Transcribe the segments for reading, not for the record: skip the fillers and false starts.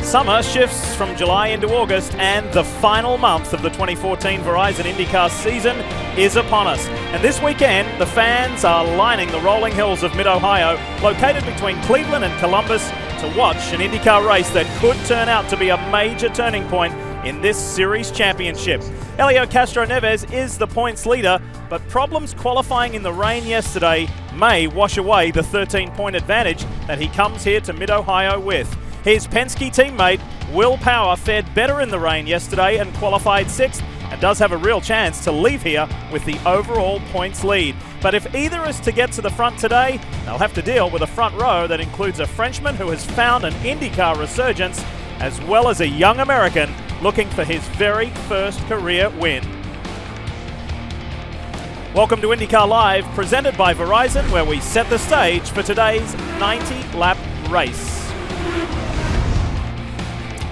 Summer shifts from July into August, and the final month of the 2014 Verizon IndyCar season is upon us. And this weekend, the fans are lining the rolling hills of Mid-Ohio, located between Cleveland and Columbus, to watch an IndyCar race that could turn out to be a major turning point in this series championship. Helio Castroneves is the points leader, but problems qualifying in the rain yesterday may wash away the 13-point advantage that he comes here to Mid-Ohio with. His Penske teammate, Will Power, fared better in the rain yesterday and qualified 6th, and does have a real chance to leave here with the overall points lead. But if either is to get to the front today, they'll have to deal with a front row that includes a Frenchman who has found an IndyCar resurgence, as well as a young American looking for his very first career win. Welcome to IndyCar Live, presented by Verizon, where we set the stage for today's 90-lap race.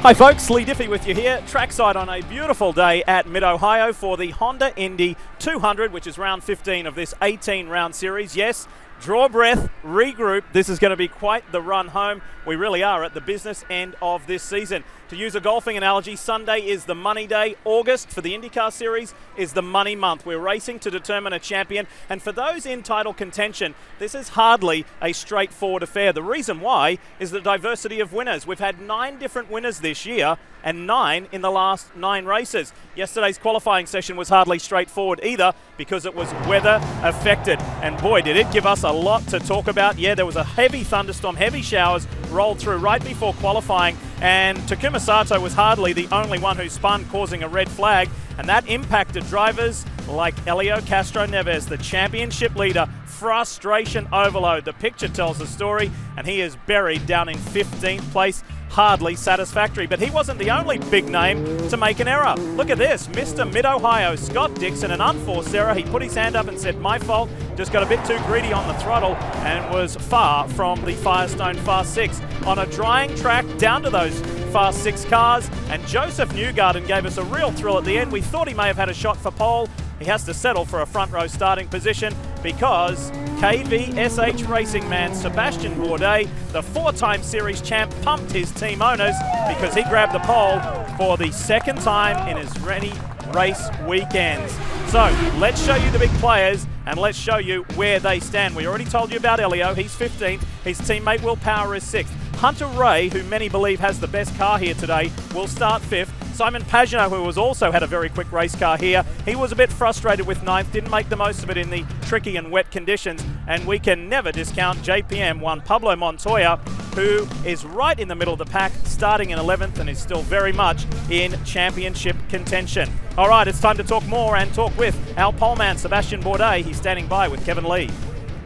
Hi folks, Lee Diffie with you here, trackside on a beautiful day at Mid-Ohio for the Honda Indy 200, which is round 15 of this 18-round series. Yes, draw breath, regroup. This is going to be quite the run home. We really are at the business end of this season. To use a golfing analogy, Sunday is the money day. August for the IndyCar Series is the money month. We're racing to determine a champion, and for those in title contention, this is hardly a straightforward affair. The reason why is the diversity of winners. We've had 9 different winners this year, and 9 in the last 9 races. Yesterday's qualifying session was hardly straightforward either, because it was weather affected, and boy did it give us a lot to talk about. Yeah, there was a heavy thunderstorm, heavy showers rolled through right before qualifying, and Takuma Sato was hardly the only one who spun, causing a red flag, and that impacted drivers like Helio Castroneves, the championship leader. Frustration overload. The picture tells the story, and he is buried down in 15th place. Hardly satisfactory, but he wasn't the only big name to make an error. Look at this, Mr. Mid-Ohio, Scott Dixon, an unforced error. He put his hand up and said, my fault, just got a bit too greedy on the throttle and was far from the Firestone Fast 6. On a drying track, down to those Fast 6 cars, and Joseph Newgarden gave us a real thrill at the end. We thought he may have had a shot for pole. He has to settle for a front row starting position because KVSH racing man Sebastian Bourdais, the 4-time series champ, pumped his team owners because he grabbed the pole for the 2nd time in as many race weekends. So let's show you the big players and let's show you where they stand. We already told you about Helio, he's 15th. His teammate Will Power is 6th. Hunter Ray, who many believe has the best car here today, will start 5th. Simon Pagenaud, who has also had a very quick race car here, he was a bit frustrated with 9th, didn't make the most of it in the tricky and wet conditions, and we can never discount JPM one Pablo Montoya, who is right in the middle of the pack, starting in 11th, and is still very much in championship contention. All right, it's time to talk more and talk with our poleman, Sebastian Bourdais. He's standing by with Kevin Lee.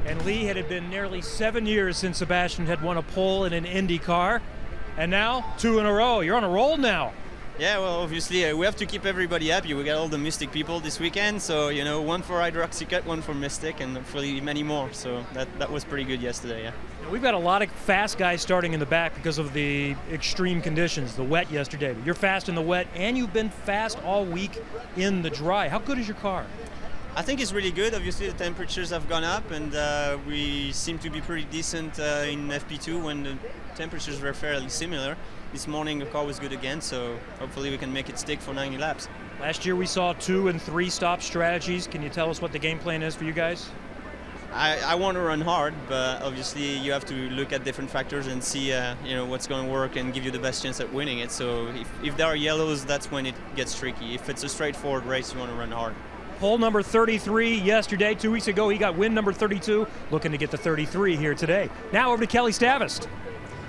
And Lee, it had been nearly 7 years since Sebastian had won a pole in an Indy car, and now 2 in a row. You're on a roll now. Yeah, well, obviously, we have to keep everybody happy. We got all the Mystic people this weekend, so, you know, one for Hydroxycut, one for Mystic, and hopefully many more. So that was pretty good yesterday, yeah. Now, we've got a lot of fast guys starting in the back because of the extreme conditions, the wet yesterday. But you're fast in the wet, and you've been fast all week in the dry. How good is your car? I think it's really good. Obviously, the temperatures have gone up, and we seem to be pretty decent in FP2 when the temperatures were fairly similar. This morning the car was good again, so hopefully we can make it stick for 90 laps. Last year we saw 2 and 3 stop strategies. Can you tell us what the game plan is for you guys? I want to run hard, but obviously you have to look at different factors and see you know, what's going to work and give you the best chance at winning it. So if there are yellows, that's when it gets tricky. If it's a straightforward race, you want to run hard. Pole number 33 yesterday. 2 weeks ago he got win number 32. Looking to get the 33 here today. Now over to Kelly Stavist.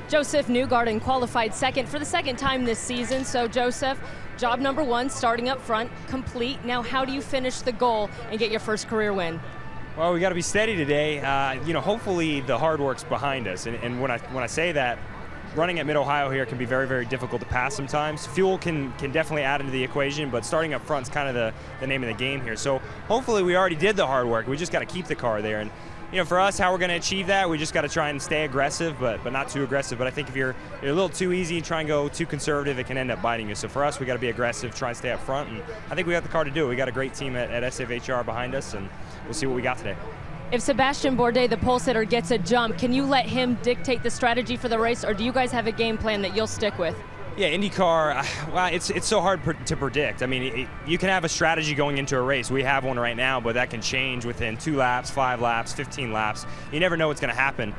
Joseph Newgarden qualified 2nd for the 2nd time this season. So Joseph, job number 1, starting up front, complete. Now how do you finish the goal and get your first career win? Well, we got to be steady today. You know, hopefully the hard work's behind us. And when I say that, running at Mid-Ohio here can be very, very difficult to pass sometimes. Fuel can definitely add into the equation, but starting up front is kind of the name of the game here. So hopefully we already did the hard work. We just got to keep the car there. And you know, for us, how we're going to achieve that, we just got to try and stay aggressive, but not too aggressive. But I think if you're a little too easy and try and go too conservative, it can end up biting you. So for us, we got to be aggressive, try and stay up front, and I think we got the car to do it. We got a great team at SFHR behind us, and we'll see what we got today. If Sebastian Bourdais, the pole sitter, gets a jump, can you let him dictate the strategy for the race, or do you guys have a game plan that you'll stick with? Yeah, IndyCar, well, it's so hard to predict. I mean, you can have a strategy going into a race. We have one right now, but that can change within 2 laps, 5 laps, 15 laps. You never know what's going to happen.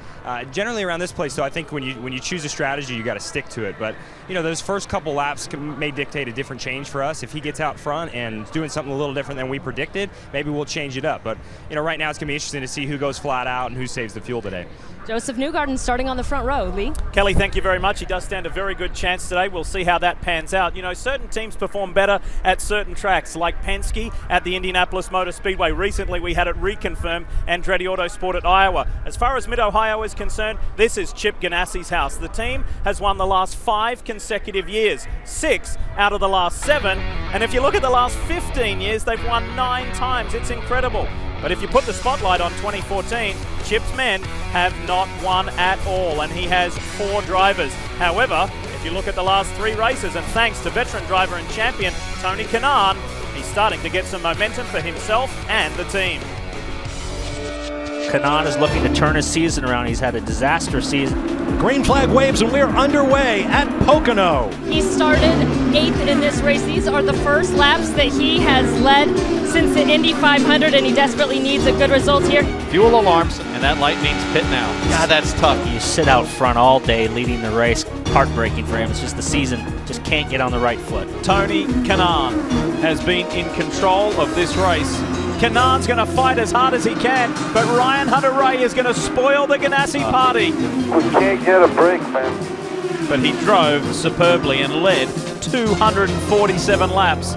Generally around this place, so I think when you choose a strategy, you got to stick to it. But you know, those first couple laps may dictate a different change for us. If he gets out front and doing something a little different than we predicted, maybe we'll change it up. But you know, right now it's going to be interesting to see who goes flat out and who saves the fuel today. Joseph Newgarden starting on the front row. Lee? Kelly, thank you very much. He does stand a very good chance today. We'll see how that pans out. You know, certain teams perform better at certain tracks, like Penske at the Indianapolis Motor Speedway. Recently, we had it reconfirmed, Andretti Autosport at Iowa. As far as Mid-Ohio is concerned, this is Chip Ganassi's house. The team has won the last 5 consecutive years, 6 out of the last 7. And if you look at the last 15 years, they've won 9 times. It's incredible. But if you put the spotlight on 2014, Chip's men have not won at all, and he has 4 drivers. However, if you look at the last 3 races, and thanks to veteran driver and champion Tony Kanaan, he's starting to get some momentum for himself and the team. Kanaan is looking to turn his season around. He's had a disaster season. Green flag waves and we're underway at Pocono. He started 8th in this race. These are the first laps that he has led since the Indy 500, and he desperately needs a good result here. Fuel alarms, and that light means pit now. God, that's tough. You sit out front all day leading the race. Heartbreaking for him. It's just the season just can't get on the right foot. Tony Kanaan has been in control of this race. Kanaan's going to fight as hard as he can, but Ryan Hunter-Reay is going to spoil the Ganassi party. We can't get a break, man. But he drove superbly and led 247 laps.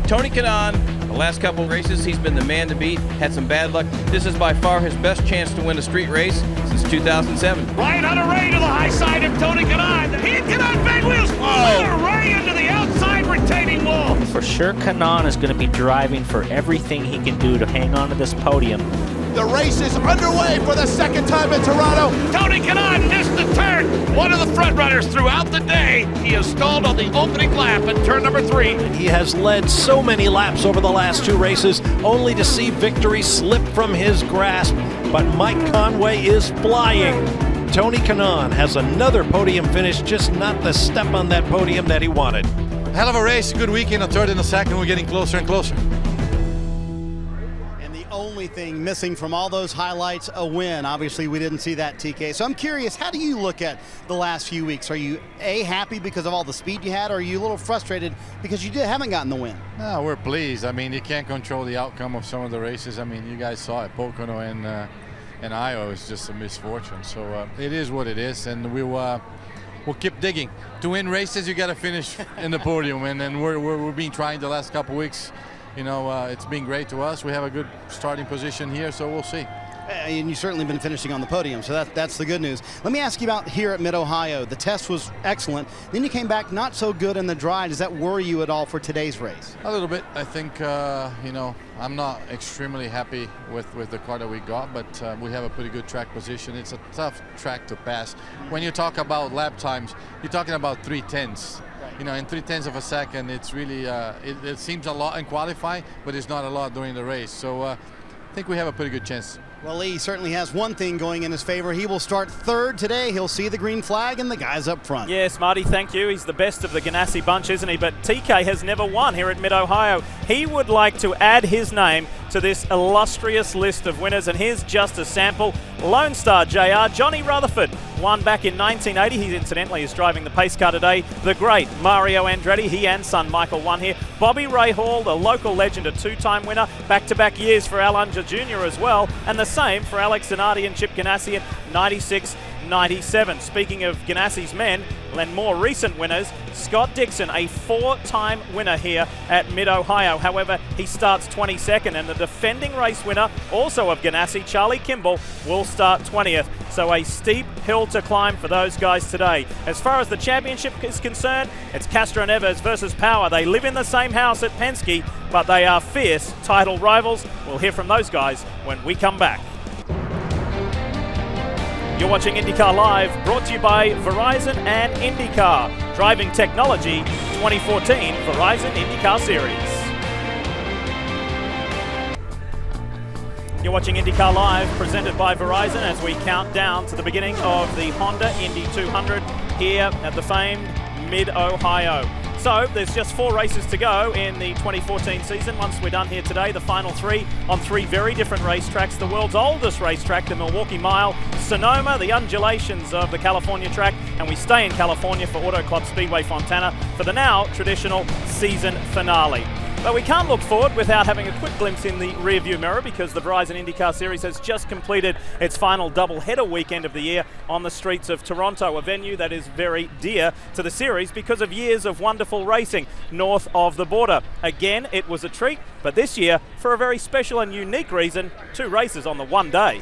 Tony Kanaan, the last couple of races, he's been the man to beat. Had some bad luck. This is by far his best chance to win a street race since 2007. Ryan Hunter-Reay to the high side of Tony Kanaan. He hit Kanaan big wheels. Hunter-Reay into the outside retaining wall. For sure, Kanaan is going to be driving for everything he can do to hang on to this podium. The race is underway for the second time in Toronto. Tony Kanaan missed the turn. One of the front runners throughout the day. He is stalled on the opening lap at turn number 3. He has led so many laps over the last 2 races, only to see victory slip from his grasp. But Mike Conway is flying. Tony Kanaan has another podium finish, just not the step on that podium that he wanted. Hell of a race, a good weekend, a third and a second. We're getting closer and closer. Only thing missing from all those highlights, a win. Obviously, we didn't see that, TK. So I'm curious, how do you look at the last few weeks? Are you, A, happy because of all the speed you had, or are you a little frustrated because you haven't gotten the win? No, we're pleased. I mean, you can't control the outcome of some of the races. I mean, you guys saw it, Pocono and Iowa is just a misfortune. So it is what it is, and we'll keep digging. To win races, you got to finish in the podium, and we've been trying the last couple weeks. You know, it's been great to us. We have a good starting position here, so we'll see. And you've certainly been finishing on the podium, so that's the good news. Let me ask you about here at Mid-Ohio. The test was excellent. Then you came back not so good in the dry. Does that worry you at all for today's race? A little bit. I think, you know, I'm not extremely happy with the car that we got, but we have a pretty good track position. It's a tough track to pass. When you talk about lap times, you're talking about 3/10. You know, in 3/10 of a second, it's really, it seems a lot in qualifying, but it's not a lot during the race. So I think we have a pretty good chance. Well, Lee certainly has one thing going in his favor. He will start 3rd today. He'll see the green flag and the guys up front. Yes, Marty, thank you. He's the best of the Ganassi bunch, isn't he? But TK has never won here at Mid-Ohio. He would like to add his name to this illustrious list of winners, and here's just a sample. Lone Star JR, Johnny Rutherford, won back in 1980. He incidentally is driving the pace car today. The great Mario Andretti, he and son Michael won here. Bobby Ray Hall, the local legend, a 2-time winner. Back-to-back years for Al Unser Jr. as well, and the same for Alex Donati and Chip Ganassi at 96, 97. Speaking of Ganassi's men, and more recent winners, Scott Dixon, a 4-time winner here at Mid-Ohio. However, he starts 22nd, and the defending race winner, also of Ganassi, Charlie Kimball, will start 20th. So a steep hill to climb for those guys today. As far as the championship is concerned, it's Castro Neves versus Power. They live in the same house at Penske, but they are fierce title rivals. We'll hear from those guys when we come back. You're watching IndyCar Live, brought to you by Verizon and IndyCar. Driving Technology 2014 Verizon IndyCar Series. You're watching IndyCar Live, presented by Verizon, as we count down to the beginning of the Honda Indy 200 here at the famed Mid-Ohio. So there's just 4 races to go in the 2014 season. Once we're done here today, the final 3 on 3 very different racetracks. The world's oldest racetrack, the Milwaukee Mile, Sonoma, the undulations of the California track, and we stay in California for Auto Club Speedway Fontana for the now traditional season finale. But we can't look forward without having a quick glimpse in the rearview mirror, because the Verizon IndyCar Series has just completed its final double-header weekend of the year on the streets of Toronto, a venue that is very dear to the series because of years of wonderful racing north of the border. Again, it was a treat, but this year, for a very special and unique reason, 2 races on the one day.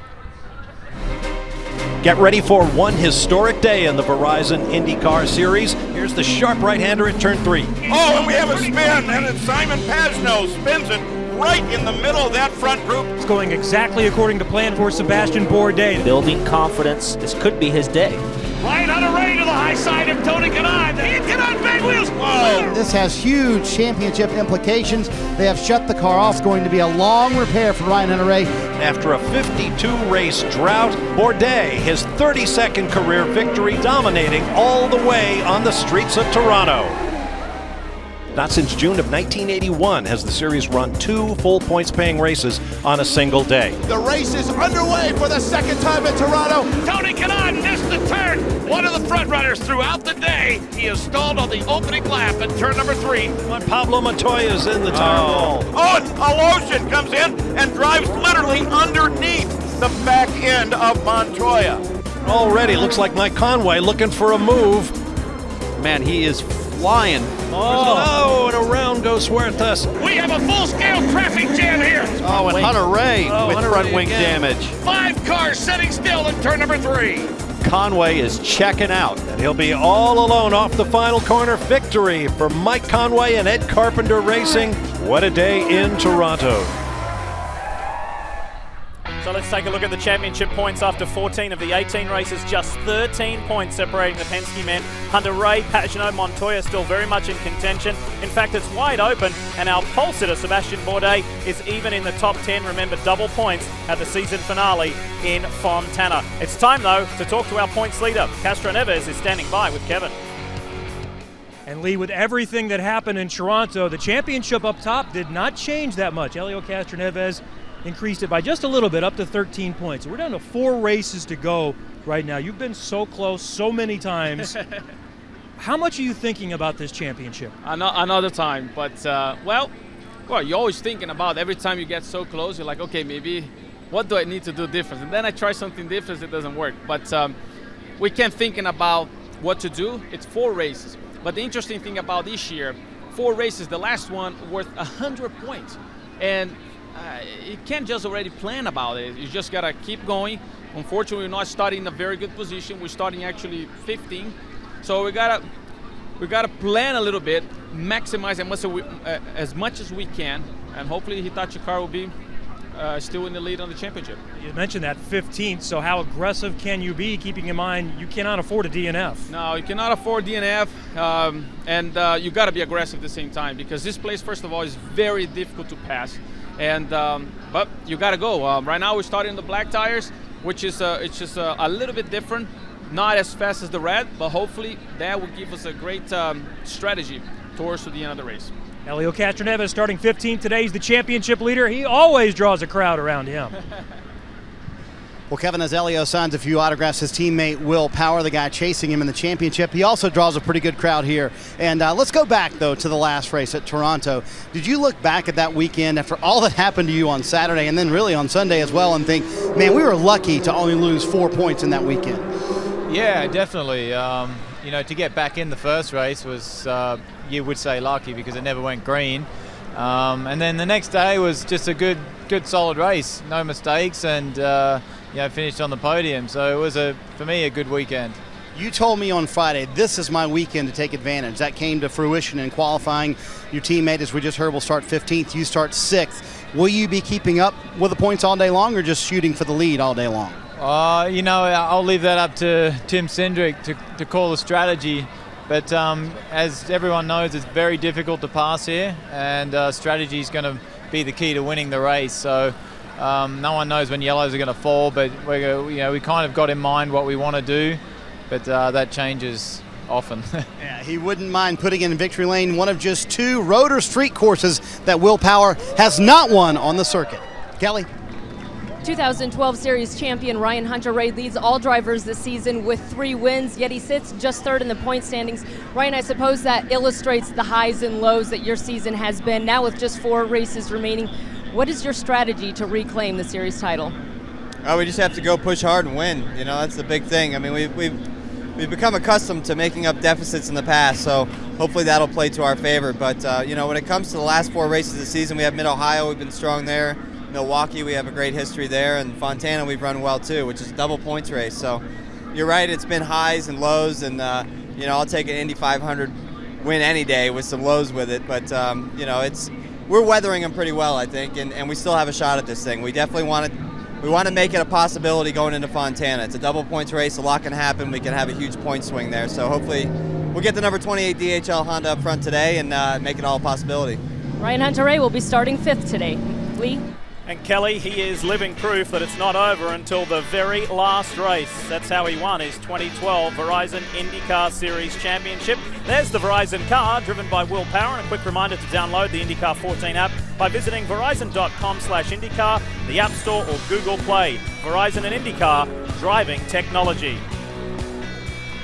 Get ready for one historic day in the Verizon IndyCar Series. Here's the sharp right-hander at turn 3. Oh, and we have a spin, and it's Simon Pagano spins it right in the middle of that front group. It's going exactly according to plan for Sebastian Bourdais. Building confidence. This could be his day. Ryan Hunter-Reay to the high side of Tony Kanaan. Kanaan big wheels. Whoa! This has huge championship implications. They have shut the car off. It's going to be a long repair for Ryan Hunter-Reay. After a 52-race drought, Bourdais, his 32nd career victory, dominating all the way on the streets of Toronto. Not since June of 1981 has the series run 2 full points-paying races on a single day. The race is underway for the second time in Toronto. Tony Kanaan missed the turn. One of the front runners throughout the day. He is stalled on the opening lap at turn number 3. When Pablo Montoya's in the turn wall. Oh, and Alosian comes in and drives literally underneath the back end of Montoya. Already looks like Mike Conway looking for a move. Man, he is flying. Oh, and around goes Huertas. We have a full-scale traffic jam here. Oh, and Hunter-Reay with front wing damage. 5 cars sitting still in turn number 3. Conway is checking out. And he'll be all alone off the final corner. Victory for Mike Conway and Ed Carpenter Racing. What a day in Toronto. So let's take a look at the championship points after 14 of the 18 races. Just 13 points separating the Penske men. Hunter-Reay, Pagano, Montoya still very much in contention. In fact, it's wide open, and our pole sitter, Sebastian Bourdais, is even in the top 10. Remember, double points at the season finale in Fontana. It's time, though, to talk to our points leader. Castro Neves is standing by with Kevin. And Lee, with everything that happened in Toronto, the championship up top did not change that much. Helio Castroneves increased it by just a little bit, up to 13 points. We're down to 4 races to go right now. You've been so close so many times. How much are you thinking about this championship? Another time, but well, you're always thinking about every time you get so close. You're like, okay, maybe what do I need to do different? And then I try something different, it doesn't work. But we can't thinking about what to do. It's 4 races. But the interesting thing about this year, 4 races, the last one worth 100 points, and you can't just already plan about it. You just gotta keep going. Unfortunately, we're not starting in a very good position. We're starting actually 15, so we gotta plan a little bit, maximize as much as we can, and hopefully Hitachi car will be still in the lead on the championship. You mentioned that 15th, so how aggressive can you be, keeping in mind you cannot afford a DNF? No, you cannot afford DNF, and you gotta be aggressive at the same time, because this place, first of all, is very difficult to pass. And but you got to go. Right now we're starting the black tires, which is it's just a little bit different, not as fast as the red, but hopefully that will give us a great strategy towards the end of the race. Helio Castroneves starting 15th today. He's the championship leader. He always draws a crowd around him. Well, Kevin, as Helio signs a few autographs, his teammate Will Power, the guy chasing him in the championship, he also draws a pretty good crowd here. And let's go back, though, to the last race at Toronto. Did you look back at that weekend after all that happened to you on Saturday and then really on Sunday as well and think, man, we were lucky to only lose 4 points in that weekend? Yeah, definitely. You know, to get back in the first race was, you would say, lucky because it never went green. And then the next day was just a good solid race, no mistakes, and you know, finished on the podium. So it was for me a good weekend. You told me on Friday, this is my weekend to take advantage. That came to fruition in qualifying. Your teammate, as we just heard, will start 15th. You start 6th. Will you be keeping up with the points all day long or just shooting for the lead all day long? You know, I'll leave that up to Tim Cindric to call the strategy. But as everyone knows, it's very difficult to pass here, and strategy is going to be the key to winning the race. So no one knows when yellows are going to fall, but we kind of got in mind what we want to do, but that changes often. Yeah, he wouldn't mind putting in victory lane, one of just 2 road or street courses that Will Power has not won on the circuit. Kelly? 2012 Series champion Ryan Hunter-Reay leads all drivers this season with 3 wins, yet he sits just 3rd in the point standings. Ryan, I suppose that illustrates the highs and lows that your season has been. Now with just 4 races remaining, what is your strategy to reclaim the series title? We just have to go push hard and win. You know, that's the big thing. I mean, we've become accustomed to making up deficits in the past, so hopefully that'll play to our favor. But, you know, when it comes to the last 4 races of the season, we have Mid-Ohio, we've been strong there. Milwaukee, we have a great history there, and Fontana we've run well too, which is a double points race. So you're right, it's been highs and lows, and you know, I'll take an Indy 500 win any day with some lows with it. But you know, we're weathering them pretty well, I think, and we still have a shot at this thing. We definitely want to make it a possibility going into Fontana. It's a double points race, a lot can happen. We can have a huge point swing there. So hopefully we'll get the number 28 DHL Honda up front today and make it all a possibility. Ryan Hunter-Reay will be starting 5th today. Lee? And Kelly, he is living proof that it's not over until the very last race. That's how he won his 2012 Verizon IndyCar Series Championship. There's the Verizon car, driven by Will Power. And a quick reminder to download the IndyCar 14 app by visiting verizon.com/IndyCar, the App Store or Google Play. Verizon and IndyCar, driving technology.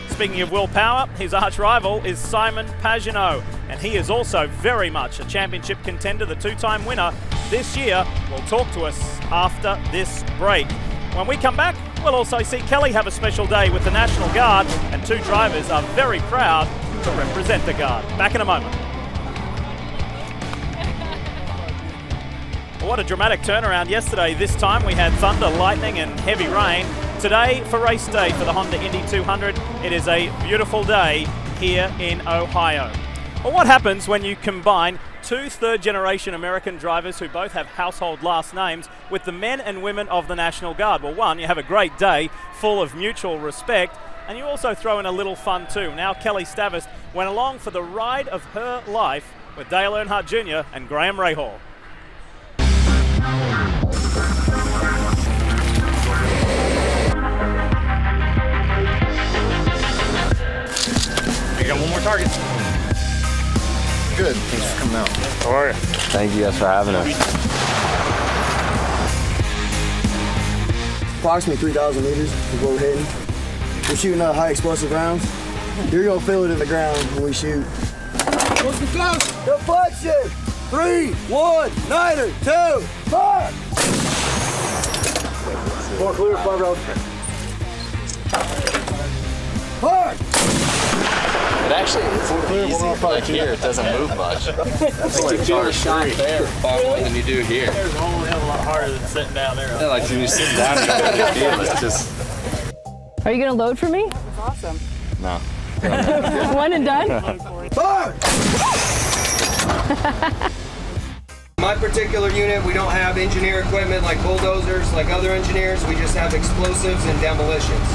Speaking of Will Power, his arch rival is Simon Pagenaud, and he is also very much a championship contender, the 2-time winner this year. Will talk to us after this break. When we come back, we'll also see Kelly have a special day with the National Guard, and 2 drivers are very proud to represent the Guard. Back in a moment. What a dramatic turnaround yesterday. This time we had thunder, lightning and heavy rain. Today for race day for the Honda Indy 200, it is a beautiful day here in Ohio. Well, what happens when you combine 2 third-generation American drivers who both have household last names with the men and women of the National Guard? Well, one, you have a great day full of mutual respect, and you also throw in a little fun too. Now Kelly Stavist went along for the ride of her life with Dale Earnhardt Jr. and Graham Rahal. I got one more target. Good. Thanks for coming out. How are you? Thank you guys for having us. Approximately 3,000 meters is what we're hitting. We're shooting high explosive rounds. You're gonna feel it in the ground when we shoot. Close to close. Deflection. 3, 1, Niner, 2, 5. More clear, 5 rounds. Hard. It actually is pretty easy. Like here, it doesn't move much. That's like you feel the shot there far more than you do here. There's a whole hell of a lot harder than sitting down there. Yeah, like when you sit down, you can feel it. It's just. Are you going to load for me? That's awesome. No. One and done? My particular unit, we don't have engineer equipment like bulldozers, like other engineers. We just have explosives and demolitions.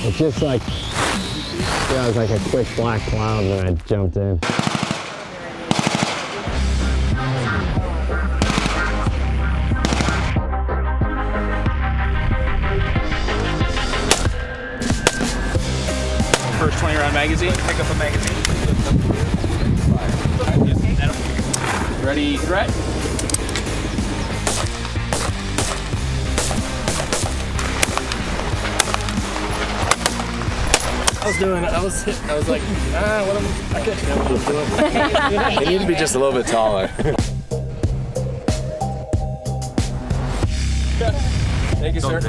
It's just like, yeah, it was like a quick black cloud when I jumped in. First 20-round magazine. Pick up a magazine. Ready, threat. I was like, I couldn't know what I was doing. They need to be just a little bit taller. Thank you, sir.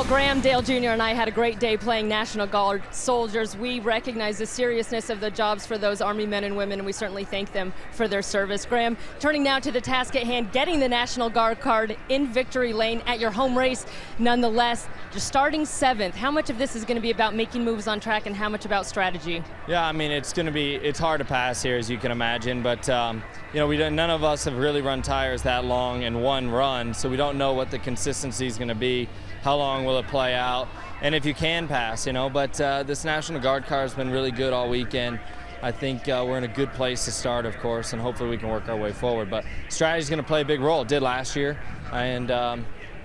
Graham, Dale Jr. and I had a great day playing National Guard soldiers. We recognize the seriousness of the jobs for those Army men and women, and we certainly thank them for their service. Graham, turning now to the task at hand, getting the National Guard card in victory lane at your home race. Nonetheless, you're starting 7th. How much of this is going to be about making moves on track and how much about strategy? Yeah, I mean, it's hard to pass here, as you can imagine, but you know, none of us have really run tires that long in one run, so we don't know what the consistency is going to be. How long will it play out? And if you can pass, you know, but this National Guard car has been really good all weekend. I think we're in a good place to start, of course, and hopefully we can work our way forward. But strategy is going to play a big role. It did last year, and I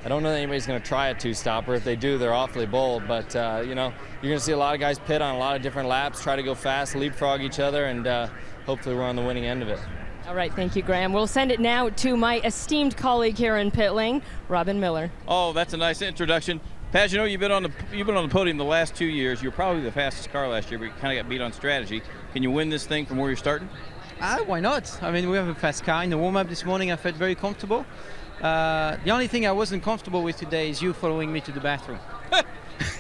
don't know that anybody's going to try a two-stopper. If they do, they're awfully bold. But, you know, you're going to see a lot of guys pit on a lot of different laps, try to go fast, leapfrog each other, and hopefully we're on the winning end of it. All right, thank you, Graham. We'll send it now to my esteemed colleague here in pit lane, Robin Miller. Oh, that's a nice introduction. Paz, you know, you've been on the podium the last 2 years. You're probably the fastest car last year, but you kind of got beat on strategy. Can you win this thing from where you're starting? Why not? I mean, we have a fast car. In the warm-up this morning, I felt very comfortable. The only thing I wasn't comfortable with today is you following me to the bathroom.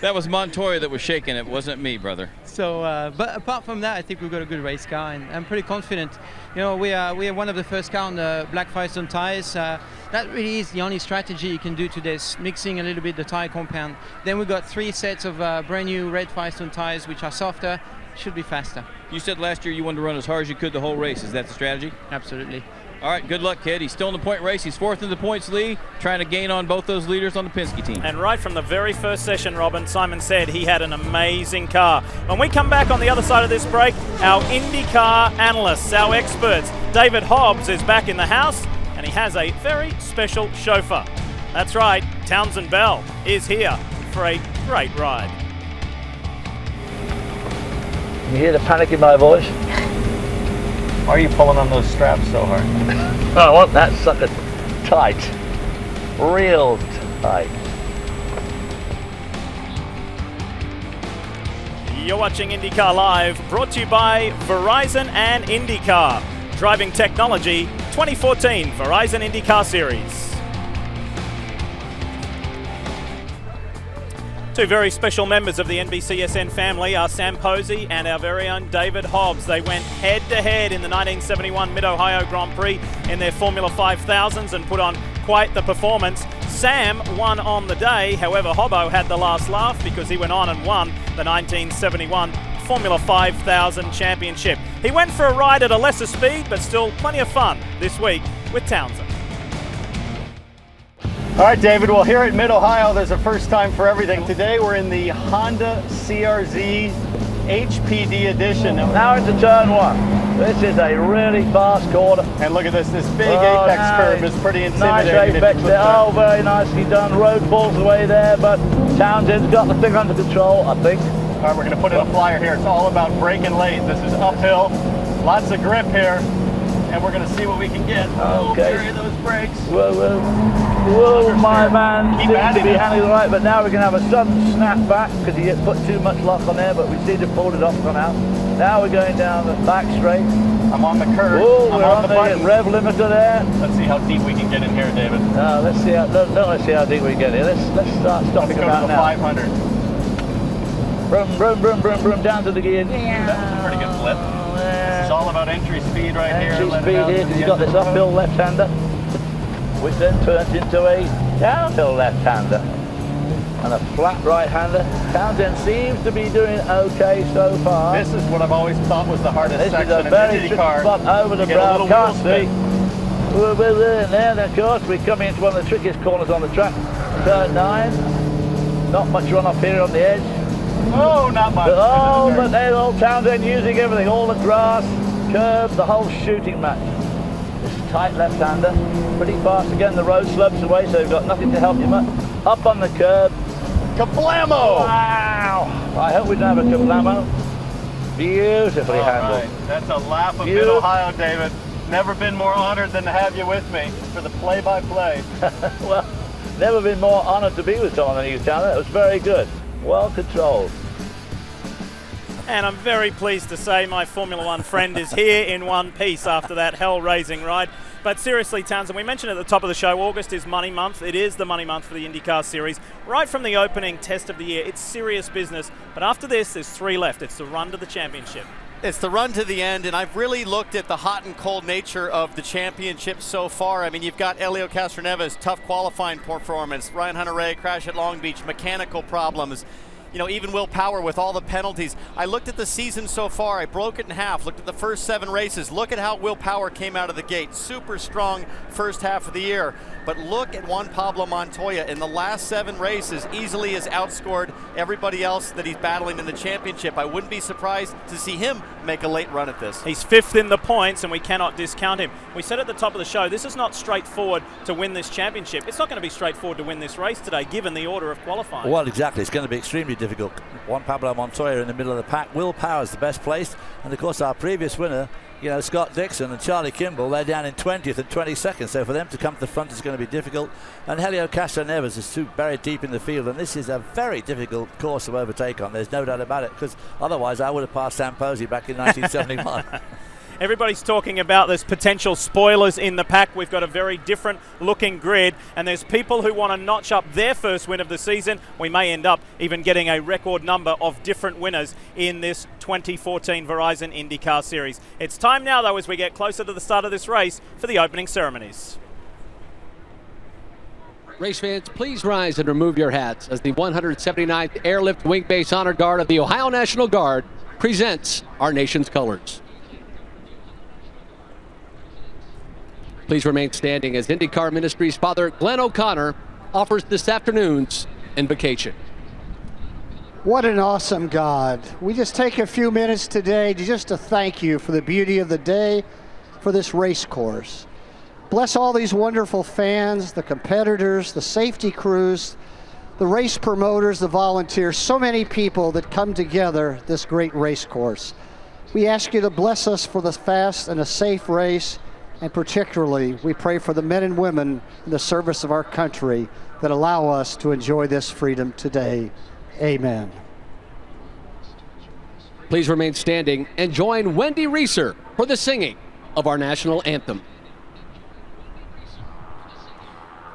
That was Montoya that was shaking it, wasn't me, brother. So, but apart from that, I think we've got a good race car, and I'm pretty confident. You know, we are one of the first car on the black Firestone tires. That really is the only strategy you can do today, is mixing a little bit the tire compound. Then we've got 3 sets of brand new red Firestone tires, which are softer, should be faster. You said last year you wanted to run as hard as you could the whole race. Is that the strategy? Absolutely. All right, good luck, kid. He's still in the point race. He's 4th in the points lead, trying to gain on both those leaders on the Penske team. And right from the very first session, Robin, Simon said he had an amazing car. When we come back on the other side of this break, our IndyCar analysts, our experts, David Hobbs is back in the house, and he has a very special chauffeur. That's right, Townsend Bell is here for a great ride. You hear the panic in my voice? Why are you pulling on those straps so hard? I want that sucker tight. Real tight. You're watching IndyCar Live, brought to you by Verizon and IndyCar. Driving Technology 2014 Verizon IndyCar Series. Two very special members of the NBCSN family are Sam Posey and our very own David Hobbs. They went head-to-head in the 1971 Mid-Ohio Grand Prix in their Formula 5000s and put on quite the performance. Sam won on the day, however Hobbo had the last laugh because he went on and won the 1971 Formula 5000 Championship. He went for a ride at a lesser speed, but still plenty of fun this week with Townsend. All right, David, well, here at Mid-Ohio, there's a first time for everything. Today, we're in the Honda CRZ HPD edition. Now into turn 1. This is a really fast corner. And look at this big apex curve is pretty intimidating. Nice apex there. Oh, very nicely done. Road falls away there, but Townsend's got the thing under control, I think. All right, we're going to put in a flyer here. It's all about braking late. This is uphill, lots of grip here, and we're going to see what we can get. Okay. Carry those brakes. Whoa, whoa. Whoa, my man seems to be handling it right, but now we're going to have a sudden snap back because he put too much lock on there, but we seem to pull it off on out. Now we're going down the back straight. I'm on the curve. Oh, we're on the rev limiter there. Let's see how deep we can get in here, David. Let's see how, let's see how deep we can get here. Let's start stopping about now. 500. Brum, brum, brum, brum, brum, down to the gear. Yeah. That's a pretty good flip. This is all about entry speed right here. Entry speed here because you've got this uphill left-hander, which then turns into a downhill left-hander and a flat right-hander. Townsend seems to be doing okay so far. This is what I've always thought was the hardest section in IndyCar. This is a very tricky spot over the brow. Can't see. We're there, and then of course we're coming into one of the trickiest corners on the track. Turn 9. Not much run-off here on the edge. Oh, not much. But there's old Townsend using everything, all the grass, curb, the whole shooting match. This tight left-hander, pretty fast again. The road slopes away, so you've got nothing to help you much. Up on the curb. Kablamo! Wow! I hope we don't have a kablamo. Beautifully handled. Right. That's a lap of Mid-Ohio, David. Never been more honored than to have you with me for the play-by-play. Well, never been more honored to be with someone than you, Townsend. It was very good. Well controlled. And I'm very pleased to say my Formula One friend is here in one piece after that hell-raising ride. But seriously, Townsend, we mentioned at the top of the show, August is money month. It is the money month for the IndyCar Series. Right from the opening test of the year, it's serious business. But after this, there's 3 left. It's the run to the championship. It's the run to the end, and I've really looked at the hot and cold nature of the championship so far. I mean, you've got Helio Castroneves, tough qualifying performance. Ryan Hunter-Reay, crash at Long Beach, mechanical problems. You know, even Will Power with all the penalties. I looked at the season so far. I broke it in half, looked at the first 7 races. Look at how Will Power came out of the gate. Super strong first half of the year. But look at Juan Pablo Montoya. In the last 7 races, easily has outscored everybody else that he's battling in the championship. I wouldn't be surprised to see him make a late run at this. He's 5th in the points, and we cannot discount him. We said at the top of the show, this is not straightforward to win this championship. It's not going to be straightforward to win this race today, given the order of qualifying. Well, exactly. It's going to be extremely difficult. Juan Pablo Montoya in the middle of the pack. Will Power's the best placed. And, of course, our previous winner, you know, Scott Dixon and Charlie Kimball, they're down in 20th and 22nd. So for them to come to the front is going to be difficult. And Helio Castroneves is too buried deep in the field. And this is a very difficult course to overtake on. There's no doubt about it. Because otherwise I would have passed Sam Posey back in 1971. Everybody's talking about there's potential spoilers in the pack. We've got a very different looking grid, and there's people who want to notch up their first win of the season. We may end up even getting a record number of different winners in this 2014 Verizon IndyCar Series. It's time now, though, as we get closer to the start of this race, for the opening ceremonies. Race fans, please rise and remove your hats as the 179th Airlift Wing Base Honor Guard of the Ohio National Guard presents our nation's colors. Please remain standing as IndyCar Ministries Father Glenn O'Connor offers this afternoon's invocation. What an awesome God. We just take a few minutes today to thank you for the beauty of the day, for this race course. Bless all these wonderful fans, the competitors, the safety crews, the race promoters, the volunteers, so many people that come together this great race course. We ask you to bless us for the fast and a safe race. And particularly, we pray for the men and women in the service of our country that allow us to enjoy this freedom today. Amen. Please remain standing and join Wendy Reeser for the singing of our national anthem.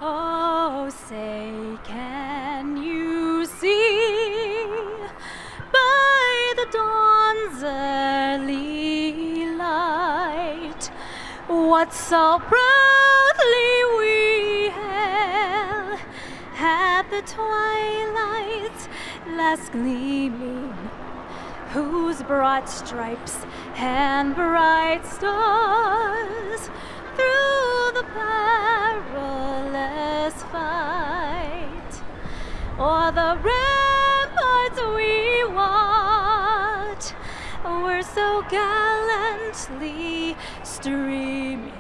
Oh, say, can you see by the dawn's early light what so proudly we hailed at the twilight's last gleaming, whose broad stripes and bright stars through the perilous fight o'er the ramparts we watch were so gallantly streaming,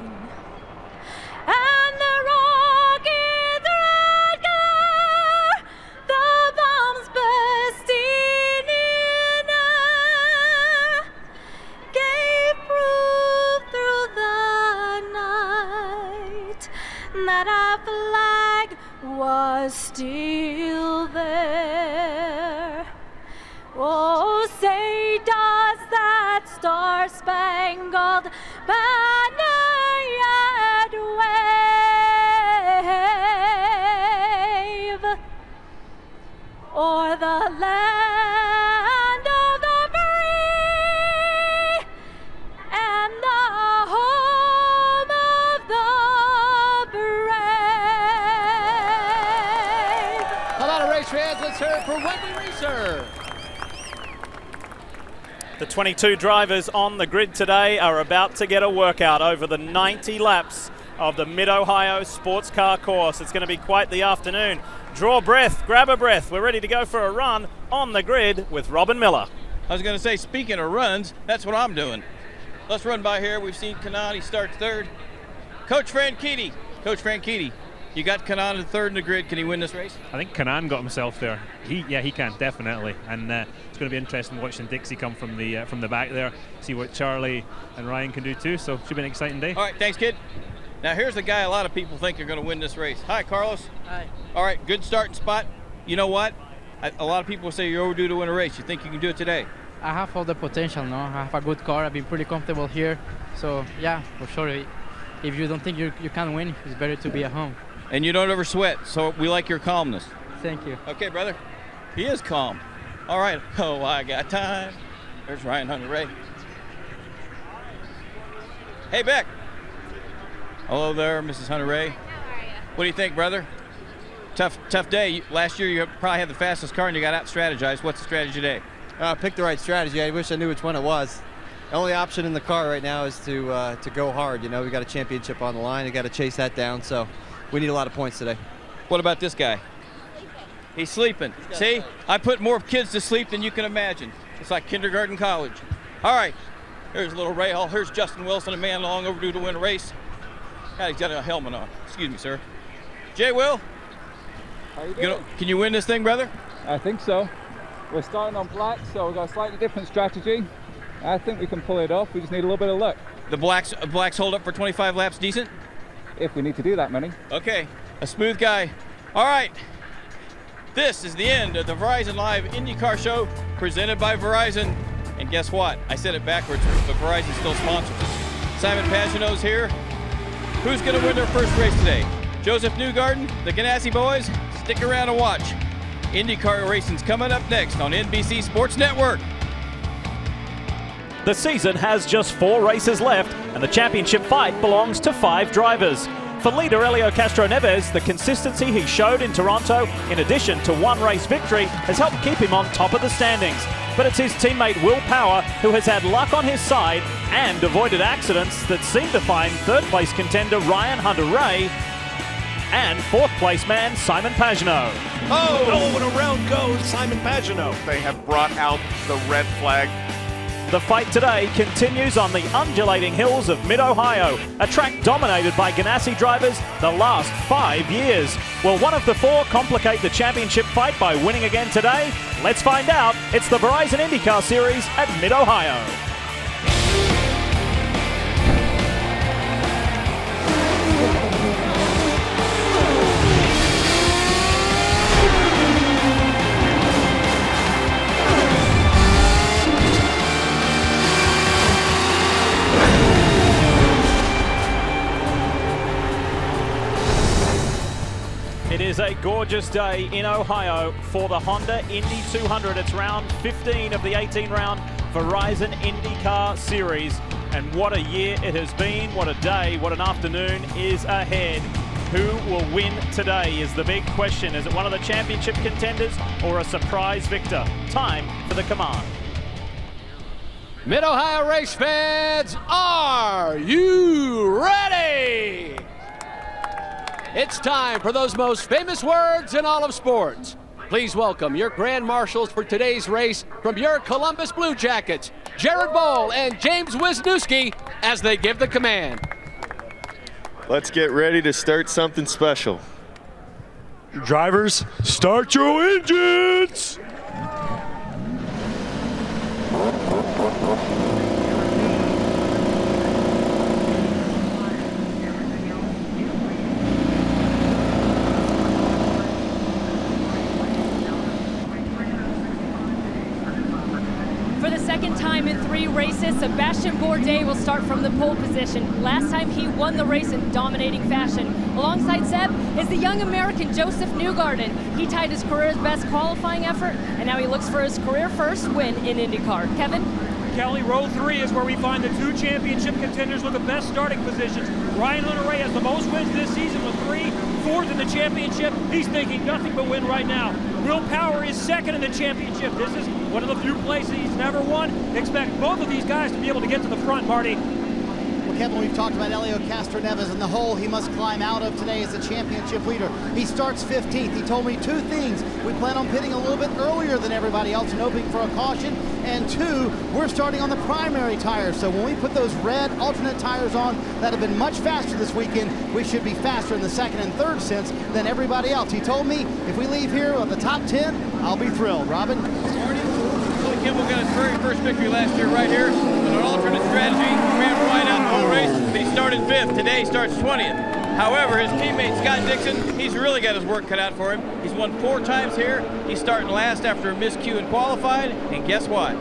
and the rocket's red glare, the bombs bursting in air, gave proof through the night that our flag was still there. Oh, say does that star-spangled banner yet wave o'er the land of the free and the home of the brave? A lot of race fans, let's hear it for Wendy Reeser. The 22 drivers on the grid today are about to get a workout over the 90 laps of the Mid-Ohio Sports Car Course. It's going to be quite the afternoon. Draw breath, grab a breath. We're ready to go for a run on the grid with Robin Miller. I was going to say, speaking of runs, that's what I'm doing. Let's run by here. We've seen Kanaan. He starts third. Coach Franchitti. Coach Franchitti, you got Kanaan in third in the grid. Can he win this race? I think Kanaan got himself there. He can, definitely. And it's going to be interesting watching Dixie come from the back there, see what Charlie and Ryan can do too. So it should be an exciting day. All right, thanks, kid. Now here's the guy a lot of people think are going to win this race. Hi, Carlos. Hi. All right, good starting spot. You know what? A lot of people say you're overdue to win a race. You think you can do it today? I have all the potential, no? I have a good car. I've been pretty comfortable here. So, yeah, for sure. if you don't think you can win, it's better to be at home. And you don't ever sweat, so we like your calmness. Thank you. Okay, brother. He is calm. All right. Oh, I got time. There's Ryan Hunter-Reay. Hey, Beck. Hello there, Mrs. Hunter-Reay. What do you think, brother? Tough day. Last year, you probably had the fastest car, and you got out-strategized. What's the strategy today? Pick the right strategy. I wish I knew which one it was. The only option in the car right now is to go hard. You know, we got a championship on the line. We got to chase that down. So we need a lot of points today. What about this guy? He's sleeping. See, I put more kids to sleep than you can imagine. It's like kindergarten, college. All right, here's little Ray Hall. Here's Justin Wilson, a man long overdue to win a race. God, he's got a helmet on. Excuse me, sir. Jay Will, how you doing? Can you win this thing, brother? I think so. We're starting on black, so we've got a slightly different strategy. I think we can pull it off. We just need a little bit of luck. The blacks hold up for 25 laps decent? If we need to do that many. Okay, a smooth guy. All right. This is the end of the Verizon Live IndyCar show presented by Verizon. And guess what? I said it backwards, but Verizon still sponsors us. Simon Pagenaud's here. Who's going to win their first race today? Joseph Newgarden, the Ganassi boys? Stick around and watch. IndyCar racing's coming up next on NBC Sports Network. The season has just 4 races left, and the championship fight belongs to 5 drivers. For leader Helio Castroneves, the consistency he showed in Toronto, in addition to 1 race victory, has helped keep him on top of the standings. But it's his teammate Will Power who has had luck on his side and avoided accidents that seem to find 3rd place contender Ryan Hunter-Reay and 4th place man Simon Pagenaud. Oh, and around goes Simon Pagenaud. They have brought out the red flag. The fight today continues on the undulating hills of Mid-Ohio, a track dominated by Ganassi drivers the last 5 years. Will one of the 4 complicate the championship fight by winning again today? Let's find out. It's the Verizon IndyCar Series at Mid-Ohio. It is a gorgeous day in Ohio for the Honda Indy 200. It's round 15 of the 18-round Verizon IndyCar Series. And what a year it has been, what a day, what an afternoon is ahead. Who will win today is the big question. Is it one of the championship contenders or a surprise victor? Time for the command. Mid-Ohio race fans, are you ready? It's time for those most famous words in all of sports. Please welcome your grand marshals for today's race from your Columbus Blue Jackets, Jared Boll and James Wisniewski, as they give the command. Let's get ready to start something special. Drivers, start your engines! For the second time in 3 races, Sebastian Bourdais will start from the pole position. Last time he won the race in dominating fashion. Alongside Seb is the young American Joseph Newgarden. He tied his career's best qualifying effort, and now he looks for his career first win in IndyCar. Kevin? Kelly, row 3 is where we find the 2 championship contenders with the best starting positions. Ryan Hunter-Reay has the most wins this season with 3, 4th in the championship. He's thinking nothing but win right now. Will Power is 2nd in the championship. This is one of the few places he's never won. Expect both of these guys to be able to get to the front, Marty. Well, Kevin, we've talked about Helio Castroneves and the hole he must climb out of today as a championship leader. He starts 15th. He told me 2 things. We plan on pitting a little bit earlier than everybody else and hoping for a caution. And 2, we're starting on the primary tires. So when we put those red alternate tires on that have been much faster this weekend, we should be faster in the 2nd and 3rd stints than everybody else. He told me if we leave here with the top 10, I'll be thrilled. Robin? Billy Kimball got his very first victory last year right here with an alternate strategy. He ran right out the whole race, but he started 5th. Today he starts 20th. However, his teammate Scott Dixon, he's really got his work cut out for him. He's won 4 times here. He's starting last after a miscue in qualified, and guess what?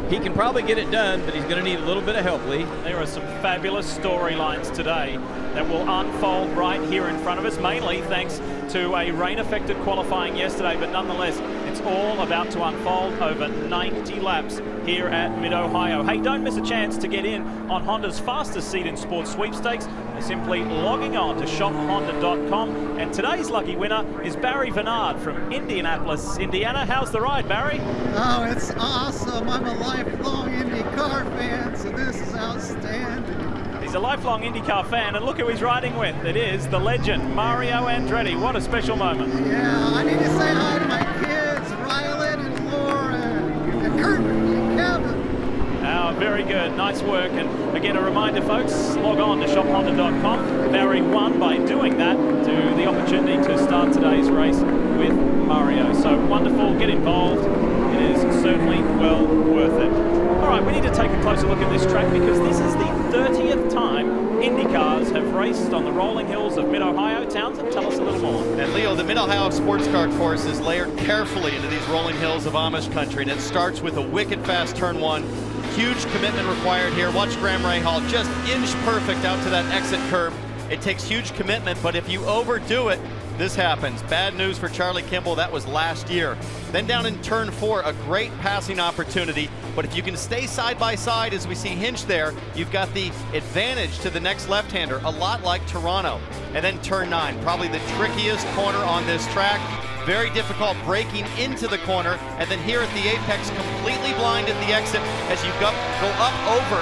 He can probably get it done, but he's going to need a little bit of help, Lee. There are some fabulous storylines today that will unfold right here in front of us, mainly thanks to a rain-affected qualifying yesterday, but nonetheless, it's all about to unfold over 90 laps here at Mid-Ohio. Hey, don't miss a chance to get in on Honda's fastest seat in sports sweepstakes by simply logging on to shophonda.com. And today's lucky winner is Barry Vernard from Indianapolis, Indiana. How's the ride, Barry? Oh, it's awesome. I'm a lifelong IndyCar fan, so this is outstanding. He's a lifelong IndyCar fan, and look who he's riding with. It is the legend, Mario Andretti. What a special moment. Yeah, I need to say hi to my kids, Rylan and Lauren, and Kurt and Kevin. Very good. Nice work. And again, a reminder, folks, log on to shophonda.com. Barry won by doing that to the opportunity to start today's race with Mario. So wonderful. Get involved. It is certainly well worth it. All right, we need to take a closer look at this track because this is the 30th time Indy cars have raced on the rolling hills of Mid-Ohio. Townsend, tell us a little more. And Leo, the Mid-Ohio sports car course is layered carefully into these rolling hills of Amish country, and it starts with a wicked fast turn one. Huge commitment required here. Watch Graham Rahal just inch perfect out to that exit curb. It takes huge commitment, but if you overdo it, this happens. Bad news for Charlie Kimball. That was last year. Then down in turn 4, a great passing opportunity. But if you can stay side by side, as we see Hinch there, you've got the advantage to the next left-hander, a lot like Toronto. And then turn 9, probably the trickiest corner on this track. Very difficult breaking into the corner. And then here at the apex, completely blind at the exit as you go up over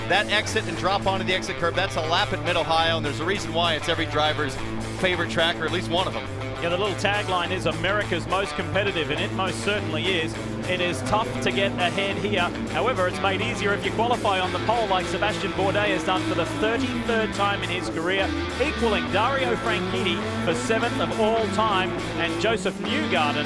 that exit and drop onto the exit curb. That's a lap at Mid-Ohio, and there's a reason why it's every driver's favorite track, or at least one of them. Yeah, the little tagline is America's most competitive, and it most certainly is. It is tough to get ahead here. However, it's made easier if you qualify on the pole like Sebastian Bourdais has done for the 33rd time in his career, equaling Dario Franchitti for 7th of all time, and Joseph Newgarden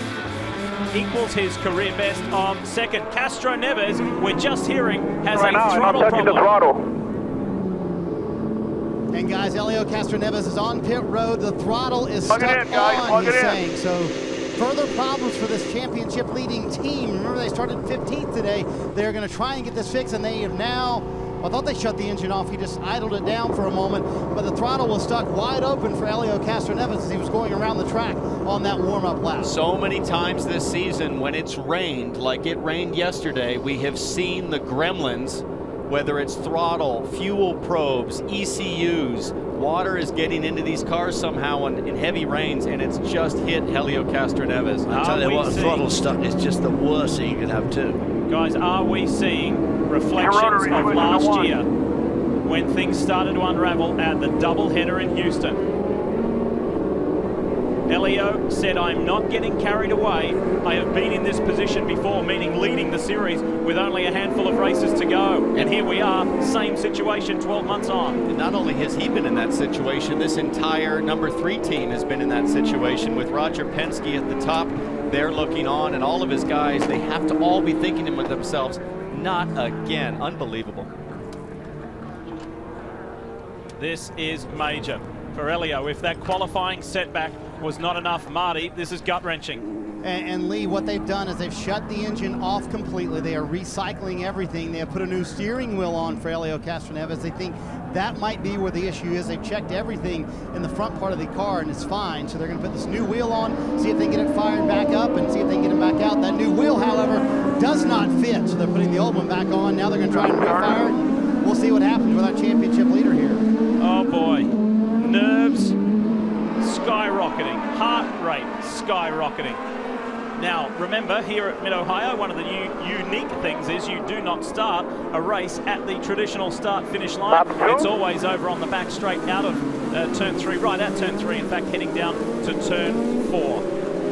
equals his career best of 2nd. Castro Neves, we're just hearing, has a throttle problem. And guys, Helio Castroneves is on pit road. The throttle is stuck on, he's saying. So further problems for this championship leading team. Remember, they started 15th today. They're going to try and get this fixed, and they have now, I thought they shut the engine off. He just idled it down for a moment, but the throttle was stuck wide open for Helio Castroneves as he was going around the track on that warm-up lap. So many times this season when it's rained, like it rained yesterday, we have seen the gremlins, whether it's throttle, fuel probes, ECUs, water is getting into these cars somehow in heavy rains, and it's just hit Helio Castroneves. I tell you what, throttle stuck is just the worst thing you can have too. Guys, are we seeing reflections of last year when things started to unravel at the doubleheader in Houston? Helio said, I'm not getting carried away. I have been in this position before, meaning leading the series with only a handful of races to go. And here we are, same situation 12 months on. And not only has he been in that situation, this entire number 3 team has been in that situation with Roger Penske at the top. They're looking on, and all of his guys, they have to all be thinking with themselves, not again. Unbelievable. This is major for Helio. If that qualifying setback was not enough, Marty, this is gut-wrenching. And Lee, what they've done is they've shut the engine off completely. They are recycling everything. They have put a new steering wheel on for Helio Castroneves. They think that might be where the issue is. They've checked everything in the front part of the car, and it's fine. So they're going to put this new wheel on, see if they can get it fired back up, and see if they can get it back out. That new wheel, however, does not fit. So they're putting the old one back on. Now they're going to try and refire it. We'll see what happens with our championship leader here. Oh, boy. Nerves skyrocketing, heart rate skyrocketing. Now, remember, here at Mid-Ohio, one of the unique things is you do not start a race at the traditional start-finish line. It's always over on the back straight out of turn 3, right at turn 3, in fact, heading down to turn 4.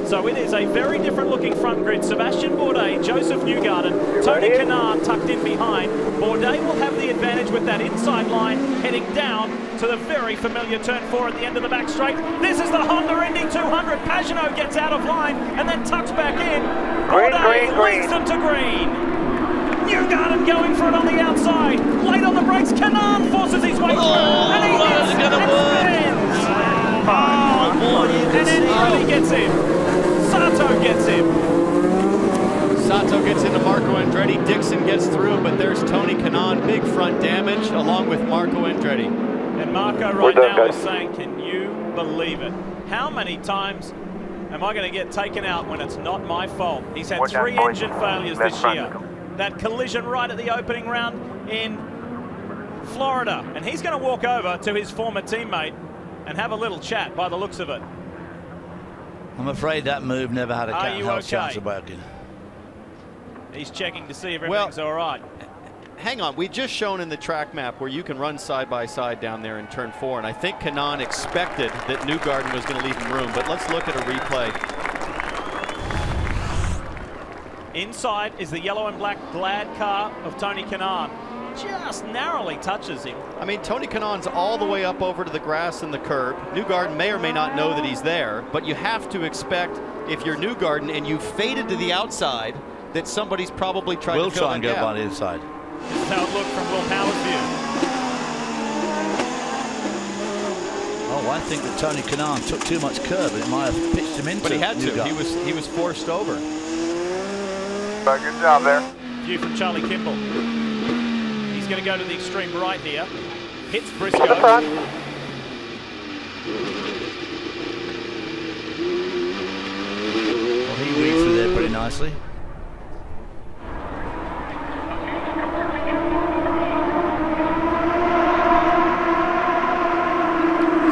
So it is a very different looking front grid. Sebastian Bourdais, Joseph Newgarden, Tony Kanaan tucked in behind. Bourdais will have the advantage with that inside line heading down to the very familiar turn 4 at the end of the back straight. This is the Honda Indy 200. Pagano gets out of line and then tucks back in. Bourdais leads them to green. Newgarden going for it on the outside. Late on the brakes, Kanaan forces his way through. And he hits and spins. Oh, and then Andretti gets him. Sato gets him. Sato gets into Marco Andretti. Dixon gets through, but there's Tony Kanaan. Big front damage along with Marco Andretti. And Marco right now is saying, can you believe it? How many times am I going to get taken out when it's not my fault? He's had 3 engine failures this year. That collision right at the opening round in Florida. And he's going to walk over to his former teammate and have a little chat by the looks of it. I'm afraid that move never had a chance of working. He's checking to see if everything's all right. Hang on, we just shown in the track map where you can run side by side down there in turn 4, and I think Kanaan expected that Newgarden was going to leave him room, but let's look at a replay. Inside is the yellow and black Glad car of Tony Kanaan. Just narrowly touches him. I mean, Tony Kanaan's all the way up over to the grass and the curb. Newgarden may or may not know that he's there, but you have to expect, if you're Newgarden and you faded to the outside, that somebody's probably trying to fill that gap. Will try and go by the inside. This is how it looked from Will Power's view. Oh, I think that Tony Kanaan took too much curb. It might have pitched him into. But he had to. He was forced over. Good job there. View from Charlie Kimball. He's going to go to the extreme right here. Hits Briscoe. On the front. Well, he weaved through there pretty nicely.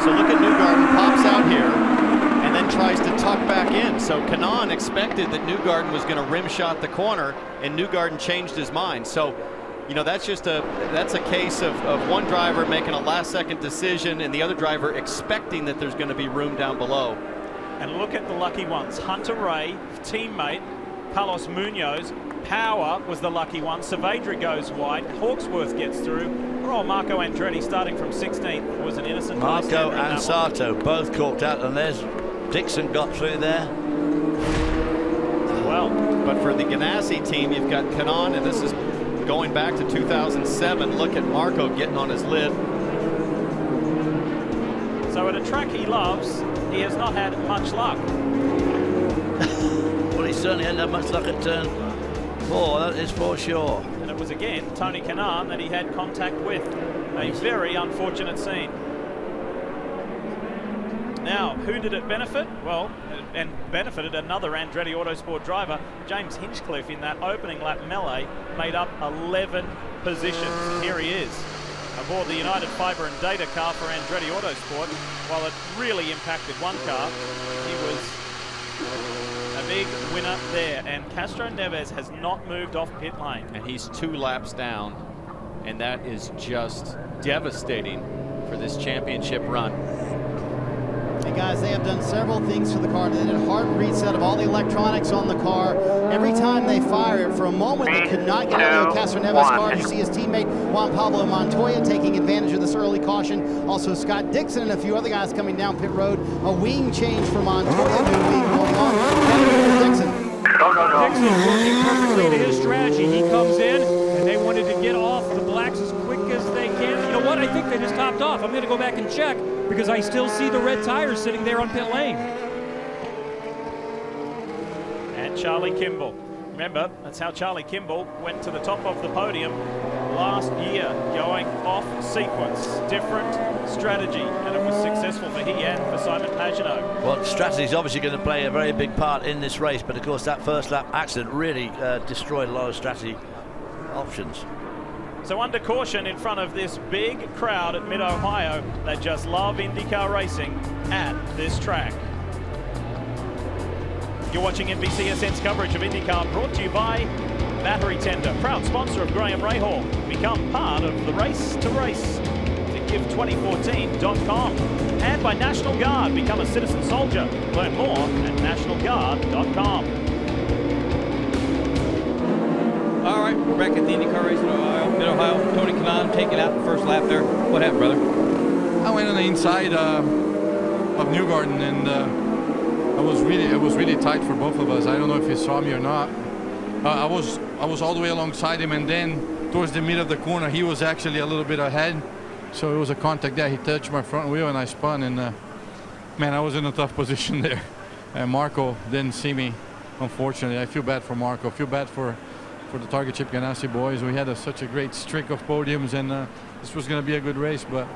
So look at Newgarden, pops out here, and then tries to tuck back in. So Kanaan expected that Newgarden was going to rim shot the corner, and Newgarden changed his mind. So, you know, that's a case of one driver making a last-second decision and the other driver expecting that there's going to be room down below. And look at the lucky ones. Hunter Ray, teammate, Carlos Munoz. Power was the lucky one. Savadri goes wide. Hawksworth gets through. Oh, Marco Andretti starting from 16th was an innocent Marco and Sato both caught out, and there's Dixon got through there. Well, but for the Ganassi team, you've got Kanaan, and this is going back to 2007. Look at Marco getting on his lid. So at a track he loves, he has not had much luck. Well, he certainly hadn't had much luck at turn 4, that is for sure. And it was again Tony Kanaan that he had contact with. A very unfortunate scene. Now, who did it benefit? Well, and benefited another Andretti Autosport driver, James Hinchcliffe, in that opening lap melee, made up 11 positions. Here he is, aboard the United Fiber and Data car for Andretti Autosport. While it really impacted one car, he was a big winner there. And Castro Neves has not moved off pit lane. And he's 2 laps down, and that is just devastating for this championship run. Hey guys, they have done several things to the car. They did a hard reset of all the electronics on the car. Every time they fire it, for a moment they could not get out of the Castro Neves car. You see his teammate Juan Pablo Montoya taking advantage of this early caution. Also Scott Dixon and a few other guys coming down pit road. A wing change for Montoya. New wing going on. Dixon. Dixon working perfectly to his strategy. He comes in, and they wanted to get off the blacks as quick as they can. You know what? I think they just topped off. I'm going to go back and check, because I still see the red tires sitting there on pit lane. And Charlie Kimball. Remember, that's how Charlie Kimball went to the top of the podium last year, going off sequence. Different strategy, and it was successful for he and for Simon Pagenaud. Well, strategy is obviously going to play a very big part in this race, but of course that first lap accident really destroyed a lot of strategy options. So under caution in front of this big crowd at Mid-Ohio, they just love IndyCar racing at this track. You're watching NBCSN's coverage of IndyCar, brought to you by Battery Tender, proud sponsor of Graham Rahal. Become part of the race to race. Give2014.com. And by National Guard, become a citizen soldier. Learn more at nationalguard.com. All right, we're back at the IndyCar race in Mid-Ohio. Tony Kanaan taking out the first lap there. What happened, brother? I went on the inside of Newgarden, and it was really tight for both of us. I don't know if he saw me or not. I was all the way alongside him, and then towards the middle of the corner, he was actually a little bit ahead. So it was a contact there. He touched my front wheel, and I spun, and man, I was in a tough position there. And Marco didn't see me. unfortunately. I feel bad for Marco. I feel bad for the Target Chip Ganassi boys. We had such a great streak of podiums, and this was going to be a good race. But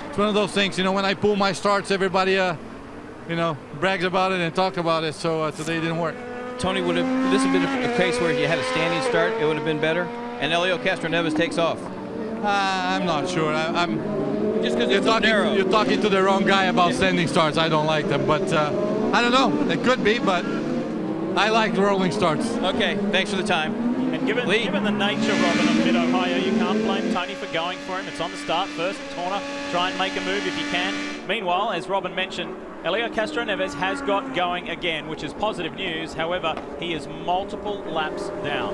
it's one of those things, you know, when I pull my starts, everybody, you know, brags about it and talk about it. So today it didn't work. Tony, would have this have been a case where you had a standing start, it would have been better, and Helio Castroneves takes off? I'm not sure. I'm just because you're talking to the wrong guy about standing starts. I don't like them, but I don't know. It could be, but I like rolling starts. Okay, thanks for the time. And given the nature, Robin, of Mid-Ohio, you can't blame Tony for going for him. It's on the start first. Torner, try and make a move if you can. Meanwhile, as Robin mentioned, Helio Castroneves has got going again, which is positive news. However, he is multiple laps down.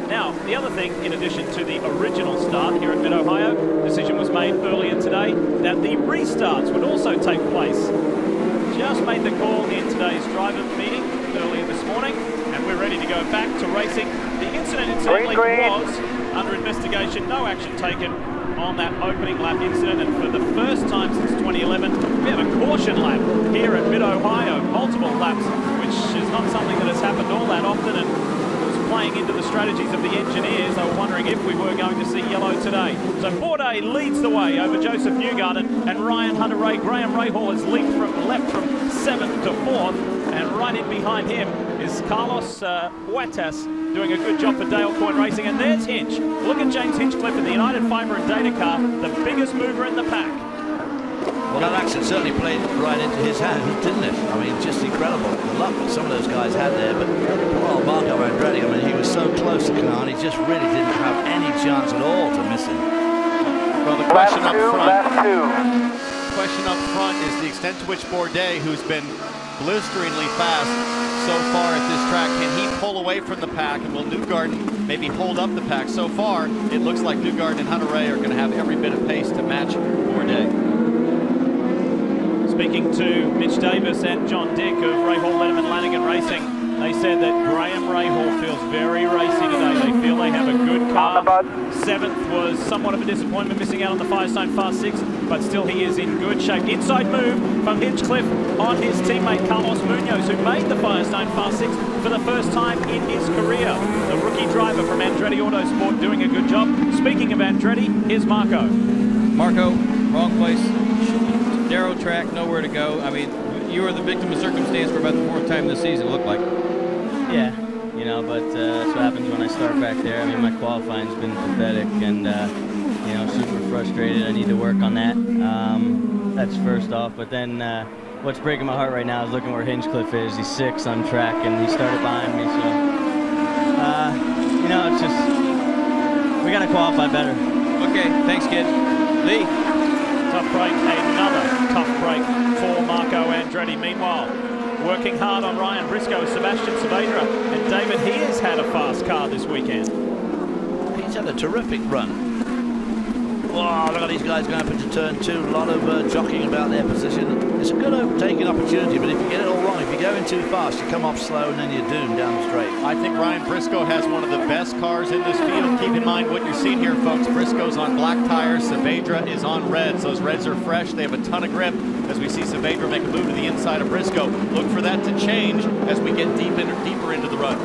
Now, the other thing, in addition to the original start here at Mid-Ohio, decision was made earlier today that the restarts would also take place. Just made the call in today's driver meeting earlier this morning, and we're ready to go back to racing. The incident incidentally was under investigation, no action taken on that opening lap incident, and for the first time since 2011, we have a caution lap here at Mid-Ohio, multiple laps, which is not something that has happened all that often, and was playing into the strategies of the engineers. They were wondering if we were going to see yellow today. So Bourdais leads the way over Joseph Newgarden, and Ryan Hunter-Reay. Graham Rahal has leaped left from 7th to 4th, and right in behind him is Carlos Huertas, doing a good job for Dale Coyne Racing. And there's Hinch. Look at James Hinchcliffe in the United Fiber and Data car, the biggest mover in the pack. Well, that accident certainly played right into his hands, didn't it? I mean, just incredible. The luck that some of those guys had there. But, well, Marco Andretti, I mean, he was so close to Kahn, he just really didn't have any chance at all to miss him. Well, the question up front is the extent to which Bourdais, who's been blisteringly fast so far at this track, can he pull away from the pack, and will Newgarden maybe hold up the pack? So far, it looks like Newgarden and Hunter-Reay are going to have every bit of pace to match Bourdais. Speaking to Mitch Davis and John Dick of Rahal Letterman Lanigan Racing, they said that Graham Rahal feels very racy today. They feel they have a good car. 7th was somewhat of a disappointment, missing out on the Firestone Fast 6, but still he is in good shape. Inside move from Hinchcliffe on his teammate Carlos Munoz, who made the Firestone Fast 6 for the first time in his career. The rookie driver from Andretti Autosport doing a good job. Speaking of Andretti, here's Marco. Marco, wrong place. Narrow track, nowhere to go. I mean, you were the victim of circumstance for about the 4th time this season, it looked like. Yeah, you know, but that's what happens when I start back there. I mean, my qualifying's been pathetic, and, you know, super frustrated. I need to work on that. That's first off. But then what's breaking my heart right now is looking where Hinchcliffe is. He's 6th on track, and he started behind me. So, you know, it's just, we got to qualify better. Okay, thanks, kid. Lee. Tough break, another tough break for Marco Andretti. Meanwhile, working hard on Ryan Briscoe is Sebastian Saavedra. And David, he has had a fast car this weekend. He's had a terrific run. Wow, look at these guys going up into turn 2. A lot of jockeying about their position. It's a good overtaking opportunity, but if you get it all wrong, if you go in too fast, you come off slow and then you're doomed down the straight. I think Ryan Briscoe has one of the best cars in this field. Keep in mind what you're seeing here, folks. Briscoe's on black tires, Saavedra is on reds. Those reds are fresh, they have a ton of grip. As we see Saavedra make a move to the inside of Briscoe. Look for that to change as we get deeper into the run.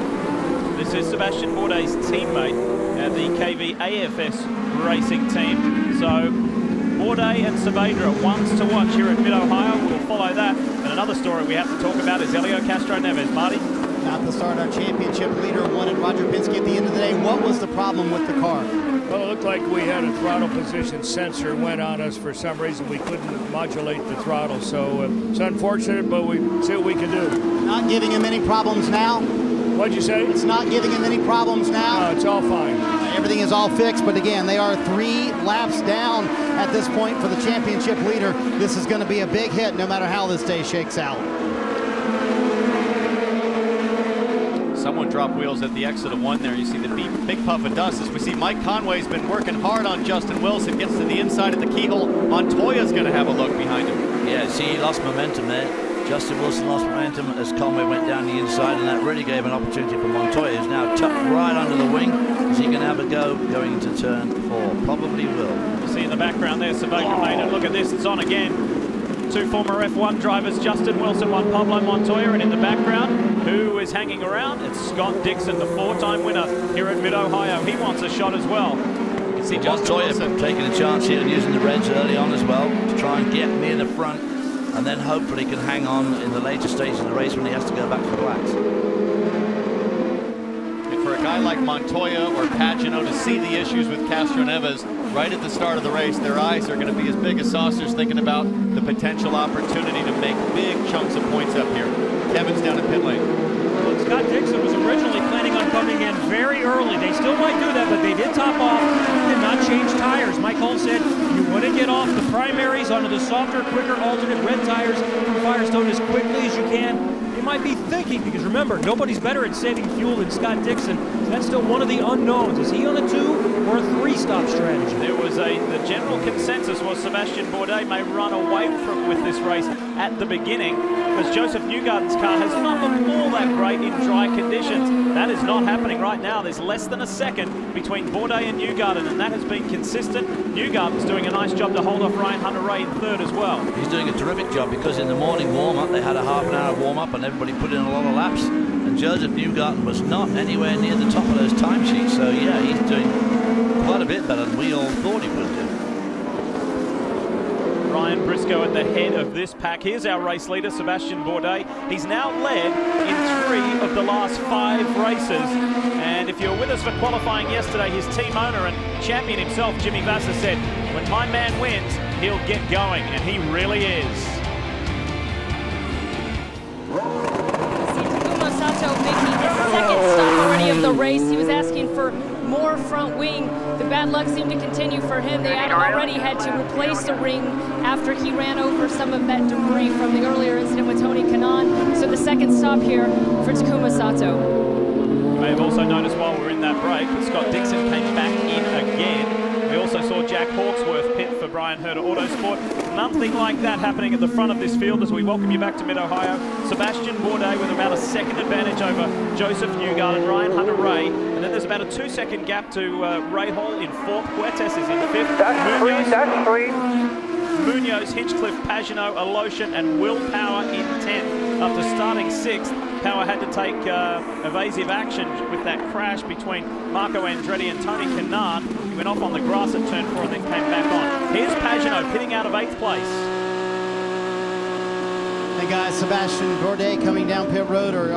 This is Sebastian Bourdais' teammate at the KV AFS racing team. So Bourdais and Saavedra, ones to watch here at Mid-Ohio. We'll follow that. And another story we have to talk about is Helio Castroneves. Marty? Not the start, our championship leader wanted Roger Penske at the end of the day. What was the problem with the car? Well, it looked like we had a throttle position sensor went on us. For some reason, we couldn't modulate the throttle. So it's unfortunate, but we see what we can do. Not giving him any problems now? What'd you say? It's not giving him any problems now? No, it's all fine. Everything is all fixed, but again, they are 3 laps down at this point for the championship leader. This is going to be a big hit no matter how this day shakes out. Someone dropped wheels at the exit of 1 there. You see the big puff of dust as we see Mike Conway's been working hard on Justin Wilson. Gets to the inside of the keyhole. Montoya's going to have a look behind him. Yeah, see, he lost momentum there. Justin Wilson lost momentum as Conway went down the inside, and that really gave an opportunity for Montoya, who's now tucked right under the wing. Is he going to have a go going into turn 4? Probably will. You see in the background there, Saavedra made it. Look at this, it's on again. two former F1 drivers. Justin Wilson won Pablo Montoya, and in the background, who is hanging around? It's Scott Dixon, the 4-time winner here at Mid-Ohio. He wants a shot as well. You can see Justin Wilson taking a chance here and using the reds early on as well to try and get near the front, and then hopefully can hang on in the later stages of the race when he has to go back to the blacks. For a guy like Montoya or Pagano to see the issues with Castroneves right at the start of the race, their eyes are going to be as big as saucers thinking about the potential opportunity to make big chunks of points up here. Kevin's down at pit lane. Well, Scott Dixon was originally planning on coming in very early. They still might do that, but they did top off, did not change tires. Mike Hull said you want to get off the primaries onto the softer, quicker, alternate red tires from Firestone as quickly as you can. You might be thinking, because remember, nobody's better at saving fuel than Scott Dixon. So that's still one of the unknowns. Is he on a 2 or a 3-stop strategy? There was the general consensus was Sebastian Bourdais may run away with this race at the beginning, because Joseph Newgarden's car has not looked all that great in dry conditions. That is not happening right now. There's less than a second between Bourdais and Newgarden, and that has been consistent. Newgarden's doing a nice job to hold off Ryan Hunter-Reay in third as well. He's doing a terrific job, because in the morning warm-up they had a half-an-hour warm-up and everybody put in a lot of laps, and Joseph Newgarden was not anywhere near the top of those timesheets. So yeah, he's doing quite a bit better than we all thought he would do. Ryan Briscoe at the head of this pack. Here's our race leader, Sebastian Bourdais. He's now led in 3 of the last 5 races. And if you were with us for qualifying yesterday, his team owner and champion himself, Jimmy Vasser, said, when my man wins, he'll get going. And he really is. Takuma Sato making his second stop already of the race. He was asking for more front wing. The bad luck seemed to continue for him. They had already had to replace the ring after he ran over some of that debris from the earlier incident with Tony Kanaan. So the second stop here for Takuma Sato. You may have also noticed while we're in that break that Scott Dixon came back in again. We also saw Jack Hawksworth pit for Brian Herter Autosport. Nothing like that happening at the front of this field as we welcome you back to Mid-Ohio. Sebastian Bourdais with about a second advantage over Joseph Newgarden, Ryan Hunter-Reay, and then there's about a 2-second gap to Ray Hall in 4th. Huertas is in 5th. That's three. Munoz, Hinchcliffe, Pagano, Aloshin, and Will Power in 10th. After starting 6th, Power had to take evasive action with that crash between Marco Andretti and Tony Kanaan. He went off on the grass at turn 4 and then came back on. Here's Pagano pitting out of 8th place. Hey guys, Sebastian Bourdais coming down pit road, or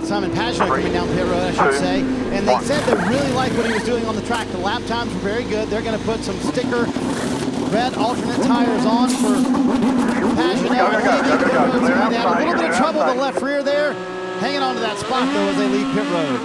Simon Pagano coming down pit road, I should say. And they said they really liked what he was doing on the track. The lap times were very good. They're going to put some sticker red alternate tires on for Pagano. They had a little bit of trouble with the left rear there. Hanging on to that spot, though, as they leave pit road.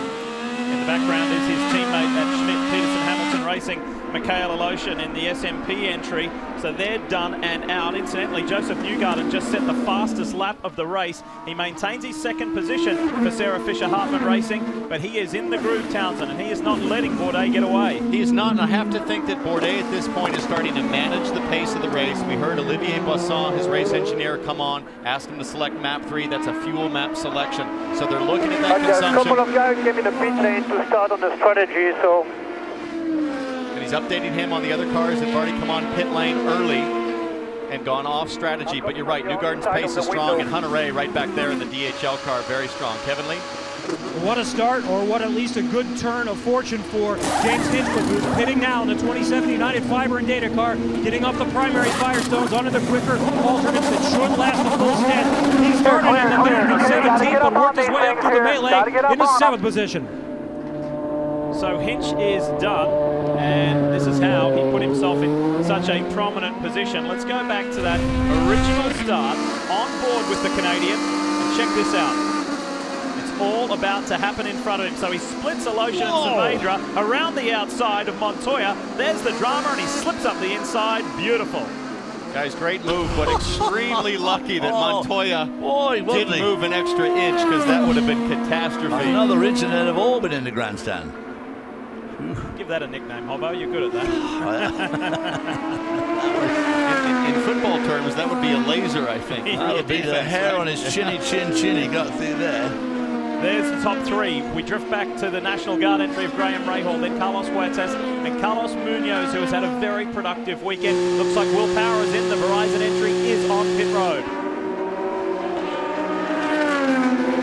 In the background is his teammate at Schmidt-Peterson-Hamilton Racing, Mikhail Aloshin, in the SMP entry. So they're done and out. Incidentally, Joseph Newgarden just set the fastest lap of the race. He maintains his second position for Sarah Fisher-Hartman Racing, but he is in the groove, Townsend, and he is not letting Bourdais get away. He is not, and I have to think that Bourdais at this point is starting to manage the pace of the race. We heard Olivier Boisson, his race engineer, come on, ask him to select map 3. That's a fuel map selection. So they're looking at that consumption. A couple of guys came in the pit lane to start on the strategy, so... And he's updating him on the other cars that have already come on pit lane early and gone off strategy. But you're right, Newgarden's pace is strong, and Hunter-Reay right back there in the DHL car, very strong. Kevin Lee? What a start, or what at least a good turn of fortune for James Hinchcliffe, who's pitting now in the 2070 United Fiber and Data car, getting off the primary Firestones onto the quicker alternates that should last the full stint. He started in the back in 17th, but worked his way up through the melee in his 7th position. So Hinch is done, and this is how he put himself in such a prominent position. Let's go back to that original start on board with the Canadian, and check this out. It's all about to happen in front of him. So he splits Aloshin and Saavedra around the outside of Montoya. There's the drama, and he slips up the inside. Beautiful. Guys, great move, but extremely lucky that Montoya didn't move an extra inch, because that would have been catastrophe. Another inch and they'd have all been in the grandstand. Give that a nickname, Hobbo. You're good at that. in football terms, that would be a laser, I think. That would be the hair on his chinny chin he got through there. There's the top three. We drift back to the National Guard entry of Graham Rahal, then Carlos Huertas and Carlos Munoz, who has had a very productive weekend. Looks like Will Power is in. The Verizon entry is on pit road.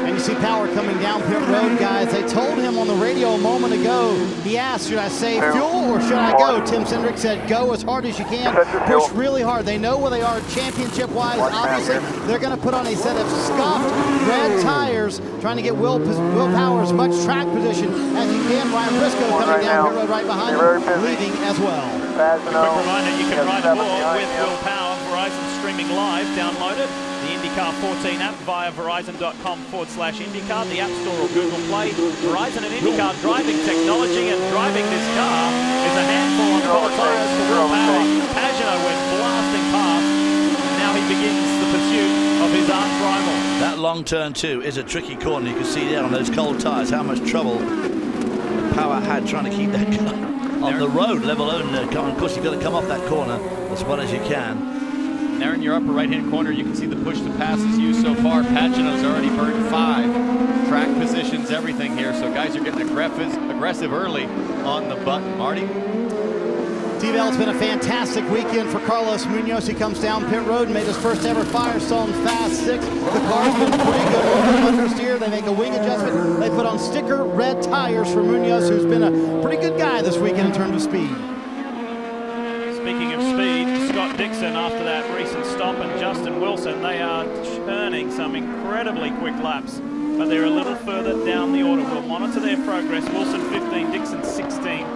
And you see Power coming down pit road, guys. They told him on the radio a moment ago, he asked, should I save fuel or should I go? Tim Cindric said, go as hard as you can. Push really hard. They know where they are championship-wise. Obviously, they're going to put on a set of scuffed red tires, trying to get Will Power as much track position as he can. Ryan Briscoe coming down pit road right behind him, leading as well. A quick reminder, you can ride more with Will Power. Verizon streaming live, downloaded. The IndyCar 14 app via verizon.com/IndyCar, the App Store or Google Play. Verizon and IndyCar driving technology, and driving this car is a handful on cold tires for Will Power. Pagano went blasting past, and now he begins the pursuit of his arch rival. That long turn two is a tricky corner. You can see there on those cold tires how much trouble Power had trying to keep that car on the road, let alone the car. Of course, you've got to come off that corner as well as you can. There in your upper right-hand corner, you can see the push to pass is used so far. Pagano's already burned 5. Track positions, everything here. So guys are getting aggressive early on the button. Marty? T-Bell, it's been a fantastic weekend for Carlos Munoz. He comes down pit road and made his first ever Firestone Fast 6. The car's been pretty good over understeer. They make a wing adjustment. They put on sticker red tires for Munoz, who's been a pretty good guy this weekend in terms of speed. Speaking of speed, Scott Dixon after that recent stop and Justin Wilson, they are churning some incredibly quick laps, but they're a little further down the order. We'll monitor their progress. Wilson 15, Dixon 16.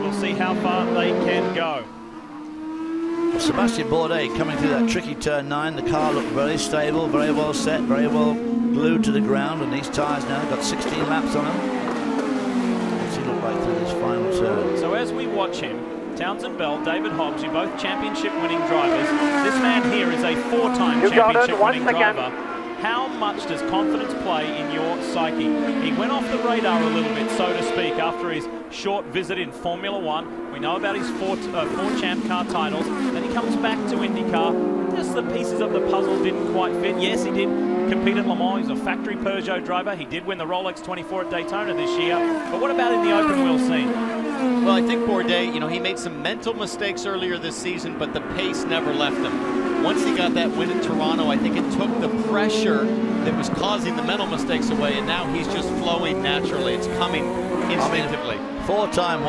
We'll see how far they can go. Sebastian Bourdais coming through that tricky turn 9. The car looked very stable, very well set, very well glued to the ground, and these tyres now got 16 laps on them. What's he look like through this final turn? So as we watch him, Townsend Bell, David Hobbs, you're both championship-winning drivers. This man here is a 4-time championship-winning driver. How much does confidence play in your psyche? He went off the radar a little bit, so to speak, after his short visit in Formula One. We know about his four Champ Car titles. Then he comes back to IndyCar. Just the pieces of the puzzle didn't quite fit. Yes, he did compete at Le Mans. He's a factory Peugeot driver. He did win the Rolex 24 at Daytona this year. But what about in the open wheel scene? Well, I think Bourdais, you know, he made some mental mistakes earlier this season, but the pace never left him. Once he got that win at Toronto, I think it took the pressure that was causing the mental mistakes away, and now he's just flowing naturally. It's coming instinctively. Four-time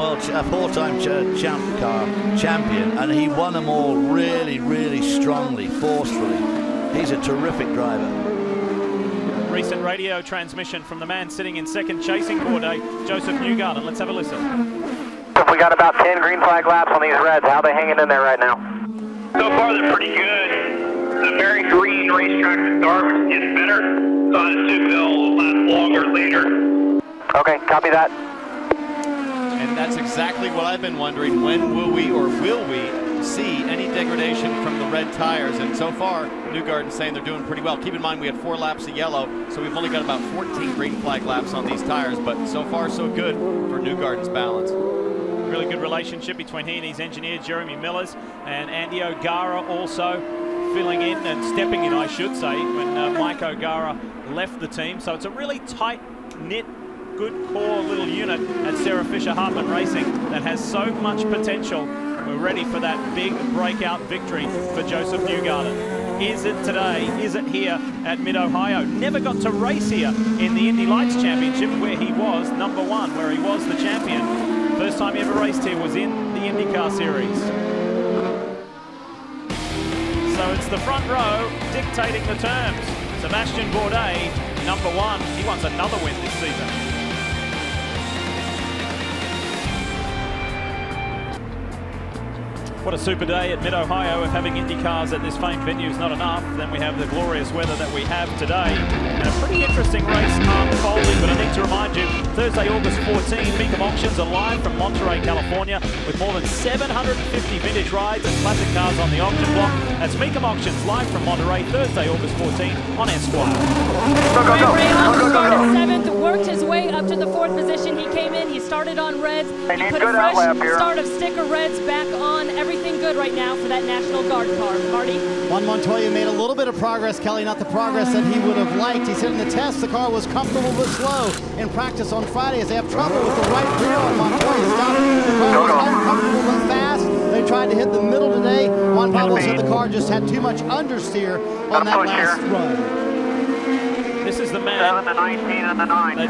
Champ Car champion, and he won them all really, really strongly, forcefully. He's a terrific driver. Recent radio transmission from the man sitting in second chasing Bourdais, Joseph Newgarden. Let's have a listen. We got about 10 green flag laps on these reds. How are they hanging in there right now? So far, they're pretty good. The very green racetrack to start is better, so I assume they'll last longer later. Okay, copy that. And that's exactly what I've been wondering. When will we or will we see any degradation from the red tires? And so far, Newgarden's saying they're doing pretty well. Keep in mind we had 4 laps of yellow, so we've only got about 14 green flag laps on these tires, but so far so good for Newgarden's balance. Really good relationship between he and his engineer, Jeremy Millers, and Andy O'Gara also filling in and stepping in, I should say, when Mike O'Gara left the team. So it's a really tight-knit, good core little unit at Sarah Fisher Hartman Racing that has so much potential. We're ready for that big breakout victory for Joseph Newgarden. Is it today? Is it here at Mid-Ohio? Never got to race here in the Indy Lights Championship where he was number 1, where he was the champion. First time he ever raced here was in the IndyCar Series. So it's the front row dictating the terms. Sebastian Bourdais, number 1. He wants another win this season. What a super day at Mid-Ohio. If having Indy cars at this famed venue is not enough, then we have the glorious weather that we have today. And a pretty interesting race unfolding, but I need to remind you, Thursday, August 14, Mecum Auctions are live from Monterey, California, with more than 750 vintage rides and classic cars on the auction block. That's Mecum Auctions live from Monterey, Thursday, August 14 on Esquire. Ryan Rahal started 7th, worked his way up to the 4th position. He came in, he started on reds. He put a fresh start of sticker reds back on every everything good right now for that National Guard car. Marty? Juan Montoya made a little bit of progress, Kelly, not the progress that he would have liked. He said in the test the car was comfortable but slow. In practice on Friday, as they have trouble with the right rear on Montoya stop, the car was uncomfortable but fast. They tried to hit the middle today. Juan Pablo said the car just had too much understeer on that last run. This is the man,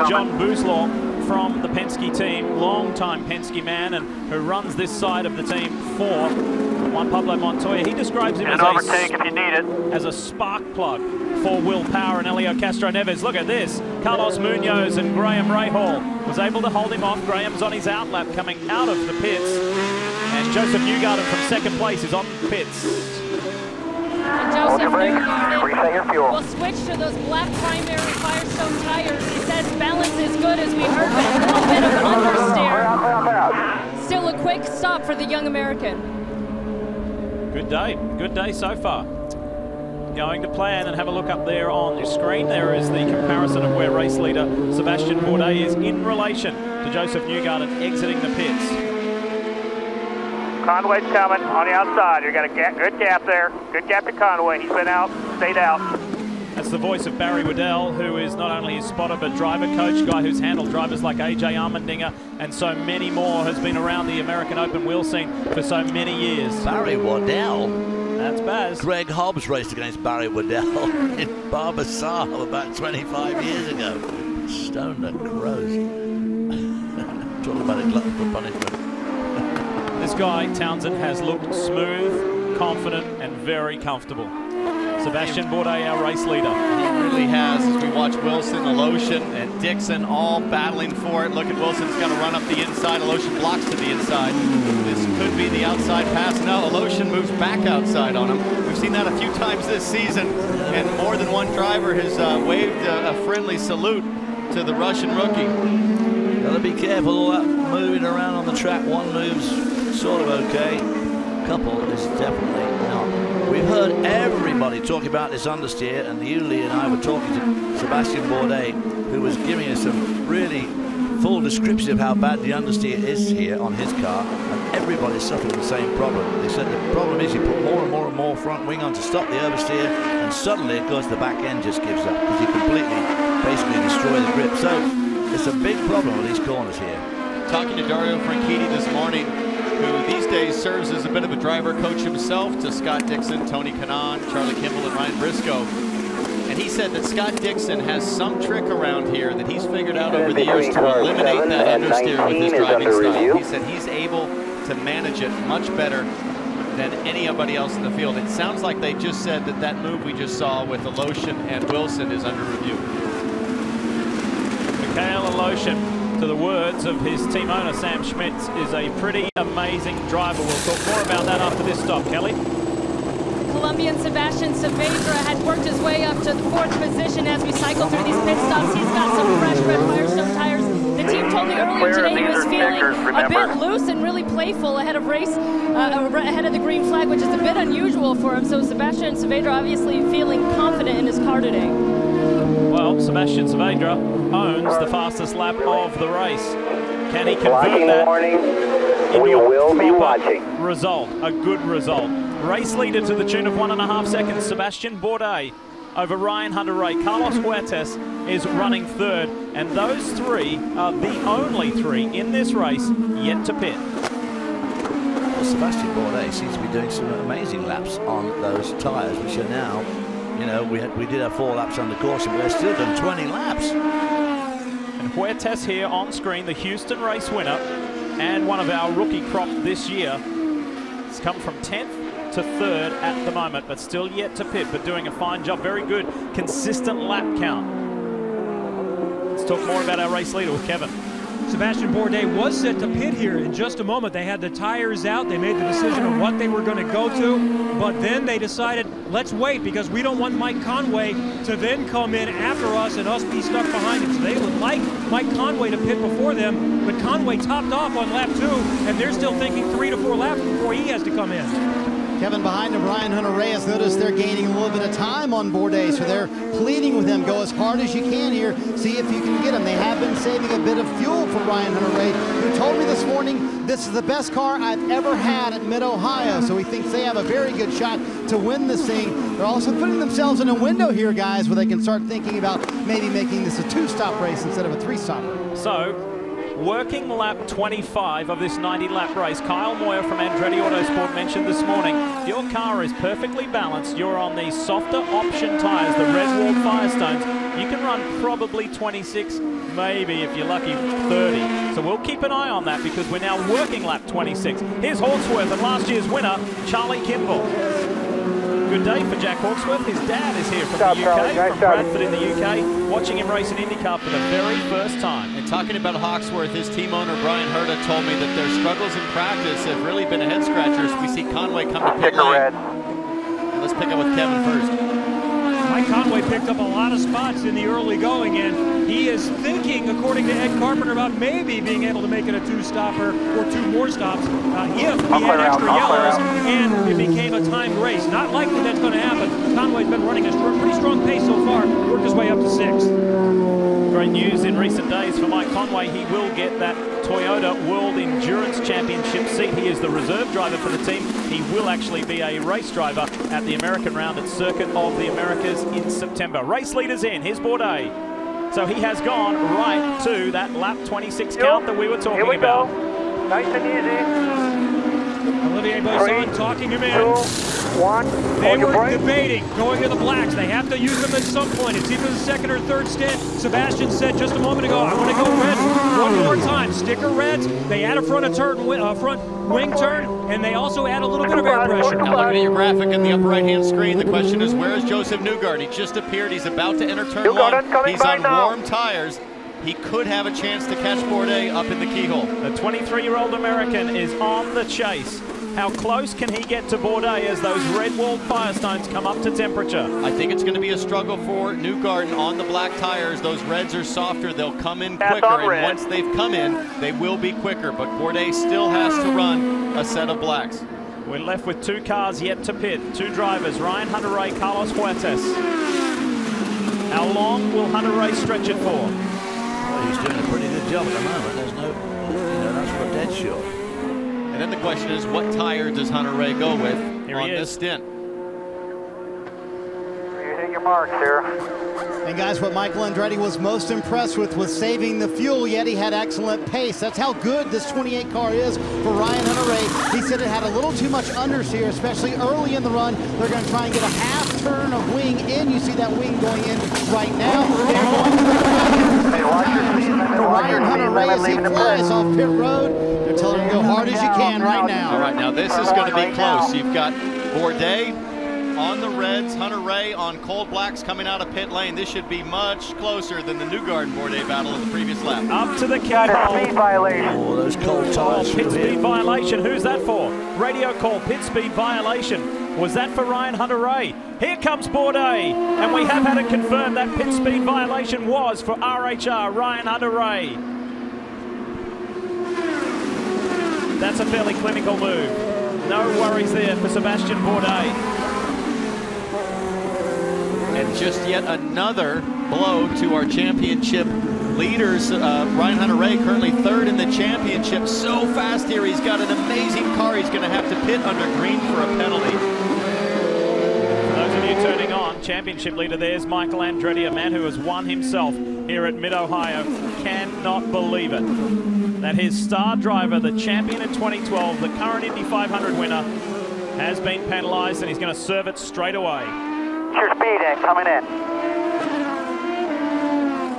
John Boozlaw from the Penske team, long-time Penske man, and who runs this side of the team for Juan Pablo Montoya. He describes him as a spark plug for Will Power and Helio Castroneves. Look at this. Carlos Munoz and Graham Rahal was able to hold him off. Graham's on his outlap coming out of the pits. And Joseph Newgarden from second place is on pits. And Joseph Newgarden will switch to those black primary Firestone tires. He says balance is good, as we heard, but a little bit of an understeer. Still a quick stop for the young American. Good day so far. Going to plan, and have a look up there on your screen. There is the comparison of where race leader Sebastian Bourdais is in relation to Joseph Newgarden exiting the pits. Conway's coming on the outside. You got a good gap there. Good gap to Conway. He's been out, stayed out. That's the voice of Barry Waddell, who is not only his spotter but driver coach, guy who's handled drivers like AJ Allmendinger and so many more, has been around the American Open wheel scene for so many years. Barry Waddell? That's Baz. Greg Hobbs raced against Barry Waddell in Barbasar about 25 years ago. Stoned at crows. Talking about a glutton for punishment. This guy, Townsend, has looked smooth, confident, and very comfortable. Sebastian Bourdais, our race leader. He really has, as we watch Wilson, Aloshin, and Dixon all battling for it. Look at Wilson's got to run up the inside. Aloshin blocks to the inside. This could be the outside pass. No, Aloshin moves back outside on him. We've seen that a few times this season, and more than one driver has waved a friendly salute to the Russian rookie. Got to be careful, all that moving around on the track. One moves sort of okay. Couple is definitely not. We've heard everybody talk about this understeer, and Yuli and I were talking to Sebastian Bourdais, who was giving us some really full description of how bad the understeer is here on his car, and everybody's suffering the same problem. They said the problem is you put more and more and more front wing on to stop the oversteer, and suddenly, of course, the back end just gives up because you completely, basically destroy the grip. So it's a big problem with these corners here. Talking to Dario Franchitti this morning, who these days serves as a bit of a driver coach himself to Scott Dixon, Tony Kanaan, Charlie Kimball, and Ryan Briscoe. And he said that Scott Dixon has some trick around here that he's figured out over the years to eliminate that understeer with his driving style. He said he's able to manage it much better than anybody else in the field. It sounds like they just said that that move we just saw with Aloshin and Wilson is under review. Mikhail Aloshin, to the words of his team owner Sam Schmitz, is a pretty amazing driver. We'll talk more about that after this stop. Kelly? Colombian Sebastian Saavedra had worked his way up to the 4th position as we cycle through these pit stops. He's got some fresh red Firestone tires. The team told me earlier today he was feeling a bit loose and really playful ahead of ahead of the green flag, which is a bit unusual for him. So Sebastian Saavedra obviously feeling confident in his car today. Well, Sebastian Saavedra owns the fastest lap of the race. Can he convert that into a proper result, a good result? Race leader to the tune of 1.5 seconds, Sebastian Bourdais over Ryan Hunter-Reay. Carlos Huertas is running 3rd, and those 3 are the only 3 in this race yet to pit. Well, Sebastian Bourdais seems to be doing some amazing laps on those tyres, which are now, you know, we did have 4 laps on the course, and we're still doing 20 laps. And Huertas here on screen, the Houston race winner, and one of our rookie crop this year. It's come from 10th to 3rd at the moment, but still yet to pit, but doing a fine job. Very good, consistent lap count. Let's talk more about our race leader with Kevin. Sebastian Bourdais was set to pit here in just a moment. They had the tires out. They made the decision of what they were going to go to, but then they decided, let's wait, because we don't want Mike Conway to then come in after us and us be stuck behind him. So they would like Mike Conway to pit before them, but Conway topped off on lap 2, and they're still thinking 3 to 4 laps before he has to come in. Kevin, behind him, Ryan Hunter-Reay has noticed they're gaining a little bit of time on Bourdais, so they're pleading with him, go as hard as you can here, see if you can get him. They have been saving a bit of fuel for Ryan Hunter-Reay, who told me this morning, this is the best car I've ever had at Mid-Ohio, so he thinks they have a very good shot to win this thing. They're also putting themselves in a window here, guys, where they can start thinking about maybe making this a 2-stop race instead of a 3-stopper. So, working lap 25 of this 90-lap race, Kyle Moyer from Andretti Autosport mentioned this morning, your car is perfectly balanced. You're on these softer option tires, the Red-Walled Firestones. You can run probably 26, maybe if you're lucky 30. So we'll keep an eye on that because we're now working lap 26. Here's Hawksworth and last year's winner, Charlie Kimball. Good day for Jack Hawksworth. His dad is here from the UK, from Bradford in the UK, watching him race an IndyCar for the very first time. And talking about Hawksworth, his team owner Brian Herta told me that their struggles in practice have really been a head scratcher. We see Conway come to pit lane. And let's pick up with Kevin first. Mike Conway picked up a lot of spots in the early going, and he is thinking, according to Ed Carpenter, about maybe being able to make it a 2-stopper or 2 more stops if we had extra yellows and it became a timed race. Not likely that's going to happen. Conway's been running a pretty strong pace so far, worked his way up to 6th. Great news in recent days for Mike Conway. He will get that Toyota World Endurance Championship seat. He is the reserve driver for the team. He will actually be a race driver at the American round at Circuit of the Americas in September. Race leaders in. Here's Bourdais. So he has gone right to that lap 26 count that we were talking about. Nice and easy. Olivier Boisson talking him in. 1. They were debating going to the blacks. They have to use them at some point. It's either the 2nd or 3rd stint. Sebastian said just a moment ago, I want to go red one more time. Sticker reds. They add a front wing turn, and they also add a little bit of air pressure. Now looking at your graphic in the upper right-hand screen, the question is, where is Joseph Newgarden? He just appeared. He's about to enter turn 1. He's on warm tires. He could have a chance to catch Bourdais up in the keyhole. The 23-year-old American is on the chase. How close can he get to Bourdais as those red-walled Firestones come up to temperature? I think it's going to be a struggle for Newgarden on the black tires. Those reds are softer. They'll come in quicker, and once they've come in, they will be quicker. But Bourdais still has to run a set of blacks. We're left with 2 cars yet to pit. 2 drivers, Ryan Hunter-Reay, Carlos Huertas. How long will Hunter-Reay stretch it for? Well, he's doing a pretty good job at the moment. There's no, that's for dead sure. And then the question is, what tire does Hunter-Reay go with on this stint? You're hitting your marks here. And guys, what Michael Andretti was most impressed with was saving the fuel, yet he had excellent pace. That's how good this 28 car is for Ryan Hunter-Reay. He said it had a little too much understeer, especially early in the run. They're going to try and get a half turn of wing in. You see that wing going in right now. They're going to the for Ryan Hunter-Reay as he flies off pit road. They're telling him to go hard as you can right now. All right, now this is going to be close. You've got Bourdais on the reds, Hunter-Reay on cold blacks coming out of pit lane. This should be much closer than the Newgarden-Bourdais battle in the previous lap. Up to the keyhole. Speed violation. Oh, those cold tires. Pit speed violation. Who's that for? Radio call, pit speed violation. Was that for Ryan Hunter-Reay? Here comes Bourdais, and we have had it confirmed that pit speed violation was for RHR, Ryan Hunter-Reay. That's a fairly clinical move. No worries there for Sebastian Bourdais. And just yet another blow to our championship leaders. Ryan Hunter-Reay currently 3rd in the championship. So fast here. He's got an amazing car. He's going to have to pit under green for a penalty. For those of you turning on, championship leader there's Michael Andretti, a man who has won himself here at Mid-Ohio. Cannot believe it that his star driver, the champion in 2012, the current Indy 500 winner, has been penalized, and he's going to serve it straight away. Your speed in, coming in.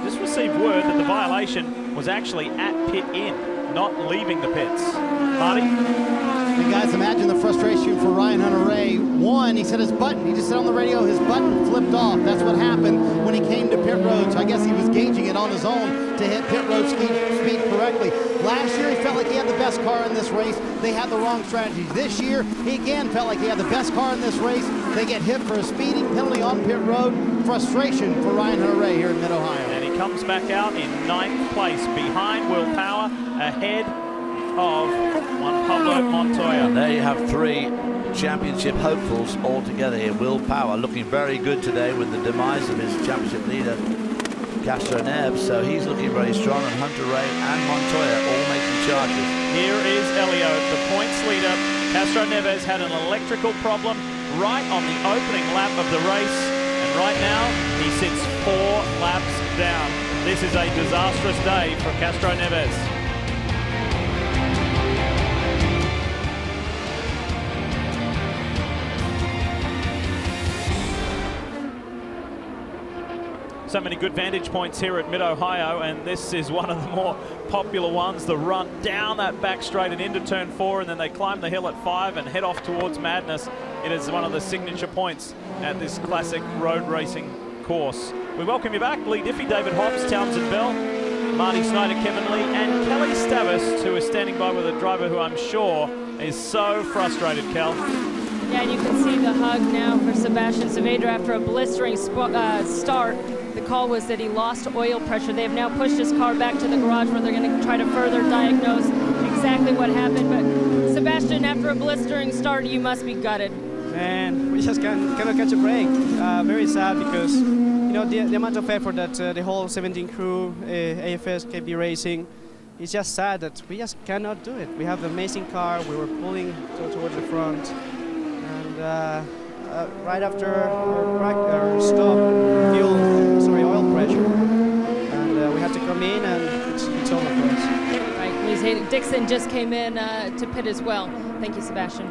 Just received word that the violation was actually at pit in, not leaving the pits. Marty? And guys, imagine the frustration for Ryan Hunter-Reay. One, he said his button, he just said on the radio, his button flipped off. That's what happened when he came to pit road. So I guess he was gauging it on his own to hit pit road speed correctly. Last year, he felt like he had the best car in this race. They had the wrong strategy. This year, he again felt like he had the best car in this race. They get hit for a speeding penalty on pit road. Frustration for Ryan Hunter-Reay here in Mid-Ohio. And he comes back out in 9th place behind Will Power, ahead of Juan Pablo Montoya. And there you have 3 championship hopefuls all together here. Will Power looking very good today with the demise of his championship leader, Castroneves, so he's looking very strong, and Hunter Ray and Montoya all making charges. Here is Elio, the points leader. Castroneves had an electrical problem right on the opening lap of the race, and right now he sits 4 laps down. This is a disastrous day for Castroneves. So many good vantage points here at Mid-Ohio, and this is one of the more popular ones. The run down that back straight and into turn 4, and then they climb the hill at 5 and head off towards Madness. It is one of the signature points at this classic road racing course. We welcome you back. Lee Diffie, David Hobbs, Townsend Bell, Marty Snyder, Kevin Lee, and Kelly Stavis, who is standing by with a driver who I'm sure is so frustrated, Kel. Yeah, and you can see the hug now for Sebastian Saavedra after a blistering start. The call was that he lost oil pressure. They have now pushed his car back to the garage where they're going to try to further diagnose exactly what happened. But Sebastian, after a blistering start, you must be gutted. Man, we just cannot catch a break. Very sad because, you know, the amount of effort that the whole 17 crew, AFS, KB Racing, it's just sad that we just cannot do it. We have an amazing car. We were pulling towards the front, and right after our stop, oil pressure, and we had to come in, and it's over for us. Right, Lee Dixon just came in to pit as well. Thank you, Sebastian.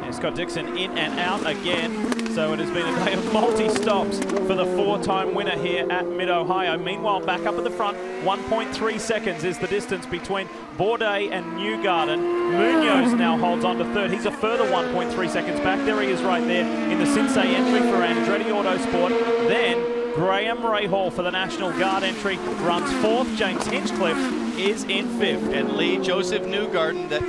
Yeah, Scott Dixon in and out again. So it has been a day of multi-stops for the 4-time winner here at Mid-Ohio. Meanwhile, back up at the front, 1.3 seconds is the distance between Bourdais and Newgarden. Munoz now holds on to third. He's a further 1.3 seconds back. There he is right there in the Cincé entry for Andretti Autosport. Then Graham Rahal for the National Guard entry runs 4th. James Hinchcliffe is in 5th. And Lee, Joseph Newgarden, that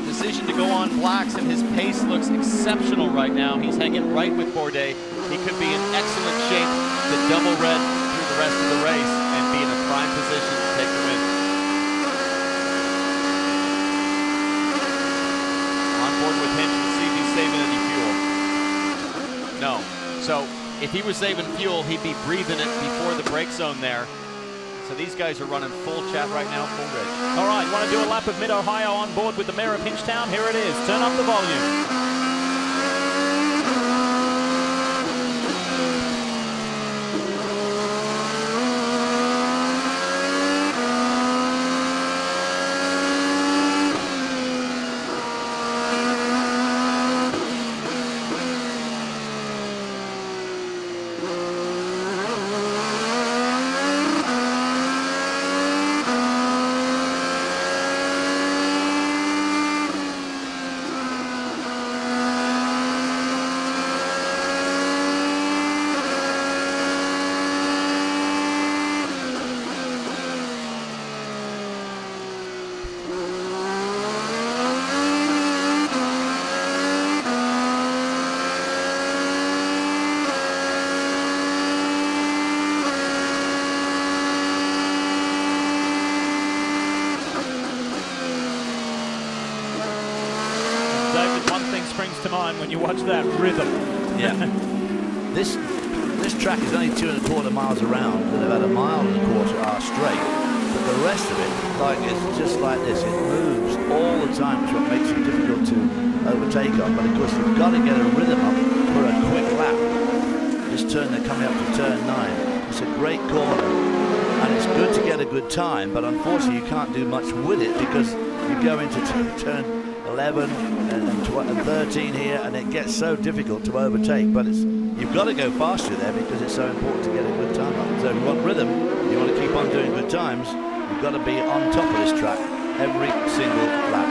decision to go on blacks, and his pace looks exceptional right now. He's hanging right with Bourdais. He could be in excellent shape to double red through the rest of the race and be in a prime position to take the win. On board with Hinch to see if he's saving any fuel. No. So if he was saving fuel, he'd be breathing it before the brake zone there. So these guys are running full chat right now, full rig. All right, want to do a lap of Mid-Ohio on board with the mayor of Hinchtown? Here it is. Turn up the volume. Springs to mind when you watch that rhythm. Yeah. This track is only 2.25 miles around, and about 1.25 miles are straight. But the rest of it, like, it's just like this. It moves all the time, which is what makes it difficult to overtake on. But of course, you've got to get a rhythm up for a quick lap. This turn, they're coming up to turn 9. It's a great corner, and it's good to get a good time. But unfortunately, you can't do much with it because you go into turn 11 and 13 here, and it gets so difficult to overtake. But you've got to go faster there because it's so important to get a good time up. So if you want rhythm, you want to keep on doing good times, you've got to be on top of this track every single lap.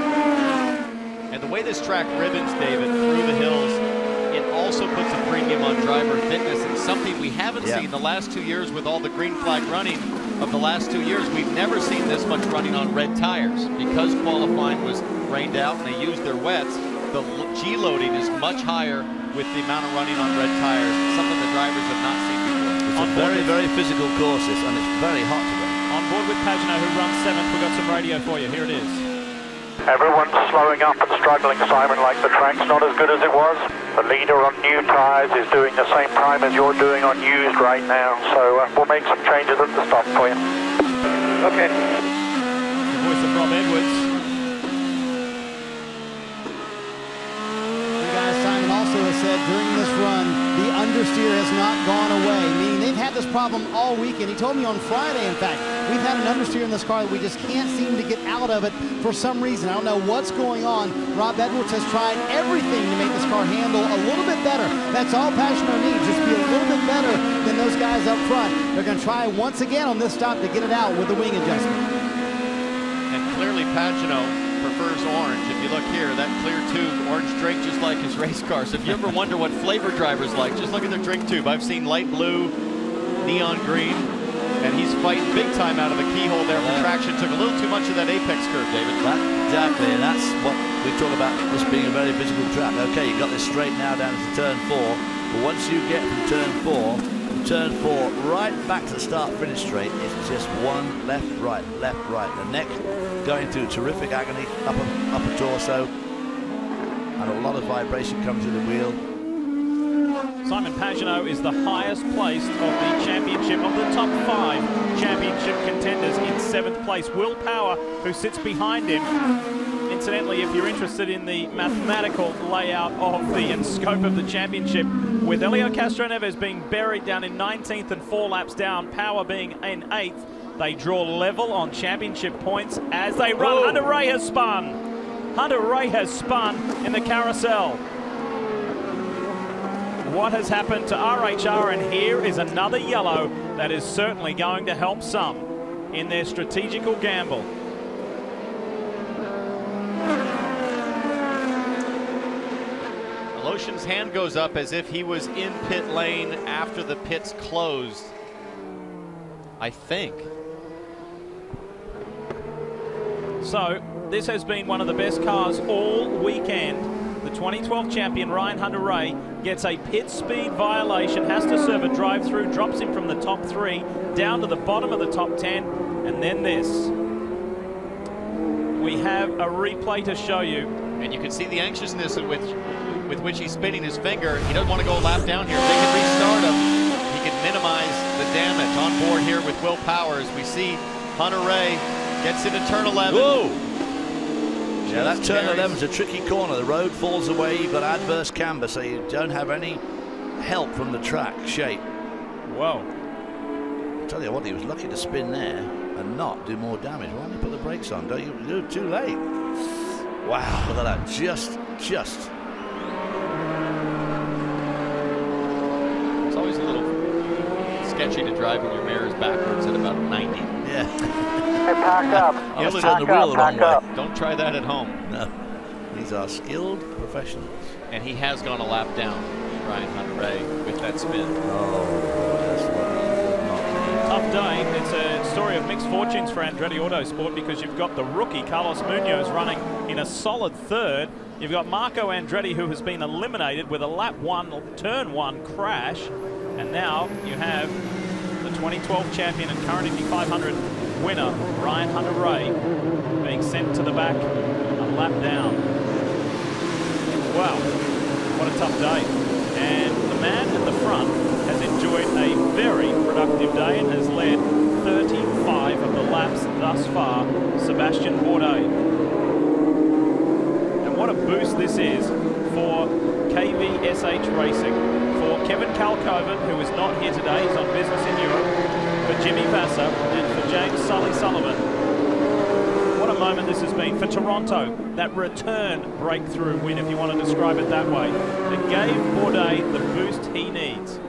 And the way this track ribbons, David, through the hills, it also puts a premium on driver fitness, and something we haven't seen the last 2 years with all the green flag running of the last 2 years. We've never seen this much running on red tires. Because qualifying was rained out and they used their wets, the G loading is much higher with the amount of running on red tires, something the drivers have not seen before. It's a very, very physical course, and it's very hot today. On board with Pagano, who runs 7th. We've got some radio for you. Here it is. Everyone's slowing up and struggling, Simon, like the track's not as good as it was. The leader on new tyres is doing the same time as you're doing on used right now, so we'll make some changes at the stop for you. Okay. The voice of Rob Edwards. Simon also has said during this run, the understeer has not gone away, meaning they've had this problem all weekend. He told me on Friday, in fact, we've had an understeer in this car that we just can't seem to get out of it for some reason. I don't know what's going on. Rob Edwards has tried everything to make this car handle a little bit better. That's all Pagano needs, just be a little bit better than those guys up front. They're going to try once again on this stop to get it out with the wing adjustment. And clearly Pagano prefers orange. If you look here, that clear tube, orange drink just like his race car. So if you ever wonder what flavor drivers like, just look at their drink tube. I've seen light blue, neon green, and he's fighting big time out of the keyhole there for traction. Took a little too much of that apex curve, David. Exactly, and that's what we talk about this being a very physical track. Okay, you got this straight now down to turn 4, but once you get from turn 4 right back to the start-finish straight, it's just one left, right. The neck going through terrific agony, upper torso, and a lot of vibration comes through the wheel. Simon Pagano is the highest placed of the championship, of the top 5 championship contenders, in 7th place. Will Power, who sits behind him. Incidentally, if you're interested in the mathematical layout of and scope of the championship, with Helio Castroneves being buried down in 19th and 4 laps down, Power being in 8th, they draw level on championship points as they run. Whoa. Hunter Ray has spun. Hunter Ray has spun in the carousel. What has happened to RHR? And here is another yellow that is certainly going to help some in their strategical gamble. Lotion's hand goes up as if he was in pit lane after the pits closed, I think. So this has been one of the best cars all weekend. The 2012 champion Ryan Hunter-Reay gets a pit speed violation, has to serve a drive-through, drops him from the top 3 down to the bottom of the top 10, and then this. We have a replay to show you. And you can see the anxiousness with which he's spinning his finger. He doesn't want to go a lap down here. If they can restart him, he can minimize the damage. On board here with Will Powers, we see Hunter-Reay gets into turn 11. Whoa! Yeah, that turn 11 is a tricky corner. The road falls away, you've got adverse camber, so you don't have any help from the track shape. Whoa. I tell you what, he was lucky to spin there and not do more damage. Why don't you put the brakes on? Don't you do it too late? Wow, look at that. Just. It's always a little sketchy to drive when your mirror is backwards at about 90. Yeah. Hey, pack up. Pack up. Don't try that at home. No. These are skilled professionals. And he has gone a lap down, Ryan Hunter-Reay, with that spin. Oh, that's what Tough day. It's a story of mixed fortunes for Andretti Autosport, because you've got the rookie Carlos Munoz running in a solid 3rd. You've got Marco Andretti, who has been eliminated with a lap 1, turn 1 crash. And now you have the 2012 champion and current Indy 500 winner, Ryan Hunter-Reay, being sent to the back a lap down. Wow, what a tough day. And the man at the front has enjoyed a very productive day and has led 35 of the laps thus far, Sebastian Bourdais. And what a boost this is for KVSH Racing, for Kevin Kalkoven, who is not here today, he's on business in Europe, for Jimmy Vasser and for James Sully Sullivan. What a moment this has been for Toronto, that return breakthrough win, if you want to describe it that way, that gave Bourdais the boost he needs.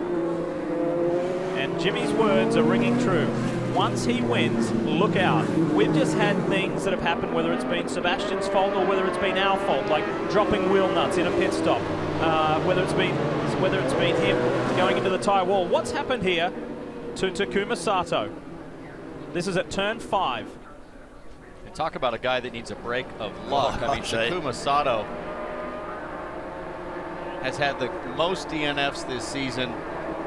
And Jimmy's words are ringing true. Once he wins, look out. We've just had things that have happened, whether it's been Sebastian's fault or whether it's been our fault, like dropping wheel nuts in a pit stop, whether it's been him going into the tyre wall. What's happened here to Takuma Sato? This is at turn 5. And talk about a guy that needs a break of luck. I mean, Takuma Sato has had the most DNFs this season,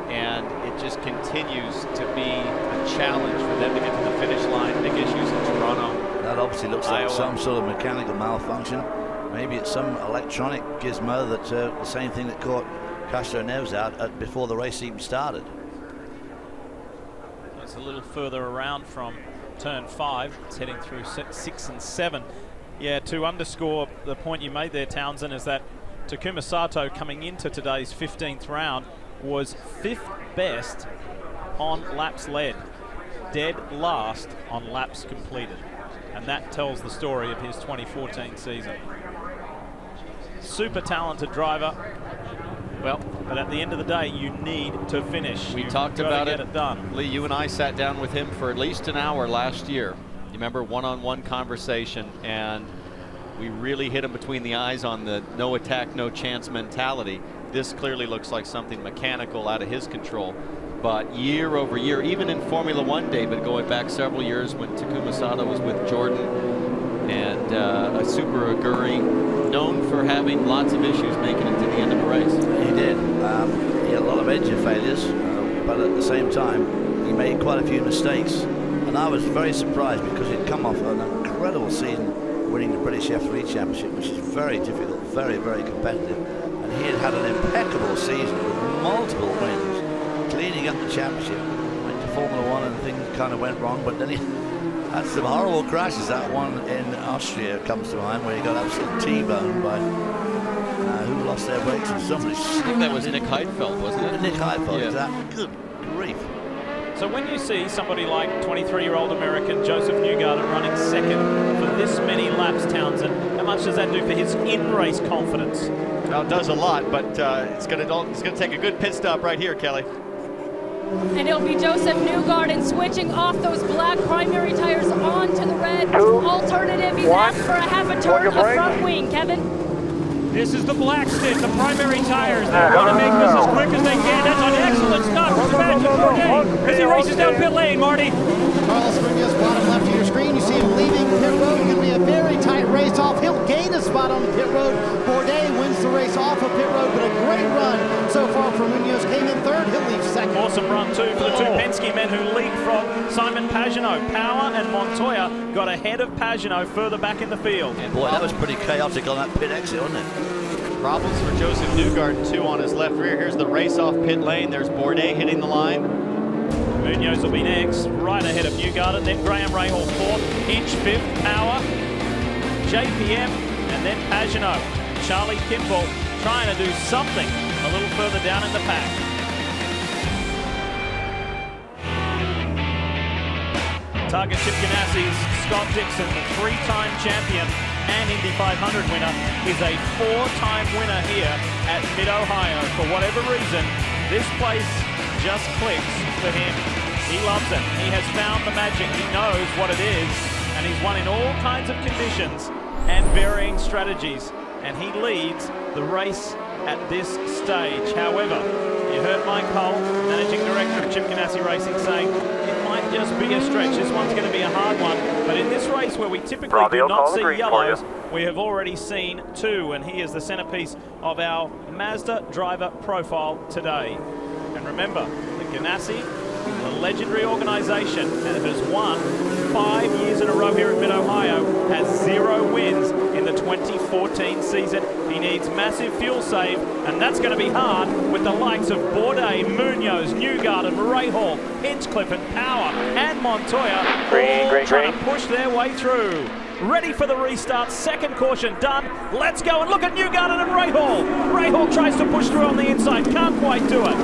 and it just continues to be a challenge for them to get to the finish line. Big issues in Toronto. That obviously looks like some sort of mechanical malfunction. Maybe it's some electronic gizmo that the same thing that caught Castroneves out before the race even started. It's a little further around from turn 5. It's heading through 6 and 7. Yeah, to underscore the point you made there, Townsend, is that Takuma Sato coming into today's 15th round was 5th best on laps led, dead last on laps completed. And that tells the story of his 2014 season. Super talented driver. Well, but at the end of the day, you need to finish. We talked about it. Lee, you and I sat down with him for at least an hour last year. You remember, one-on-one conversation, and we really hit him between the eyes on the no attack, no chance mentality. This clearly looks like something mechanical out of his control. But year over year, even in Formula One, David, going back several years when Takuma Sato was with Jordan and a Super Aguri, known for having lots of issues making it to the end of the race. He did. He had a lot of engine failures, but at the same time, he made quite a few mistakes. And I was very surprised because he'd come off an incredible season winning the British F3 Championship, which is very difficult, very, very competitive. And he had an impeccable season with multiple wins, cleaning up the championship. Went to Formula One and things kind of went wrong, but then he had some horrible crashes. That one in Austria comes to mind, where he got absolutely T-boned by who lost their brakes and somebody. I think that was Nick Heidfeld, wasn't it? Nick Heidfeld, yeah. That. Good grief. So when you see somebody like 23-year-old American Joseph Newgarden running second for this many laps, Townsend, how much does that do for his in-race confidence? Well, it does a lot, but it's going to take a good pit stop right here, Kelly. And it'll be Joseph Newgarden switching off those black primary tires onto the red alternative. He's asked for a half a turn of front wing. Kevin? This is the black stick, the primary tires. They're going to make this as quick as they can. That's an excellent stop for Sebastian Bourdais as he races down pit lane, Marty. Carlos Munoz, bottom left of your screen. You see him leaving pit road. Going to be a very tight race off. He'll gain a spot on the pit road. Bourdais wins the race off of pit road, but a great run so far for Munoz. Came in third. He'll leave second. Awesome run too for the two Penske men who leapfrogged Simon Pagenaud. Power and Montoya got ahead of Pagenaud further back in the field. And boy, that was pretty chaotic on that pit exit, wasn't it? Problems for Joseph Newgarden too on his left rear. Here's the race off pit lane. There's Bourdais hitting the line. Munoz will be next, right ahead of Newgarden. Then Graham Rahal fourth, Hinch fifth, Power, JPM, and then Pagenaud. Charlie Kimball trying to do something a little further down in the pack. Target Chip Ganassi's Scott Dixon, the 3-time champion and Indy 500 winner, is a 4-time winner here at Mid-Ohio. For whatever reason, this place just clicks for him. He loves it. He has found the magic. He knows what it is, and he's won in all kinds of conditions and varying strategies, and he leads the race at this stage. However, you heard Mike Hull, Managing Director of Chip Ganassi Racing, saying it might just be a stretch. This one's going to be a hard one. But in this race where we typically do not see yellows, we have already seen 2. And he is the centerpiece of our Mazda driver profile today. And remember, the Ganassi, the legendary organization that has won 5 years in a row here at Mid-Ohio, has 0 wins in the 2014 season. He needs massive fuel save, and that's going to be hard with the likes of Bourdais, Munoz, Newgarden, Rahal, Hinchcliffe, and Power, and Montoya all trying to push their way through. Ready for the restart, second caution done. Let's go, and look at Newgarden and Rahal. Rahal tries to push through on the inside, can't quite do it.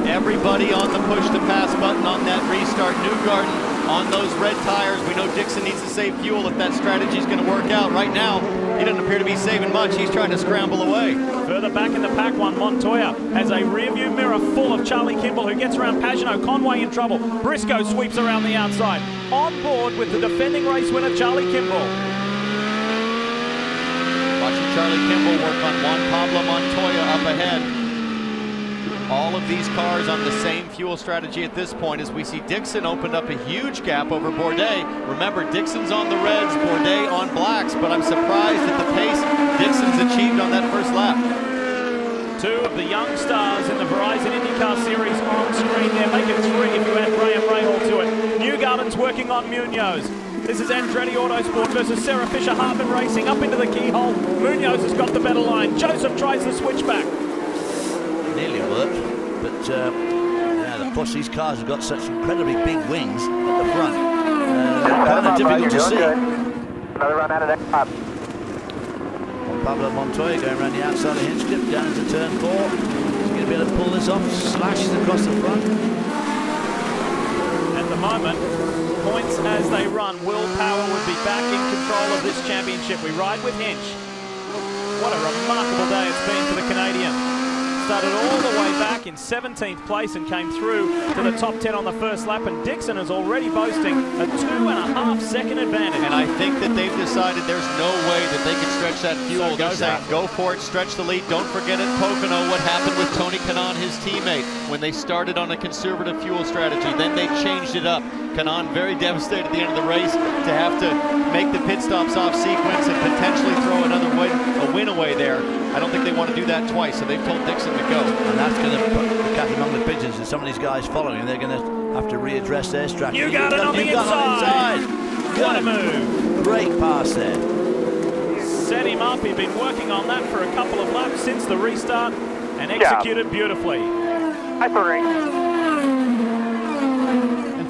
Everybody on the push to pass button on that restart. Newgarden on those red tires. We know Dixon needs to save fuel if that strategy is going to work out. Right now, he doesn't appear to be saving much. He's trying to scramble away. Further back in the pack one, Montoya has a rearview mirror full of Charlie Kimball, who gets around Pagenaud. Conway in trouble. Briscoe sweeps around the outside. On board with the defending race winner, Charlie Kimball. Watching Charlie Kimball work on Juan Pablo Montoya up ahead. All of these cars on the same fuel strategy at this point, as we see Dixon opened up a huge gap over Bourdais. Remember, Dixon's on the reds, Bourdais on blacks, but I'm surprised at the pace Dixon's achieved on that first lap. 2 of the young stars in the Verizon IndyCar Series on screen there. Make it 3 if you add Graham Rahal to it. Newgarden's working on Munoz. This is Andretti Autosport versus Sarah Fisher Hartman Racing. Up into the keyhole. Munoz has got the better line. Joseph tries the switchback. Nearly worked, but yeah, of course these cars have got such incredibly big wings at the front. Kind of difficult to see. Another run out of that lap. Pablo Montoya going around the outside of Hinchcliffe down into turn 4. He's going to be able to pull this off. Slashes across the front. At the moment, points as they run. Will Power would be back in control of this championship. We ride with Hinch. What a remarkable day it's been for the Canadian. Started all the way back in 17th place and came through to the top 10 on the first lap, and Dixon is already boasting a 2.5 second advantage. And I think that they've decided there's no way that they can stretch that fuel. So they're saying, go for it, stretch the lead. Don't forget at Pocono what happened with Tony Kanaan, his teammate, when they started on a conservative fuel strategy. Then they changed it up. Kanaan very devastated at the end of the race to have to make the pit stops off sequence and potentially throw another win away there. I don't think they want to do that twice, so they've told Dixon to go. And that's going to put the cat among the pigeons, and some of these guys following, they're going to have to readdress their strategy. You got it on the inside. What a move. Great pass there. Set him up. He'd been working on that for a couple of laps since the restart and executed beautifully. High 3.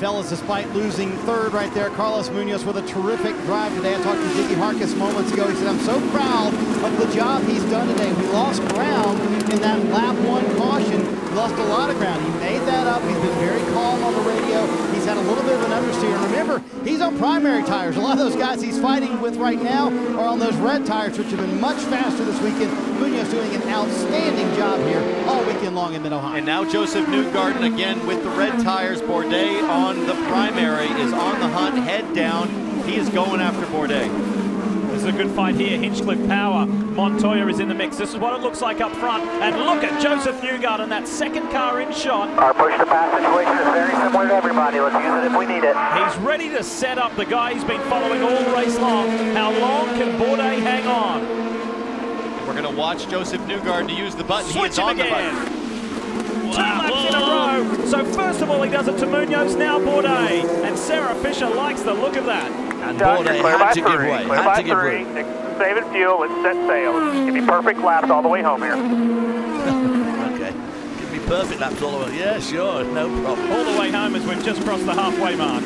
Fellas, despite losing third right there, Carlos Munoz with a terrific drive today. I talked to Ziggy Harkis moments ago. He said, I'm so proud of the job he's done today. We lost ground in that lap 1 caution. We lost a lot of ground. He made that up. He's been very calm on the radio. He's had a little bit of an understeer. Remember, he's on primary tires. A lot of those guys he's fighting with right now are on those red tires, which have been much faster this weekend. Munoz doing an outstanding job here all weekend long in Mid-Ohio. And now Joseph Newgarden again with the red tires. Bourdais on the primary is on the hunt, head down. He is going after Bourdais. This is a good fight here. Hinchcliffe Power. Montoya is in the mix. This is what it looks like up front. And look at Joseph Newgarden, that second car in shot. Our push-to-pass situation is very similar to everybody. Let's use it if we need it. He's ready to set up the guy he's been following all race long. How long can Bourdais hang on? We're going to watch Joseph Newgarden to use the button. Switch he is on again. the button. 2 laps in a row. So first of all, he does it to Munoz, now Bourdais. And Sarah Fisher likes the look of that. And Bourdais had to give way. Had to give way. Saving fuel, let's set sail. Give me perfect laps all the way home here. Okay. Give me perfect laps all the way. Yeah, sure, no problem. All the way home as we've just crossed the halfway mark.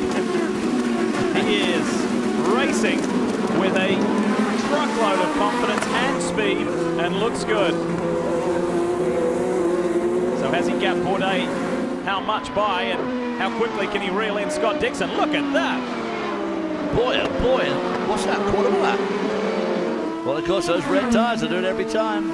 He is racing with a truckload of confidence and speed and looks good. So has he gapped Bourdais? How much by, and how quickly can he reel in Scott Dixon? Look at that. Boy, oh boy, what's that, quarter of a lap? Well, of course, those red tires will do it every time.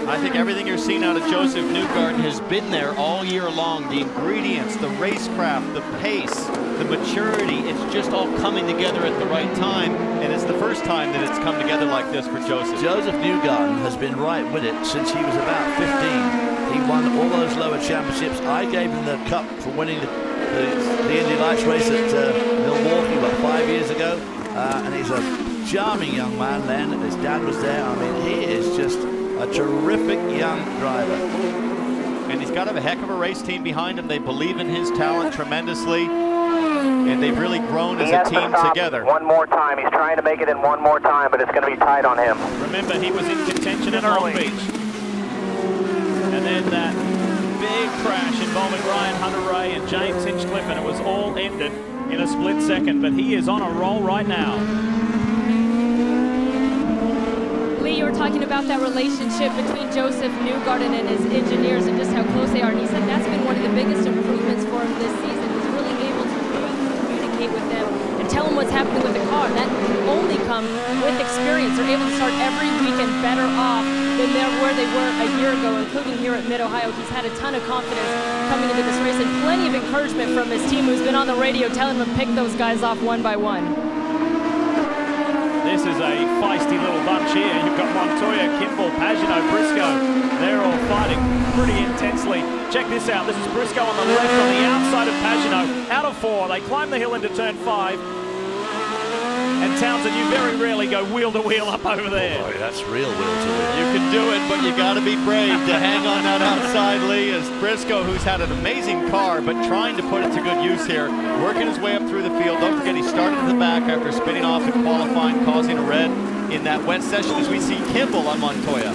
I think everything you're seeing out of Joseph Newgarden has been there all year long. The ingredients, the racecraft, the pace, the maturity, it's just all coming together at the right time, and it's the first time that it's come together like this for Joseph. Joseph Newgarden has been right with it since he was about 15. He won all those lower championships. I gave him the cup for winning the Indy Lights race at Milwaukee, about 5 years ago. And he's a charming young man then. His dad was there. I mean, he is just a terrific young driver. And he's got a heck of a race team behind him. They believe in his talent tremendously. And they've really grown as a team together. One more time. He's trying to make it in one more time, but it's going to be tight on him. Remember, he was in contention at Long Beach. And then that big crash involving Ryan Hunter-Reay and James Hinchcliffe, and it was all ended in a split second. But he is on a roll right now. Lee, you were talking about that relationship between Joseph Newgarden and his engineers and just how close they are. And he said that's been one of the biggest improvements for him this season. He's really able to communicate with them and tell them what's happening with the car. That can only come with experience. They're able to start every weekend better off than where they were a year ago, including here at Mid-Ohio. He's had a ton of confidence coming into this race and plenty of encouragement from his team, who's been on the radio telling him to pick those guys off one by one. This is a feisty little bunch here. You've got Montoya, Kimball, Pagenaud, Briscoe. They're all fighting pretty intensely. Check this out. This is Briscoe on the left on the outside of Pagenaud. Out of 4. They climb the hill into turn 5. And Townsend, you very rarely go wheel to wheel up over there. Oh, boy, that's real wheel to wheel. You can do it, but you got to be brave to hang on that outside, Lee, as Briscoe, who's had an amazing car, but trying to put it to good use here, working his way up through the field. Don't forget, he started at the back after spinning off in qualifying, causing a red in that wet session as we see Kimball on Montoya.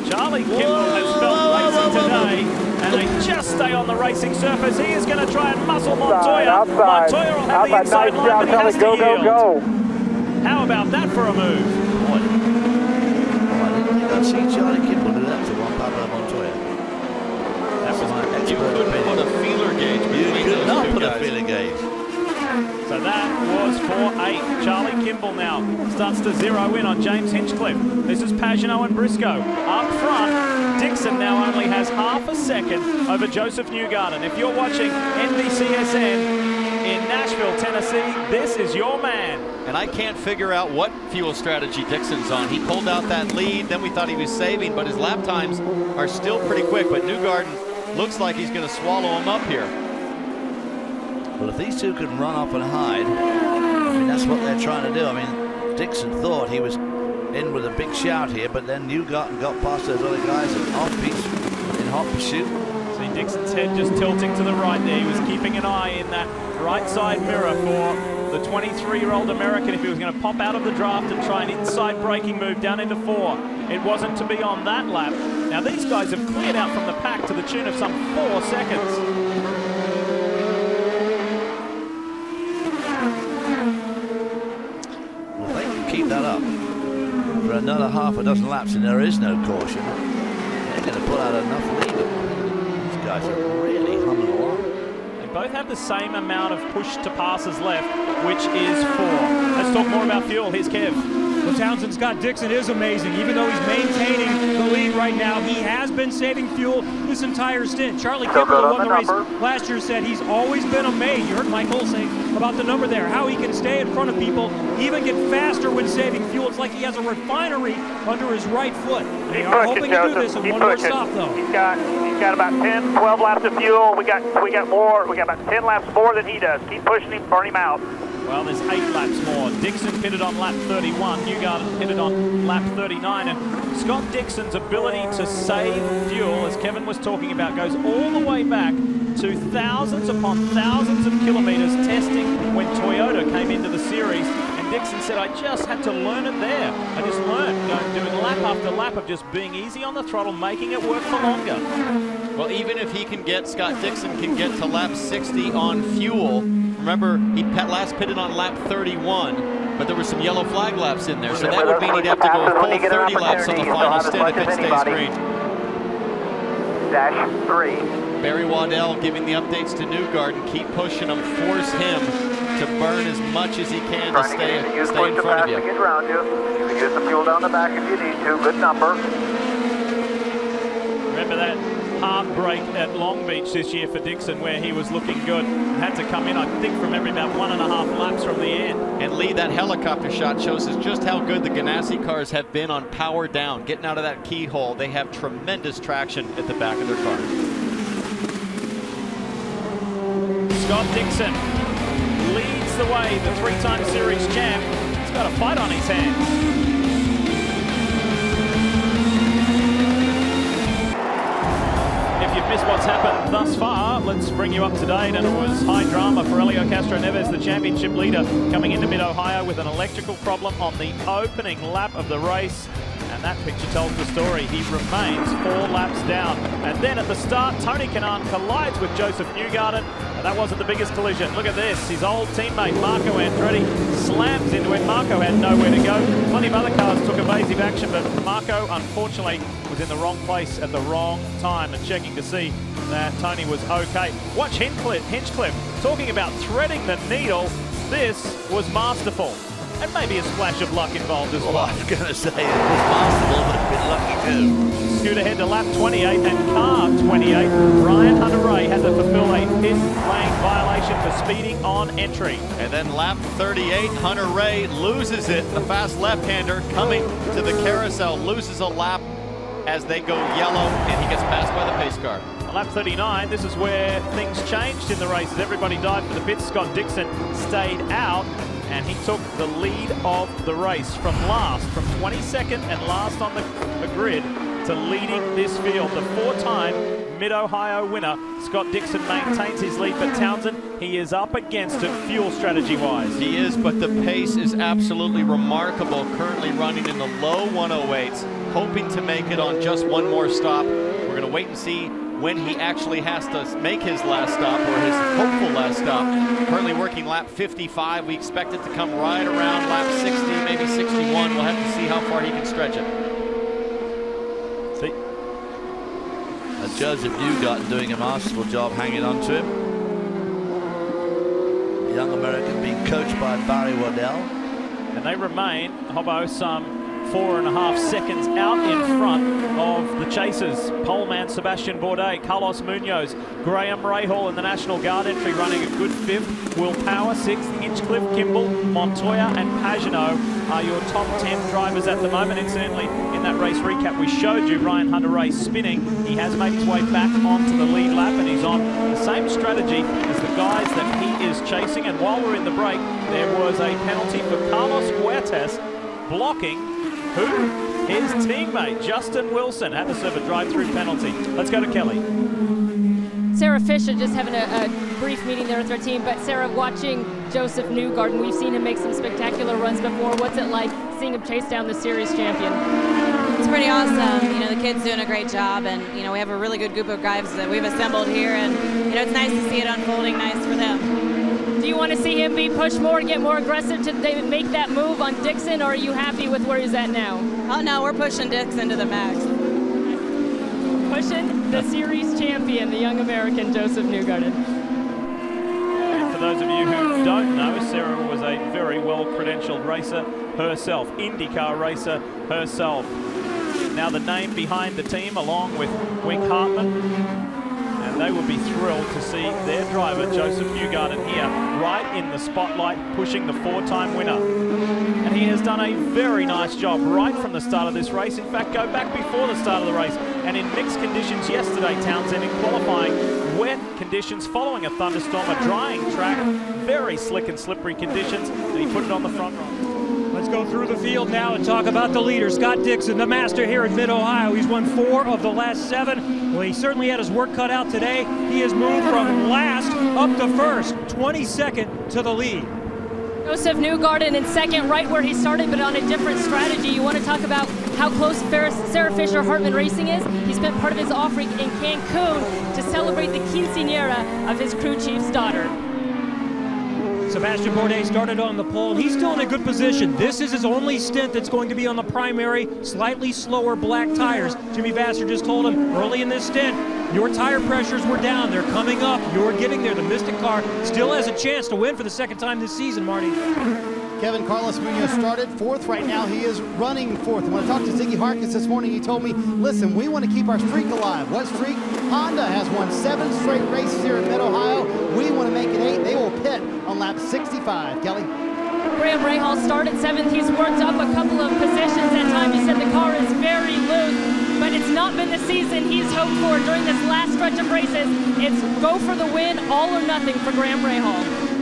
Charlie Kimball has felt racing today, and they just stay on the racing surface. He is going to try and muscle Montoya. Outside. Montoya will have the inside nice line, but he has to go, yield. go. How about that for a move? I didn't think I'd see Charlie Kimball do that to Juan Pablo Montoya. That was my expert opinion. Put a feeler gauge between those not two put guys. a feeler gauge. So that was for 8. Charlie Kimball now starts to zero in on James Hinchcliffe. This is Pagenaud and Briscoe. Up front, Dixon now only has half a second over Joseph Newgarden. If you're watching NBCSN in Nashville, Tennessee, this is your man. And I can't figure out what fuel strategy Dixon's on. He pulled out that lead, then we thought he was saving, but his lap times are still pretty quick. But Newgarden looks like he's going to swallow him up here. Well, if these two can run up and hide, I mean, that's what they're trying to do. I mean, Dixon thought he was in with a big shout here, but then Newgarden got past those other guys and off-piste in hot pursuit. See Dixon's head just tilting to the right there. He was keeping an eye in that right side mirror for the 23-year-old American if he was going to pop out of the draft and try an inside braking move down into 4. It wasn't to be on that lap. Now these guys have cleared out from the pack to the tune of some 4 seconds. Keep that up for another half a dozen laps and there is no caution. They're going to pull out enough lead. These guys are really humming along. They both have the same amount of push to passes left, which is 4. Let's talk more about fuel. Here's Kev. Well, Townsend Scott Dixon is amazing. Even though he's maintaining the lead right now, he has been saving fuel this entire stint. Charlie Kimball, who won the race last year, said he's always been amazed. You heard Michael say about the number there, how he can stay in front of people, even get faster when saving fuel. It's like he has a refinery under his right foot. They are hoping to do this in one more stop, though. He's got about 10, 12 laps of fuel. We got more. We got about 10 laps more than he does. Keep pushing him, burn him out. Well, there's 8 laps more. Dixon pitted on lap 31, Newgarden pitted on lap 39, and Scott Dixon's ability to save fuel, as Kevin was talking about, goes all the way back to thousands upon thousands of kilometers testing when Toyota came into the series. And Dixon said, I just had to learn it there. I just learned doing lap after lap of just being easy on the throttle, making it work for longer. Well, even if he can get, Scott Dixon can get to lap 60 on fuel. Remember, he last pitted on lap 31, but there were some yellow flag laps in there, so that would mean he'd have to go full 30 laps on the final stint if it stays green. Dash 3. Barry Waddell giving the updates to Newgarden. Keep pushing him, force him to burn as much as he can to stay in front of you. Get around you. You can use the fuel down the back if you need to. Good number. Remember that heartbreak at Long Beach this year for Dixon where he was looking good. Had to come in, I think, from every about 1.5 laps from the end. And Lee, that helicopter shot shows us just how good the Ganassi cars have been on power down. Getting out of that keyhole, they have tremendous traction at the back of their cars. Scott Dixon leads the way, the 3-time series champ. He's got a fight on his hands. If you've missed what's happened thus far, let's bring you up to date. And it was high drama for Helio Castroneves, the championship leader, coming into Mid-Ohio with an electrical problem on the opening lap of the race. And that picture tells the story. He remains 4 laps down. And then at the start, Tony Kanaan collides with Joseph Newgarden. And that wasn't the biggest collision. Look at this. His old teammate, Marco Andretti, slams into him. Marco had nowhere to go. Plenty of other cars took evasive action, but Marco, unfortunately, was in the wrong place at the wrong time, and checking to see that Tony was okay. Watch Hinchcliffe talking about threading the needle. This was masterful. And maybe a splash of luck involved as well. I was going to say it was masterful, but a bit lucky too. Scoot ahead to lap 28 and car 28. Ryan Hunter-Reay had to fulfill a pit lane violation for speeding on entry. And then lap 38, Hunter-Reay loses it. The fast left-hander coming to the carousel loses a lap as they go yellow, and he gets passed by the pace car. On lap 39, this is where things changed in the race as everybody dived for the pits. Scott Dixon stayed out. and he took the lead of the race from 22nd and last on the grid to leading this field. The 4-time Mid-Ohio winner, Scott Dixon, maintains his lead, but Townsend, he is up against it fuel strategy-wise. He is, but the pace is absolutely remarkable, currently running in the low 108s, hoping to make it on just one more stop. We're going to wait and see when he actually has to make his last stop, or his hopeful last stop. Currently working lap 55. We expect it to come right around lap 60, maybe 61. We'll have to see how far he can stretch it. See? And Joseph Newgarden doing a masterful job hanging on to him. The young American being coached by Barry Waddell. And they remain, Hobbo, some 4.5 seconds out in front of the chasers. Poleman Sebastian Bourdais, Carlos Munoz, Graham Rahal in the National Guard entry running a good 5th. Will Power 6th, Hinchcliffe, Kimball, Montoya and Pagenaud are your top 10 drivers at the moment. Incidentally, in that race recap we showed you, Ryan Hunter-Reay spinning. He has made his way back onto the lead lap, and he's on the same strategy as the guys that he is chasing. And while we're in the break, there was a penalty for Carlos Huertas blocking who? His teammate, Justin Wilson, had to serve a drive-through penalty. Let's go to Kelly. Sarah Fisher just having a brief meeting there with her team, but Sarah, watching Joseph Newgarden, we've seen him make some spectacular runs before. What's it like seeing him chase down the series champion? It's pretty awesome. You know, the kid's doing a great job, and, you know, we have a really good group of guys that we've assembled here, and, you know, it's nice to see it unfolding nice for them. Do you want to see him be pushed more, get more aggressive to make that move on Dixon, or are you happy with where he's at now? Oh, no, we're pushing Dixon to the max. Pushing the series champion, the young American, Joseph Newgarden. And for those of you who don't know, Sarah was a very well-credentialed racer herself, IndyCar racer herself. Now the name behind the team, along with Wink Hartman, and they will be thrilled to see their driver, Joseph Newgarden, here, right in the spotlight, pushing the 4-time winner. And he has done a very nice job right from the start of this race. In fact, go back before the start of the race. And in mixed conditions yesterday, Townsend, in qualifying, wet conditions following a thunderstorm, a drying track, very slick and slippery conditions, and he put it on the front row. Let's go through the field now and talk about the leader, Scott Dixon, the master here at Mid-Ohio. He's won 4 of the last 7. Well, he certainly had his work cut out today. He has moved from last up to first, 22nd to the lead. Joseph Newgarden in second, right where he started, but on a different strategy. You want to talk about how close Sarah Fisher Hartman Racing is? He spent part of his off week in Cancun to celebrate the quinceañera of his crew chief's daughter. Sebastian Bourdais started on the pole. He's still in a good position. This is his only stint that's going to be on the primary, slightly slower black tires. Jimmy Vasser just told him early in this stint, your tire pressures were down. They're coming up. You're getting there. The Mystic car still has a chance to win for the 2nd time this season, Marty. Kevin, Carlos Munoz started 4th. Right now he is running 4th. When I talked to Ziggy Harkins this morning, he told me, listen, we want to keep our streak alive. What streak? Honda has won 7 straight races here in Mid-Ohio. We want to make it 8. They will pit on lap 65. Kelly? Graham Rahal started 7th. He's worked up a couple of positions at times. He said the car is very loose, but it's not been the season he's hoped for during this last stretch of races. It's go for the win, all or nothing for Graham Rahal.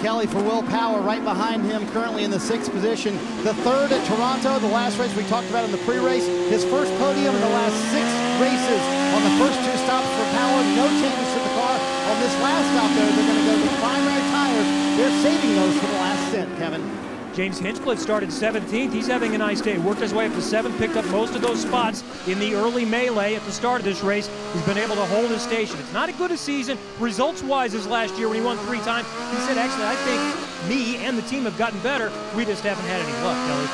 Kelly for Will Power right behind him, currently in the 6th position. The 3rd at Toronto, the last race we talked about in the pre-race. His first podium in the last 6 races on the first 2 stops for Power. No changes to the car. On this last stop, though, they're going to go with primary tires. They're saving those for the last stint, Kevin. James Hinchcliffe started 17th. He's having a nice day. Worked his way up to 7th, picked up most of those spots in the early melee at the start of this race. He's been able to hold his station. It's not as good a season results-wise as last year when he won 3 times. He said, actually, I think me and the team have gotten better. We just haven't had any luck, Kelly.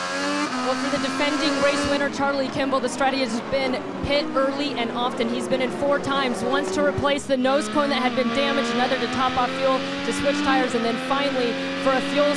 Well, for the defending race winner, Charlie Kimball, the strategy has been pit early and often. He's been in 4 times, once to replace the nose cone that had been damaged, another to top off fuel, to switch tires, and then finally for a full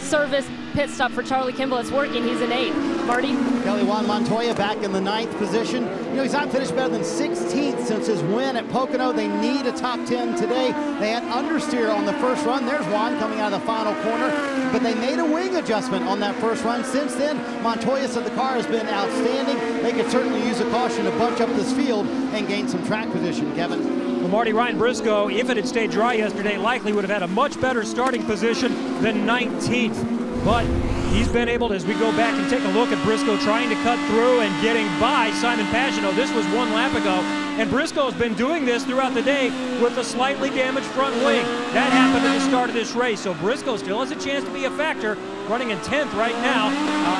service pit stop for Charlie Kimball. It's working. He's an 8. Marty? Kelly Juan Montoya back in the 9th position. You know, he's not finished better than 16th since his win at Pocono. They need a top 10 today. They had understeer on the first run. There's Juan coming out of the final corner, but they made a wing adjustment on that first run. Since then, Montoya said the car has been outstanding. They could certainly use a caution to bunch up this field and gain some track position, Kevin. But Marty, Ryan Briscoe, if it had stayed dry yesterday, likely would have had a much better starting position than 19th. But he's been able to, as we go back and take a look at Briscoe trying to cut through and getting by Simon Pagenaud. This was 1 lap ago, and Briscoe has been doing this throughout the day with a slightly damaged front wing. That happened at the start of this race, so Briscoe still has a chance to be a factor, running in 10th right now,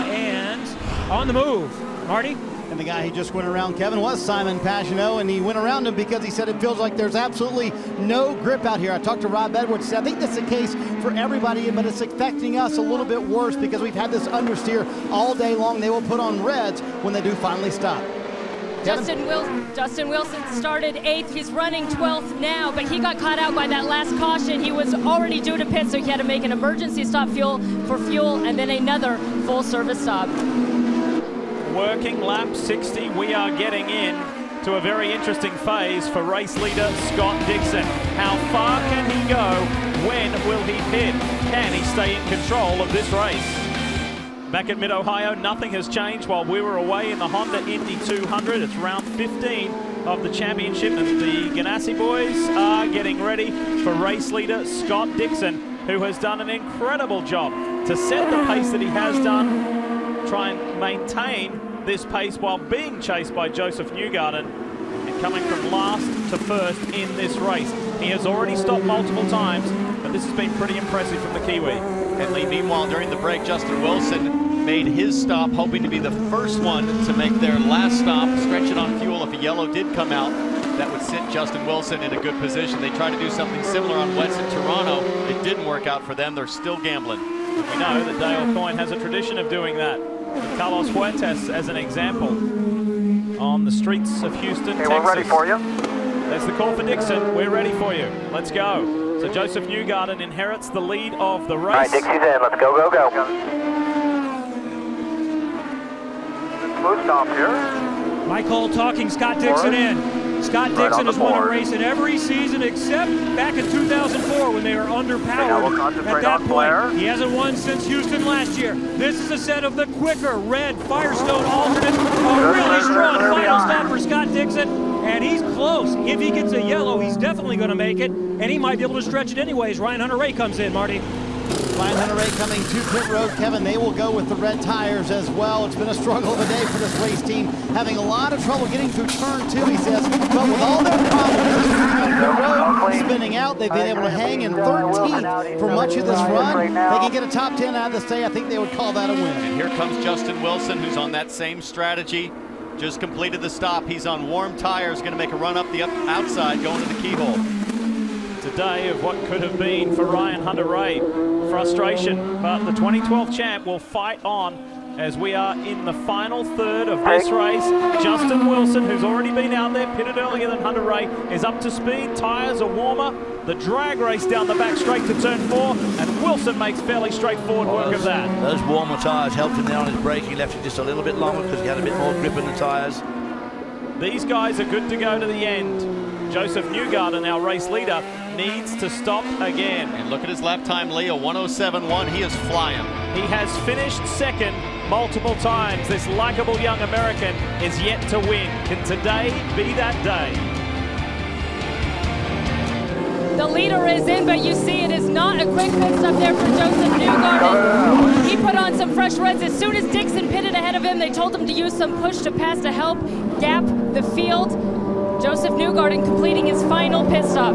and on the move. Marty? And the guy he just went around, Kevin, was Simon Pagenaud, and he went around him because he said it feels like there's absolutely no grip out here. I talked to Rob Edwards, said I think that's the case for everybody, but it's affecting us a little bit worse because we've had this understeer all day long. They will put on reds when they do finally stop. Justin Wilson started 8th. He's running 12th now, but he got caught out by that last caution. He was already due to pit, so he had to make an emergency stop for fuel, and then another full service stop. Working lap 60, we are getting in to a very interesting phase for race leader Scott Dixon. How far can he go? When will he pit? Can he stay in control of this race? Back at Mid-Ohio, nothing has changed while we were away in the Honda Indy 200. It's round 15 of the championship, and the Ganassi boys are getting ready for race leader Scott Dixon, who has done an incredible job to set the pace that he has done, try and maintain this pace while being chased by Joseph Newgarden and coming from last to first in this race. He has already stopped multiple times, but this has been pretty impressive from the Kiwi. And Lee, meanwhile, during the break, Justin Wilson made his stop, hoping to be the first one to make their last stop, stretch it on fuel. If a yellow did come out, that would sit Justin Wilson in a good position. They tried to do something similar on wets in Toronto. It didn't work out for them. They're still gambling. We know that Dale Coyne has a tradition of doing that. Carlos Huertas, as an example, on the streets of Houston, Texas. We're ready for you. That's the call for Dixon. We're ready for you. Let's go. So Joseph Newgarden inherits the lead of the race. All right, Dixie's in. Let's go, go, go. Smooth stop here. Mike Hull talking Scott Dixon in. Scott Dixon has won a race in every season except back in 2004 when they were underpowered. At that point, he hasn't won since Houston last year. This is a set of the quicker red Firestone alternate. A really strong final stop for Scott Dixon, and he's close. If he gets a yellow, he's definitely going to make it, and he might be able to stretch it anyways. Ryan Hunter-Reay comes in, Marty. Ryan Hunter-Reay coming to pit road. Kevin, they will go with the red tires as well. It's been a struggle of a day for this race team, having a lot of trouble getting through turn 2, he says. But with all their problems, the road spinning out, they've been able to hang in 13th for much of this run. They can get a top 10 out of this day. I think they would call that a win. And here comes Justin Wilson, who's on that same strategy. Just completed the stop. He's on warm tires, going to make a run up the outside, going to the keyhole. Today of what could have been for Ryan Hunter-Reay. Frustration, but the 2012 champ will fight on as we are in the final third of this race. Justin Wilson, who's already been out there, pitted earlier than Hunter-Reay, is up to speed. Tires are warmer. The drag race down the back straight to turn 4, and Wilson makes fairly straightforward work of that. Those warmer tires helped him there on his brake. He left it just a little bit longer because he had a bit more grip in the tires. These guys are good to go to the end. Joseph Newgarden, our race leader, needs to stop again. And look at his lap time, Lee, a 1:07.1. He is flying. He has finished second multiple times. This likable young American is yet to win. Can today be that day? The leader is in, but you see it is not a quick pit stop there for Joseph Newgarden. He put on some fresh reds. As soon as Dixon pitted ahead of him, they told him to use some push to pass to help gap the field. Joseph Newgarden completing his final pit stop.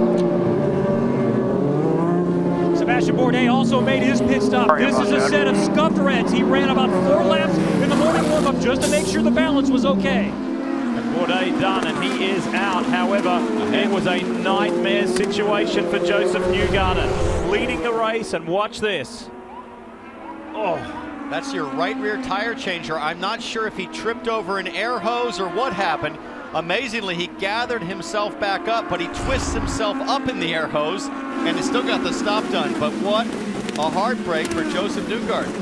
Sebastian Bourdais also made his pit stop. This is a set of scuffed reds. He ran about 4 laps in the morning warm-up just to make sure the balance was okay. And Bourdais done, and he is out. However, it was a nightmare situation for Joseph Newgarden, leading the race, and watch this. Oh, that's your right rear tire changer. I'm not sure if he tripped over an air hose or what happened. Amazingly, he gathered himself back up, but he twists himself up in the air hose, and he still got the stop done. But what a heartbreak for Joseph Newgarden.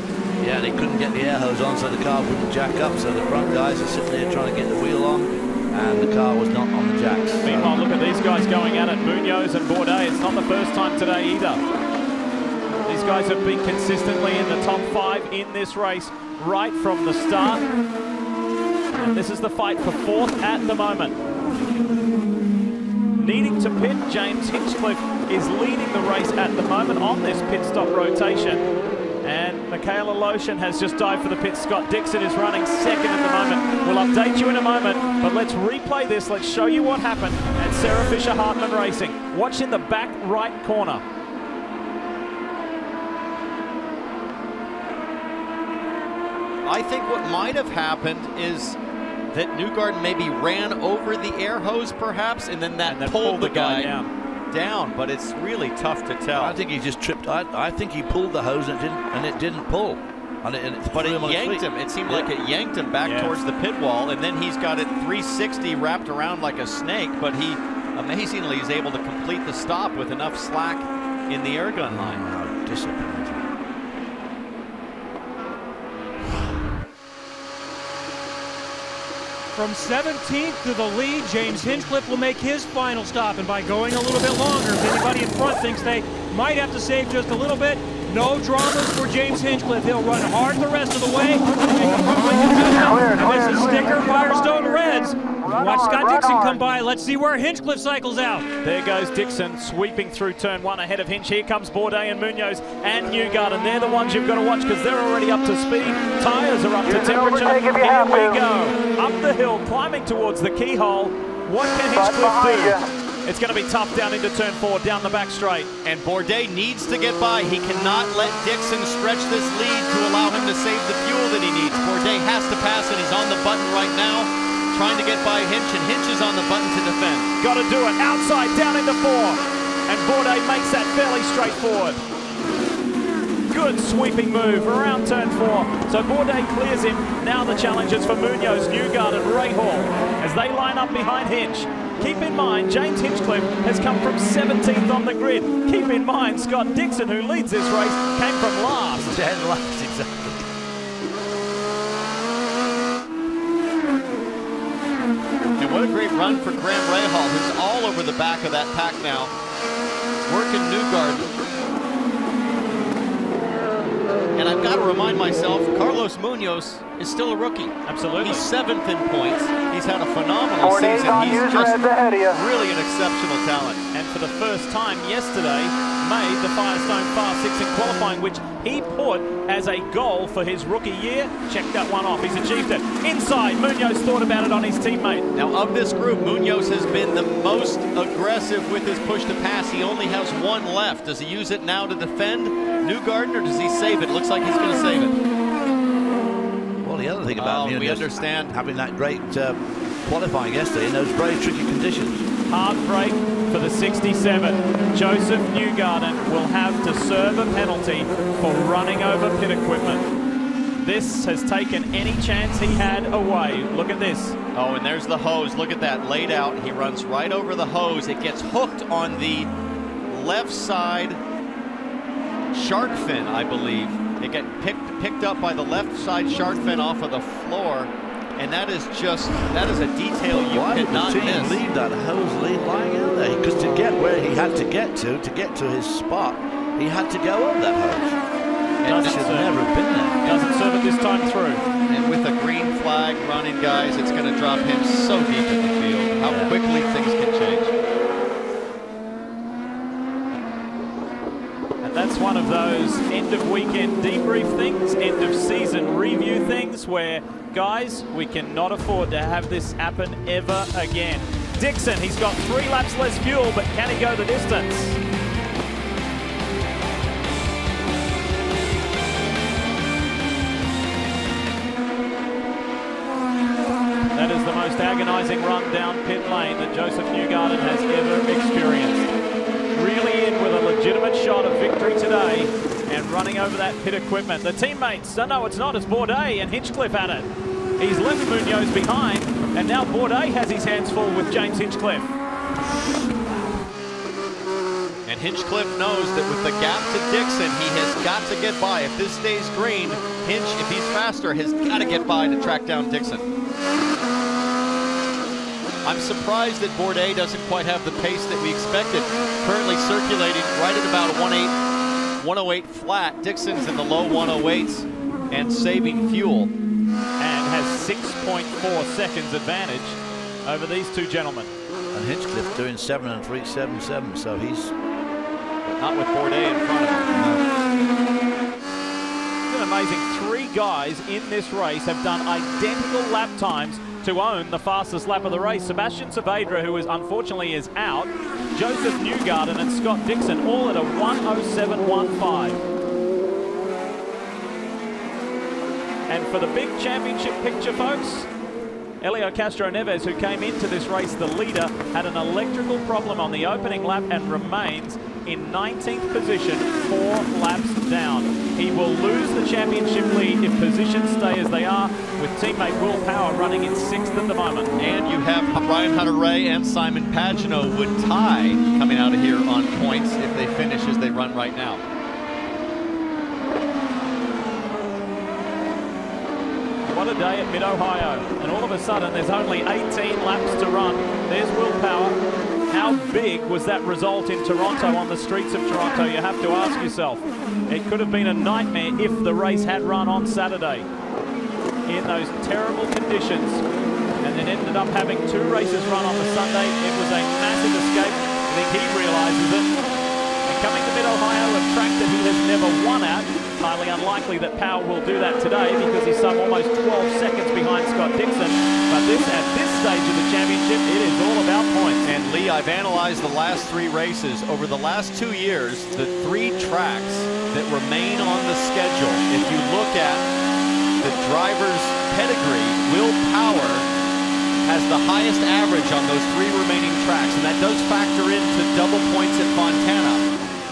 Yeah, they couldn't get the air hose on, so the car wouldn't jack up. So the front guys are sitting there trying to get the wheel on, and the car was not on the jacks. Meanwhile, look at these guys going at it, Munoz and Bourdais. It's not the first time today either. These guys have been consistently in the top 5 in this race right from the start. And this is the fight for 4th at the moment. needing to pit. James Hinchcliffe is leading the race at the moment on this pit stop rotation. And Michaela Lotion has just dived for the pit. Scott Dixon is running second at the moment. We'll update you in a moment, but let's replay this. Let's show you what happened at Sarah Fisher Hartman Racing. Watch in the back right corner. I think what might have happened is that Newgarden maybe ran over the air hose perhaps, and then that pulled the guy down, but it's really tough to tell. I think he just tripped. I think he pulled the hose and it didn't pull. But it yanked him. It seemed like it yanked him back towards the pit wall, and then he's got it 360 wrapped around like a snake, but he amazingly is able to complete the stop with enough slack in the air gun line. How disappointing. From 17th to the lead, James Hinchcliffe will make his final stop, and by going a little bit longer, if anybody in front thinks they might have to save just a little bit, no dramas for James Hinchcliffe. He'll run hard the rest of the way. This is Sticker Firestone Reds. Watch Scott Dixon come by. Let's see where Hinchcliffe cycles out. There goes Dixon sweeping through turn one ahead of Hinch. Here comes Bourdais and Munoz and Newgarden. They're the ones you've got to watch because they're already up to speed. Tyres are up to temperature. Here we go. Up the hill, climbing towards the keyhole. What can Hinchcliffe do? It's going to be tough down into turn four, down the back straight. And Bourdais needs to get by. He cannot let Dixon stretch this lead to allow him to save the fuel that he needs. Bourdais has to pass, and he's on the button right now, trying to get by Hinch, and Hinch is on the button to defend. Got to do it. Outside, down into four. And Bourdais makes that fairly straightforward. Good sweeping move around turn four. So Bourdais clears him. Now the challenge is for Munoz, Newgarden, Rahal as they line up behind Hinch. Keep in mind, James Hinchcliffe has come from 17th on the grid. Keep in mind, Scott Dixon, who leads this race, came from last. Dead last, exactly. And what a great run for Graham Rahal, who's all over the back of that pack now. Working Newgarden. And I've got to remind myself, Carlos Munoz is still a rookie. Absolutely. He's 7th in points. He's had a phenomenal season. He's just really an exceptional talent. And for the first time yesterday, made the Firestone Fast 6 in qualifying, which he put as a goal for his rookie year. Check that one off. He's achieved it. Inside, Munoz thought about it on his teammate. Now, of this group, Munoz has been the most aggressive with his push to pass. He only has one left. Does he use it now to defend Newgarden, or does he save it? Looks like he's going to save it. Well, the other thing about we understand having that great qualifying yesterday in those very tricky conditions. Hard break for the 67. Joseph Newgarden will have to serve a penalty for running over pit equipment. This has taken any chance he had away. Look at this. Oh, and there's the hose. Look at that, laid out. He runs right over the hose. It gets hooked on the left side shark fin, I believe. It got picked up by the left side shark fin off of the floor, and that is a detail you cannot miss. Leave that hose lying out there, because to get where he had to get to his spot, he had to go over that hose. It should never have been there. Doesn't serve it this time through. And with a green flag running, guys, it's going to drop him so deep in the field. How quickly things can change. That's one of those end of weekend debrief things, end of season review things where, guys, we cannot afford to have this happen ever again. Dixon, he's got 3 laps less fuel, but can he go the distance? That is the most agonizing run down pit lane that Joseph Newgarden has ever experienced. Really in with a legitimate shot of victory today and running over that pit equipment. The teammates, no, it's not, it's Bourdais and Hinchcliffe at it. He's left Munoz behind, and now Bourdais has his hands full with James Hinchcliffe. And Hinchcliffe knows that with the gap to Dixon, he has got to get by. If this stays green, Hinch, if he's faster, has got to get by to track down Dixon. I'm surprised that Bourdais doesn't quite have the pace that we expected. Currently circulating right at about 108 flat. Dixon's in the low 108s and saving fuel. And has 6.4 seconds advantage over these two gentlemen. And Hinchcliffe doing 7 and 377, so he's not with Bourdais in front of him. It's an amazing. 3 guys in this race have done identical lap times to own the fastest lap of the race. Sebastian Saavedra, who unfortunately is out, Joseph Newgarden and Scott Dixon, all at a 1:07.15. And for the big championship picture, folks, Helio Castroneves, who came into this race the leader, had an electrical problem on the opening lap and remains in 19th position, 4 laps down. He will lose the championship lead if positions stay as they are, with teammate Will Power running in 6th at the moment. And you have Ryan Hunter-Reay and Simon Pagenaud would tie coming out of here on points if they finish as they run right now. What a day at Mid-Ohio. And all of a sudden, there's only 18 laps to run. There's Will Power. How big was that result in Toronto, on the streets of Toronto? You have to ask yourself. It could have been a nightmare if the race had run on Saturday in those terrible conditions, and then ended up having 2 races run on the Sunday. It was a massive escape. I think he realizes it. And coming to Mid-Ohio, a track that he has never won at, highly unlikely that Power will do that today because he's some almost 12 seconds behind Scott Dixon. But at this stage of the championship, it is all about points. And Lee, I've analyzed the last 3 races. Over the last 2 years, the 3 tracks that remain on the schedule, if you look at the driver's pedigree, Will Power has the highest average on those 3 remaining tracks, and that does factor into double points at Fontana.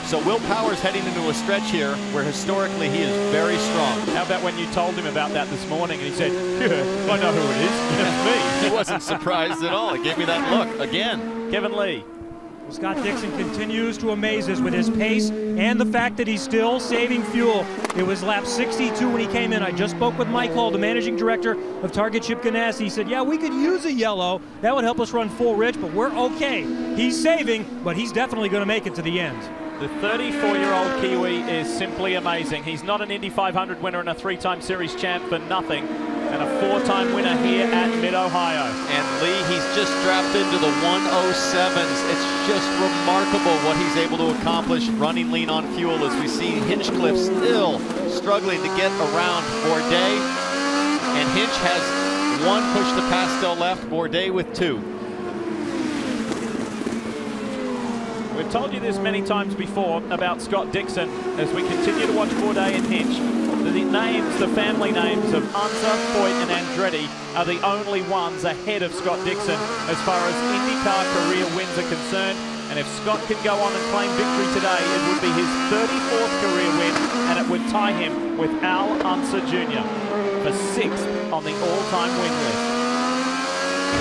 So Will Power's heading into a stretch here where historically he is very strong. How about when you told him about that this morning and he said, yeah, I know who it is, it's me. He wasn't surprised at all. He gave me that look again. Kevin Lee. Well, Scott Dixon continues to amaze us with his pace and the fact that he's still saving fuel. It was lap 62 when he came in. I just spoke with Mike Hall, the managing director of Target Chip Ganassi. He said, yeah, we could use a yellow. That would help us run full rich, but we're okay. He's saving, but he's definitely going to make it to the end. The 34-year-old Kiwi is simply amazing. He's not an Indy 500 winner and a 3-time series champ for nothing, and a 4-time winner here at Mid-Ohio. And Lee, he's just strapped into the 107s. It's just remarkable what he's able to accomplish running lean on fuel, as we see Hinchcliffe still struggling to get around Bourdais. And Hinch has 1 push to pass still left, Bourdais with 2. We've told you this many times before about Scott Dixon as we continue to watch Bourdais and Hinch. The family names of Unser, Foyt and Andretti are the only ones ahead of Scott Dixon as far as IndyCar career wins are concerned. And if Scott can go on and claim victory today, it would be his 34th career win, and it would tie him with Al Unser Jr. for 6th on the all-time win list.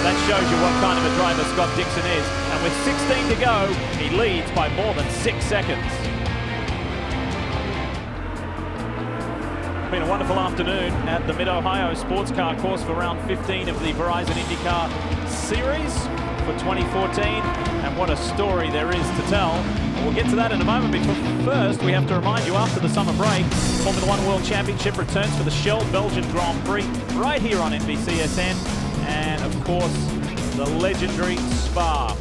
That shows you what kind of a driver Scott Dixon is. And with 16 to go, he leads by more than 6 seconds. It's been a wonderful afternoon at the Mid-Ohio Sports Car Course for round 15 of the Verizon IndyCar Series for 2014. And what a story there is to tell. We'll get to that in a moment, but first we have to remind you, after the summer break, Formula One World Championship returns for the Shell Belgian Grand Prix right here on NBCSN. And of course, the legendary Spa.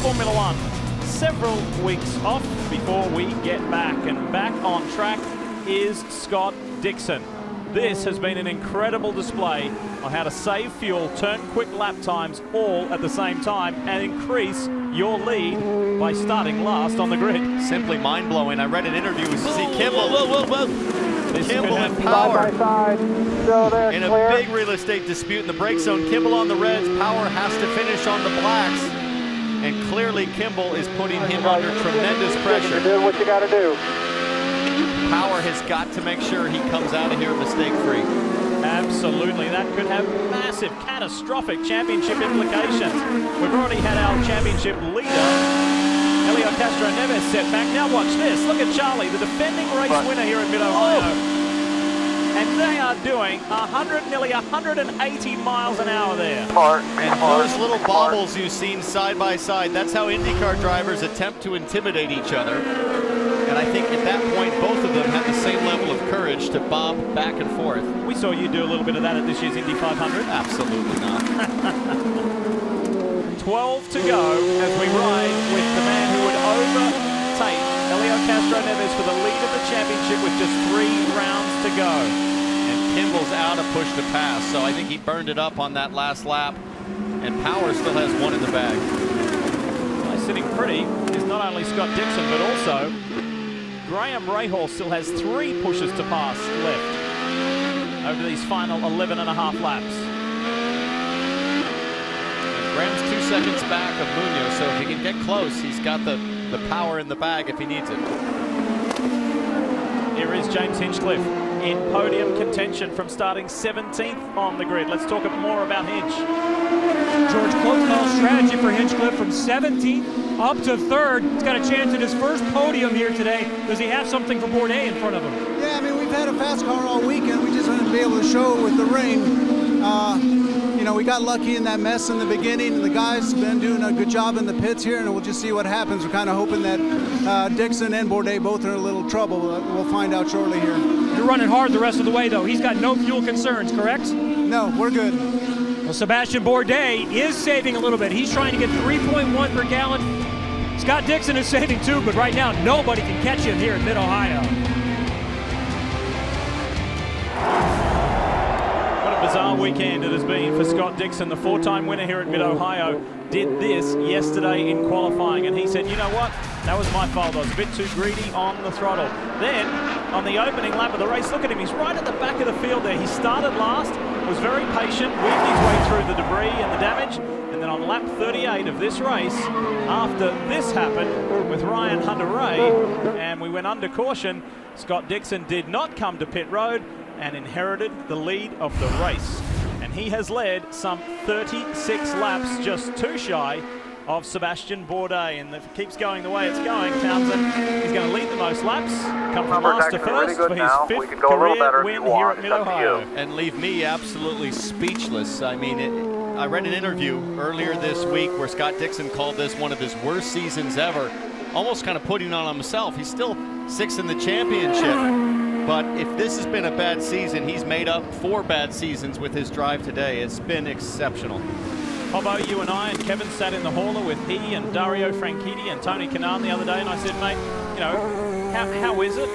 Formula One, several weeks off before we get back. And back on track is Scott Dixon. This has been an incredible display on how to save fuel, turn quick lap times all at the same time, and increase your lead by starting last on the grid. Simply mind-blowing. I read an interview with C. Kimball. Kimball and Side Power by side. Still there, in clear. a big real estate dispute in the brake zone. Kimball on the reds, Power has to finish on the blacks, and clearly Kimball is putting him under tremendous pressure. You're doing what you got to do. Power has got to make sure he comes out of here mistake-free. Absolutely, that could have massive, catastrophic championship implications. We've already had our championship leader, Helio Castroneves, set back. Now watch this. Look at Charlie, the defending race winner here at Mid-Ohio. And they are doing nearly 180 miles an hour there. And those little bobbles you've seen side by side, that's how IndyCar drivers attempt to intimidate each other. And I think at that point, both of them had the same level of courage to bob back and forth. We saw you do a little bit of that at this year's Indy 500. Absolutely not. 12 to go as we ride with the man who would overtake Helio Castro-Neves for the lead of the championship with just 3 rounds to go. And Kimball's out of push to pass, so I think he burned it up on that last lap. And Power still has 1 in the bag. Sitting pretty is not only Scott Dixon, but also Graham Rahal still has 3 pushes to pass left over these final 11.5 laps. And Graham's 2 seconds back of Munoz, so if he can get close, he's got the power in the bag if he needs it. Here is James Hinchcliffe in podium contention from starting 17th on the grid. Let's talk more about Hinch. George Clotenall's strategy for Hinchcliffe from 17th up to 3rd. He's got a chance at his first podium here today. Does he have something for Bourdais in front of him? Yeah, I mean, we've had a fast car all weekend. We just want to be able to show it with the rain. You know, we got lucky in that mess in the beginning, and the guys been doing a good job in the pits here, and we'll just see what happens. We're kind of hoping that Dixon and Bourdais both are in a little trouble. We'll find out shortly here. You're running hard the rest of the way, though. He's got no fuel concerns, correct? No, we're good. Well, Sebastian Bourdais is saving a little bit. He's trying to get 3.1 per gallon. Scott Dixon is saving too, but right now nobody can catch him here in Mid-Ohio. What a bizarre weekend it has been for Scott Dixon, the 4-time winner here at Mid-Ohio. Did this yesterday in qualifying, and he said, you know what, that was my fault. I was a bit too greedy on the throttle. Then, on the opening lap of the race, look at him, he's right at the back of the field there. He started last, was very patient, weaved his way through the debris and the damage, and then on lap 38 of this race, after this happened with Ryan Hunter-Reay, and we went under caution, Scott Dixon did not come to pit road and inherited the lead of the race. And he has led some 36 laps, just 2 shy of Sebastian Bourdais. And if it keeps going the way it's going, Townsend, he's going to lead the most laps, come from last to first for his 5th career win here at Mid-Ohio. And leave me absolutely speechless. I mean, I read an interview earlier this week where Scott Dixon called this one of his worst seasons ever, almost kind of putting it on himself. He's still 6th in the championship. But if this has been a bad season, he's made up 4 bad seasons with his drive today. It's been exceptional. Hobbo, you and I and Kevin sat in the hauler with he and Dario Franchitti and Tony Kanaan the other day, and I said, mate, you know, how is it?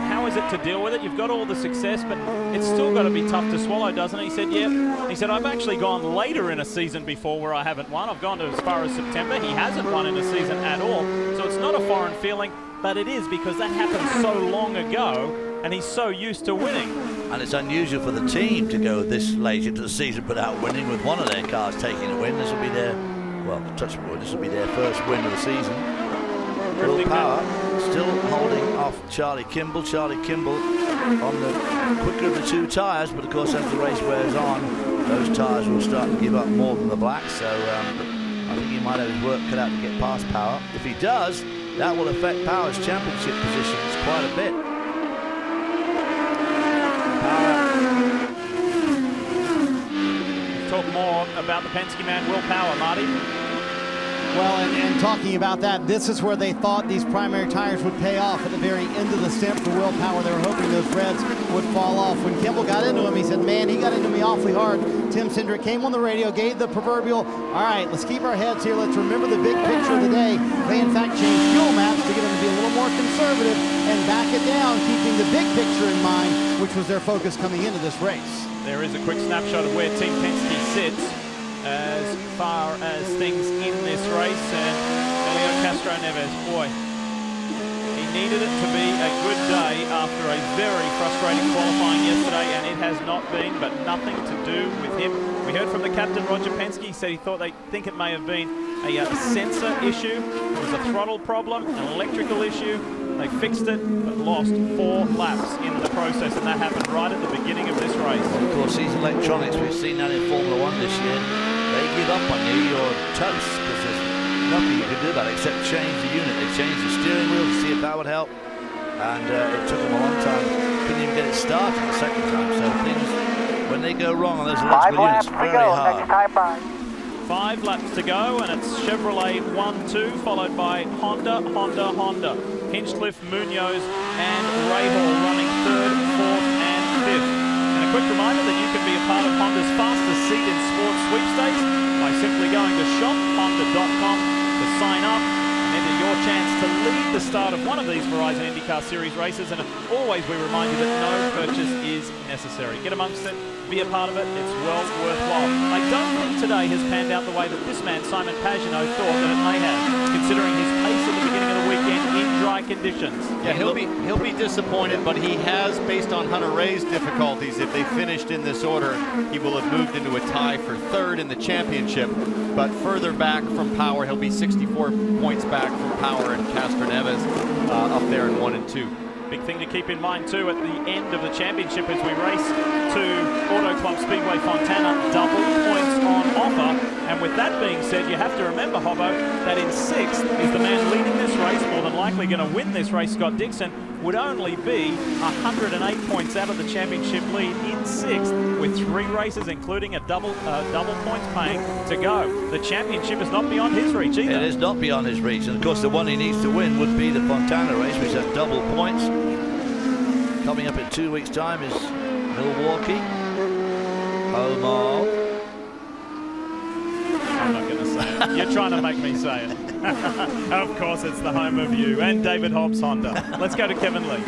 How is it to deal with it? You've got all the success, but it's still got to be tough to swallow, doesn't it? He said, yeah. He said, I've actually gone later in a season before where I haven't won. I've gone to as far as September. He hasn't won in a season at all. So it's not a foreign feeling, but it is because that happened so long ago, and he's so used to winning. And it's unusual for the team to go this late into the season without winning, with one of their cars taking a win. This will be their, well, touch wood, this will be their first win of the season. Will Power still holding off Charlie Kimball. Charlie Kimball on the quicker of the 2 tyres, but of course as the race wears on, those tyres will start to give up more than the black. So I think he might have his work cut out to get past Power. If he does, that will affect Power's championship positions quite a bit. Talk more about the Penske man, Will Power, Marty. Well, and talking about that, this is where they thought these primary tires would pay off at the very end of the stint for Will Power. They were hoping those reds would fall off. When Kimball got into him, he said, man, he got into me awfully hard. Tim Cindric came on the radio, gave the proverbial, all right, let's keep our heads here. Let's remember the big picture of the day. They, in fact, changed fuel maps to get them to be a little more conservative and back it down, keeping the big picture in mind, which was their focus coming into this race. There is a quick snapshot of where Team Penske sits as far as things in this race, and Helio Castro-Neves, boy, he needed it to be a good day after a very frustrating qualifying yesterday, and it has not been, but nothing to do with him. We heard from the captain, Roger Penske. He said he thought they think it may have been a sensor issue. It was a throttle problem, an electrical issue. They fixed it, but lost 4 laps in the process, and that happened right at the beginning of this race. Of course, these electronics, we've seen that in Formula 1 this year, they give up on you, you're toast, because there's nothing you can do about it except change the unit. They changed the steering wheel to see if that would help, and it took them a long time. Couldn't even get it started the second time, so things, when they go wrong on those electrical units, very hard. 5 laps to go, and it's Chevrolet 1-2, followed by Honda. Hinchcliffe, Munoz, and Rahal running 3rd, 4th, and 5th. And a quick reminder that you can be a part of Honda's fastest seat in sports sweepstakes by simply going to shop honda.com to sign up and enter your chance to lead the start of one of these Verizon IndyCar Series races. And always we remind you that no purchase is necessary. Get amongst it, be a part of it, it's well worthwhile. I don't think today has panned out the way that this man, Simon Pagenaud, thought that it may have, considering his pace at the beginning of the weekend in dry conditions. Yeah, he'll be disappointed, but he has, based on Hunter Ray's difficulties, if they finished in this order, he will have moved into a tie for third in the championship. But further back from Power, he'll be 64 points back from Power and Castroneves up there in 1 and 2. Big thing to keep in mind too at the end of the championship as we race to Auto Club Speedway Fontana, double points on offer. And with that being said, you have to remember, Hobbo, that in 6th is the man leading this race, more than likely going to win this race, Scott Dixon, would only be 108 points out of the championship lead in 6th, with 3 races, including a double points paying to go. The championship is not beyond his reach either. It is not beyond his reach, and of course the one he needs to win would be the Fontana race, which has double points. Coming up in 2 weeks' time is Milwaukee, home of... I'm not going to say it. You're trying to make me say it. Of course, it's the home of you and David Hobbs Honda. Let's go to Kevin Lee.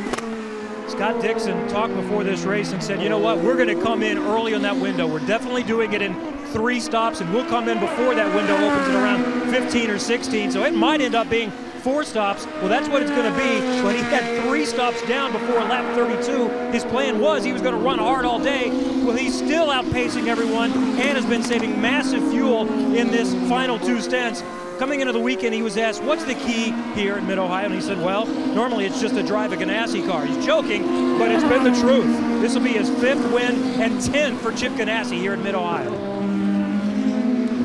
Scott Dixon talked before this race and said, you know what, we're going to come in early on that window. We're definitely doing it in 3 stops, and we'll come in before that window opens at around 15 or 16. So it might end up being 4 stops. Well, that's what it's going to be. But he had 3 stops down before lap 32. His plan was he was going to run hard all day. Well, he's still outpacing everyone and has been saving massive fuel in this final 2 stints. Coming into the weekend, he was asked, what's the key here in Mid-Ohio? And he said, well, normally it's just to drive a Ganassi car. He's joking, but it's been the truth. This will be his 5th win and 10th for Chip Ganassi here in Mid-Ohio.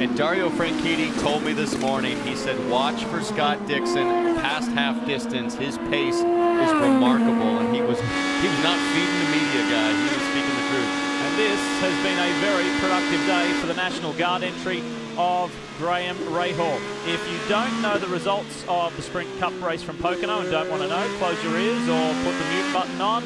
And Dario Franchitti told me this morning, he said, watch for Scott Dixon past half distance. His pace is remarkable, and he was not feeding the media guy. He was speaking the truth. And this has been a very productive day for the National Guard entry of Graham Rahal. If you don't know the results of the Sprint Cup race from Pocono and don't want to know, close your ears or put the mute button on,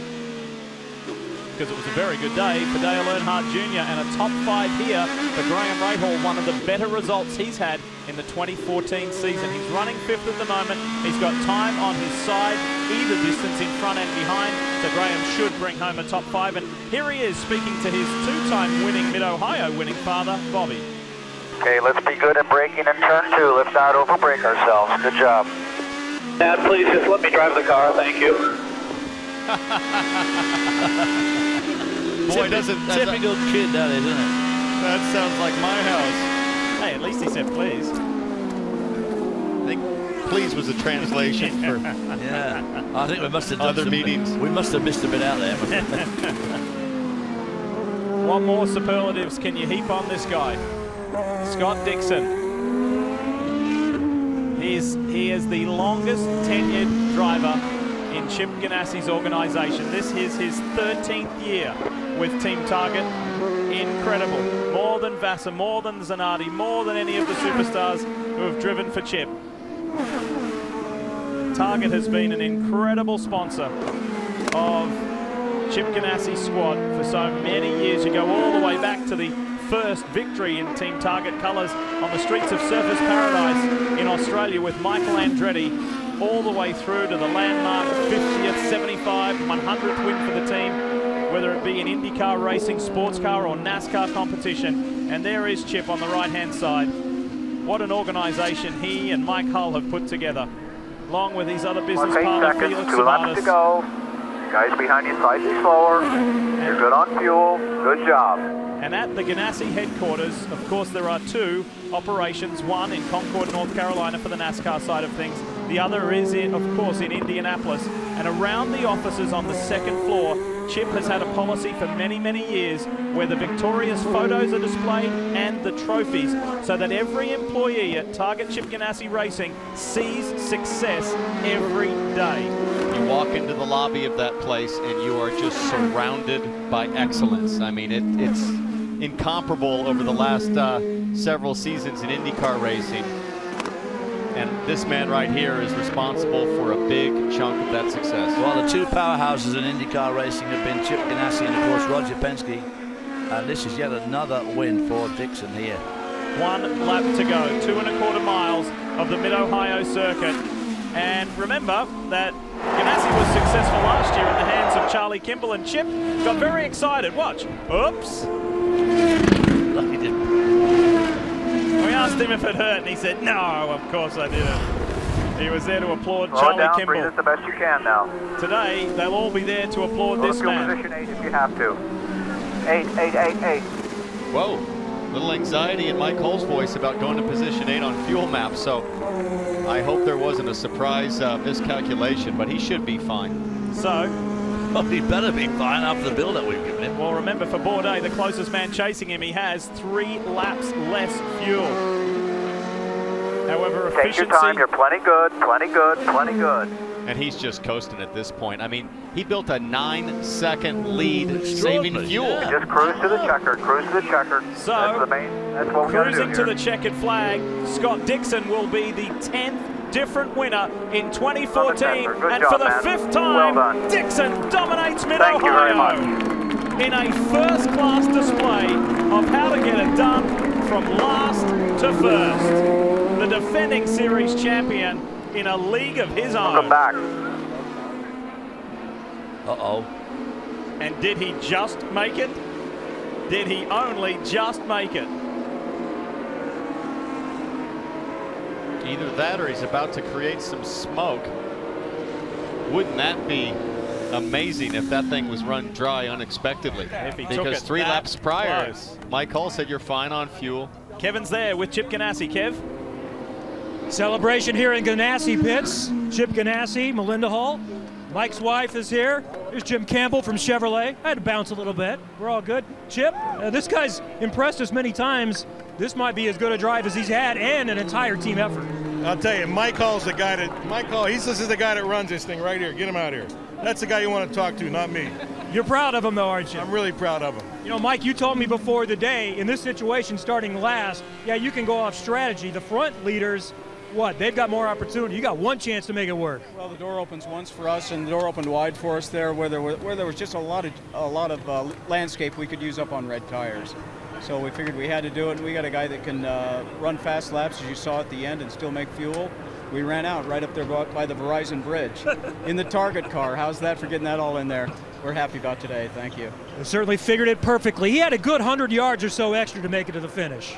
because it was a very good day for Dale Earnhardt Jr. and a top 5 here for Graham Rahal, one of the better results he's had in the 2014 season. He's running 5th at the moment. He's got time on his side, either distance in front and behind, so Graham should bring home a top 5. And here he is speaking to his 2-time winning Mid-Ohio winning father, Bobby. Okay, let's be good at braking in turn 2. Let's not overbrake ourselves. Good job. Dad, please just let me drive the car. Thank you. Boy, typical kid that is, isn't it? That sounds like my house. Hey, at least he said please. I think please was a translation for yeah. I think we must have done other meetings. We must have missed a bit out there. What more superlatives can you heap on this guy? Scott Dixon. He is the longest tenured driver in Chip Ganassi's organization. This is his 13th year with Team Target. Incredible. More than Vassar, more than Zanardi, more than any of the superstars who have driven for Chip. Target has been an incredible sponsor of Chip Ganassi's squad for so many years. You go all the way back to the first victory in Team Target colours on the streets of Surfers Paradise in Australia with Michael Andretti, all the way through to the landmark 50th, 75, 100th win for the team, whether it be in IndyCar racing, sports car or NASCAR competition. And there is Chip on the right-hand side. What an organisation he and Mike Hull have put together, along with his other business partner, Felix 2 laps to go. Guys behind you slightly slower. You're good on fuel. Good job. And at the Ganassi headquarters, of course, there are 2 operations, one in Concord, North Carolina for the NASCAR side of things. The other is, of course, in Indianapolis. And around the offices on the 2nd floor, Chip has had a policy for many, many years where the victorious photos are displayed and the trophies, so that every employee at Target Chip Ganassi Racing sees success every day. You walk into the lobby of that place and you are just surrounded by excellence. I mean, it's incomparable over the last several seasons in IndyCar racing. And this man right here is responsible for a big chunk of that success. Well, the 2 powerhouses in IndyCar racing have been Chip Ganassi and, of course, Roger Penske. And this is yet another win for Dixon here. 1 lap to go. 2.25 miles of the Mid-Ohio circuit. And remember that Ganassi was successful last year in the hands of Charlie Kimball, and Chip got very excited. Watch. Oops. Lucky didn't. We asked him if it hurt, and he said, no, of course I didn't. He was there to applaud Slow Charlie down, Kimball. breathe it the best you can now. Today, they'll all be there to applaud this man. Position 8 if you have to. 8, 8, 8, 8. Whoa. Little anxiety in Mike Hull's voice about going to position 8 on fuel map, so I hope there wasn't a surprise miscalculation, but he should be fine. So, well, he better be fine after the build-up we've given him. Well, remember, for Bourdais, the closest man chasing him, he has 3 laps less fuel. However, efficiency... Take your time, you're plenty good, plenty good, plenty good. And he's just coasting at this point. I mean, he built a 9-second lead, saving fuel. Yeah. Just cruise to the checker, cruise to the checker. So, that's the main, that's what we got to do cruising to here. the checkered flag, Scott Dixon will be the 10th different winner in 2014. And job, for the man. 5th time, Well Dixon dominates Thank you very much. Mid-Ohio in a first-class display of how to get it done from last to first. The defending series champion in a league of his own. Welcome back. Uh-oh. And did he just make it? Did he only just make it? Either that or he's about to create some smoke. Wouldn't that be amazing if that thing was run dry unexpectedly? If he took Because it 3 that laps prior, close. Mike Hull said you're fine on fuel. Kevin's there with Chip Ganassi. Kev? Celebration here in Ganassi pits. Chip Ganassi, Melinda Hull. Mike's wife is here. Here's Jim Campbell from Chevrolet. I had to bounce a little bit. We're all good. Chip, this guy's impressed us many times. This might be as good a drive as he's had and an entire team effort. I'll tell you, Mike Hall's the guy that, this is the guy that runs this thing right here. Get him out here. That's the guy you want to talk to, not me. You're proud of him though, aren't you? I'm really proud of him. You know, Mike, you told me before the day, in this situation starting last, yeah, you can go off strategy. The front leaders, what, they've got more opportunity. You got one chance to make it work. Well, the door opens once for us, and the door opened wide for us there, where there was just a lot of landscape we could use up on red tires. So we figured we had to do it. We got a guy that can run fast laps, as you saw at the end, and still make fuel. We ran out right up there by the Verizon Bridge in the Target car. How's that for getting that all in there? We're happy about today. Thank you. They certainly figured it perfectly. He had a good 100 yards or so extra to make it to the finish.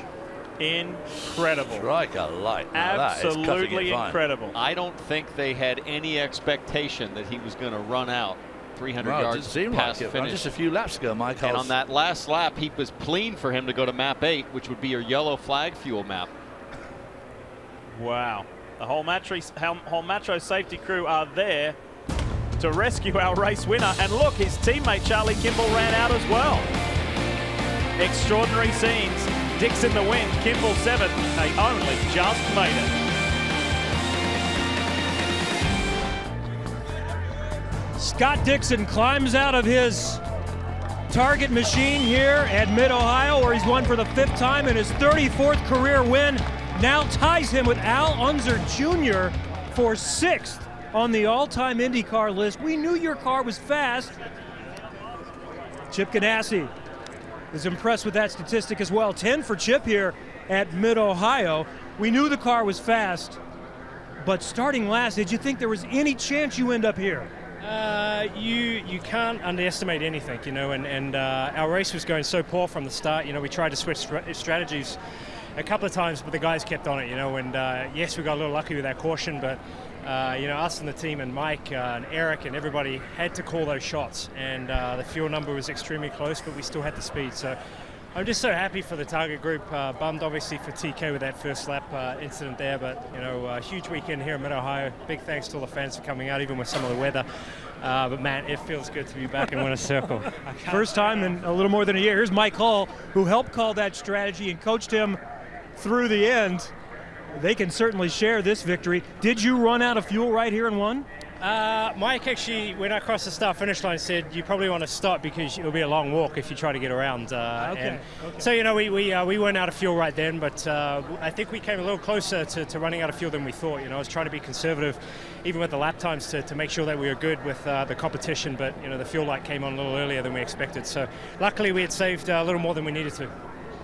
Incredible. Strike a light. Now Absolutely incredible. I don't think they had any expectation that he was going to run out 300 yards past finish. Just a few laps ago, Mike. And on that last lap, he was pleading for him to go to map 8, which would be your yellow flag fuel map. Wow. The whole Matro safety crew are there to rescue our race winner. And look, his teammate Charlie Kimball ran out as well. Extraordinary scenes. Dixon the win, Kimball 7th. They only just made it. Scott Dixon climbs out of his target machine here at Mid-Ohio, where he's won for the 5th time, and his 34th career win now ties him with Al Unser Jr. for 6th on the all-time IndyCar list. We knew your car was fast. Chip Ganassi is impressed with that statistic as well. 10 for Chip here at Mid-Ohio. We knew the car was fast, but starting last, did you think there was any chance you end up here? You can't underestimate anything, you know, and our race was going so poor from the start. You know, we tried to switch strategies a couple of times, but the guys kept on it, you know, and yes, we got a little lucky with that caution, but you know, us and the team and Mike and Eric and everybody had to call those shots, and the fuel number was extremely close, but we still had the speed. So I'm just so happy for the target group. Bummed obviously for TK with that first lap incident there, but you know, a huge weekend here in Mid-Ohio. Big thanks to all the fans for coming out, even with some of the weather. But man, it feels good to be back in Winner's Circle. First time in a little more than a year. Here's Mike Hull, who helped call that strategy and coached him through the end. They can certainly share this victory. Did you run out of fuel right here and won? Mike actually, when I crossed the start-finish line, said you probably want to stop because it'll be a long walk if you try to get around. Okay. So, you know, we weren't out of fuel right then, but I think we came a little closer to running out of fuel than we thought. You know, I was trying to be conservative, even with the lap times, to make sure that we were good with the competition, but, you know, the fuel light came on a little earlier than we expected. So, luckily, we had saved a little more than we needed to.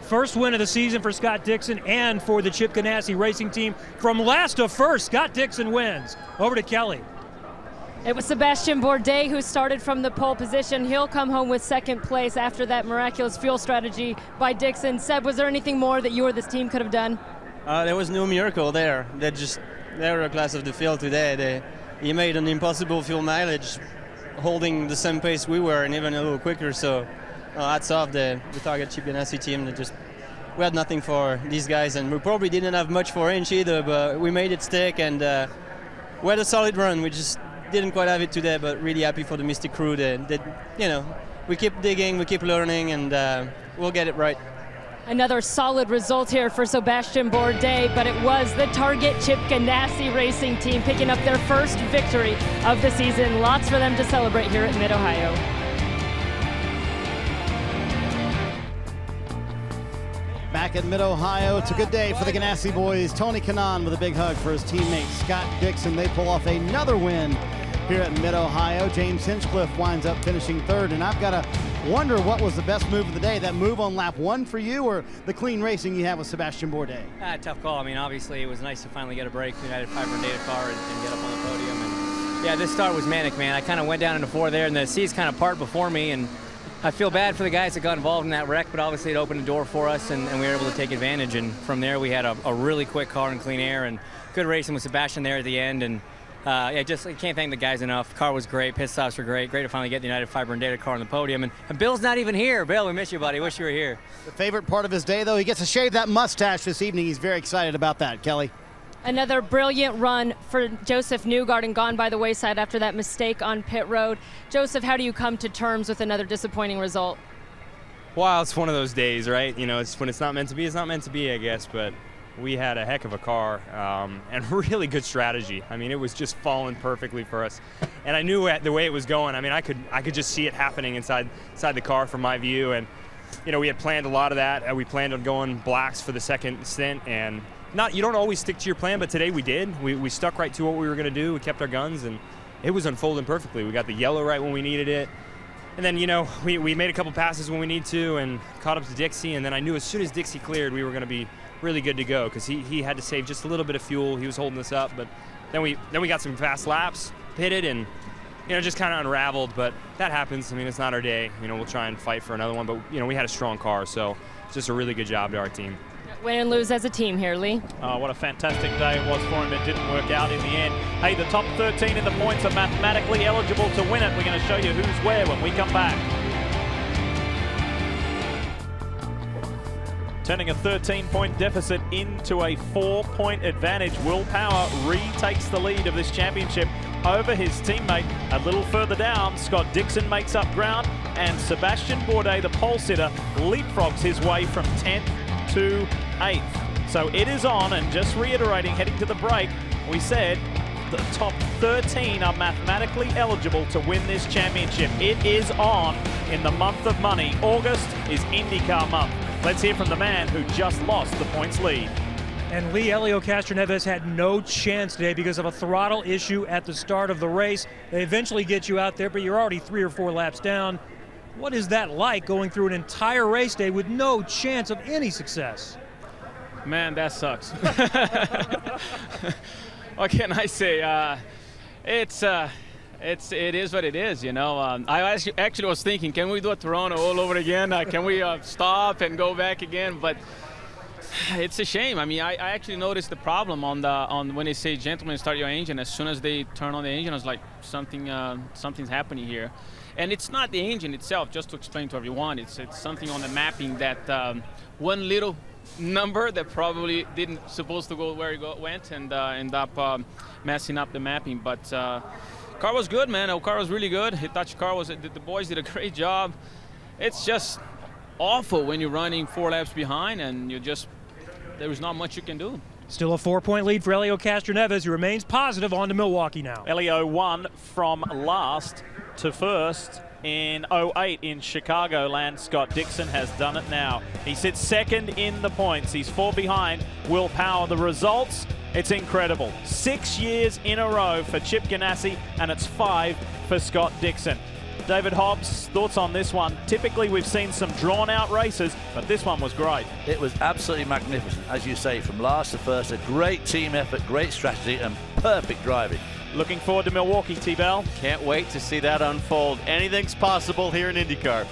First win of the season for Scott Dixon and for the Chip Ganassi racing team. From last to first, Scott Dixon wins. Over to Kelly. It was Sebastian Bourdais who started from the pole position. He'll come home with second place after that miraculous fuel strategy by Dixon. Seb, was there anything more that you or this team could have done? There was no miracle there. They were a class of the field today. He made an impossible fuel mileage, holding the same pace we were and even a little quicker. So hats off the Target Chip Ganassi team. We had nothing for these guys, and we probably didn't have much for Inch either, but we made it stick, and we had a solid run. We just didn't quite have it today, but really happy for the Mystic crew. We keep digging, we keep learning, and we'll get it right. Another solid result here for Sebastian Bourdais, but it was the Target Chip Ganassi racing team picking up their first victory of the season. Lots for them to celebrate here at Mid-Ohio. Back at Mid-Ohio, it's a good day for the Ganassi boys. Tony Kanaan with a big hug for his teammate Scott Dixon. They pull off another win here at Mid-Ohio. James Hinchcliffe winds up finishing third, and I've got to wonder what was the best move of the day, that move on lap 1 for you or the clean racing you have with Sebastian Bourdais? Tough call. I mean, obviously it was nice to finally get a break, United 500 data car, and get up on the podium. And yeah, this start was manic, man. I kind of went down into 4 there, and the seats kind of part before me, and I feel bad for the guys that got involved in that wreck, but obviously it opened the door for us, and we were able to take advantage. And from there, we had a really quick car in clean air, and good racing with Sebastian there at the end. And I can't thank the guys enough. The car was great. Pit stops were great. Great to finally get the United Fiber and Data car on the podium. And Bill's not even here. Bill, we miss you, buddy. Wish you were here. The favorite part of his day, though, he gets to shave that mustache this evening. He's very excited about that. Kelly? Another brilliant run for Joseph Newgarden, gone by the wayside after that mistake on pit road. Joseph, how do you come to terms with another disappointing result? Well, it's one of those days, right? You know, it's when it's not meant to be, it's not meant to be, I guess. But we had a heck of a car and really good strategy. I mean, it was just falling perfectly for us. And I knew the way it was going. I mean, I could just see it happening inside the car from my view. And, you know, we had planned a lot of that. We planned on going blacks for the second stint. And you don't always stick to your plan, but today we did. We stuck right to what we were going to do. We kept our guns, and it was unfolding perfectly. We got the yellow right when we needed it. And then, you know, we made a couple passes when we need to and caught up to Dixie. And then I knew as soon as Dixie cleared, we were going to be really good to go because he had to save just a little bit of fuel. He was holding us up. But then we got some fast laps, pitted, and, you know, just kind of unraveled. But that happens. I mean, it's not our day. You know, we'll try and fight for another one. But, you know, we had a strong car. So it's just a really good job to our team. Win and lose as a team here, Lee. Oh, what a fantastic day it was for him. It didn't work out in the end. Hey, the top 13 in the points are mathematically eligible to win it. We're going to show you who's where when we come back. Turning a 13-point deficit into a 4-point advantage. Will Power retakes the lead of this championship over his teammate. A little further down, Scott Dixon makes up ground, and Sebastian Bourdais, the pole sitter, leapfrogs his way from 10th to 8th. So it is on, and just reiterating, heading to the break, we said the top 13 are mathematically eligible to win this championship. It is on in the month of money. August is IndyCar month. Let's hear from the man who just lost the points lead. And Lee, Helio Castroneves had no chance today because of a throttle issue at the start of the race. They eventually get you out there, but you're already 3 or 4 laps down. What is that like, going through an entire race day with no chance of any success? Man, that sucks. What can I say? It is what it is, you know. I actually was thinking, can we do a Toronto all over again? Can we stop and go back again? But it's a shame. I mean, I actually noticed the problem on when they say, gentlemen, start your engine. As soon as they turn on the engine, I was like, something's happening here. And it's not the engine itself, just to explain to everyone. It's something on the mapping that one little number that probably didn't supposed to go where it went and end up messing up the mapping. But car was good, man. The car was really good. Hitachi car was. The boys did a great job. It's just awful when you're running 4 laps behind and there's not much you can do. Still a 4-point lead for Helio Castroneves, who remains positive on to Milwaukee now. Helio won from last to first in 08 in Chicagoland. Scott Dixon has done it now. He sits second in the points. He's 4 behind Will Power. The results, it's incredible. 6 years in a row for Chip Ganassi, and it's 5 for Scott Dixon. David Hobbs, thoughts on this one? Typically we've seen some drawn-out races, but this one was great. It was absolutely magnificent. As you say, from last to first, a great team effort, great strategy, and perfect driving. Looking forward to Milwaukee, T-Bell. Can't wait to see that unfold. Anything's possible here in IndyCar.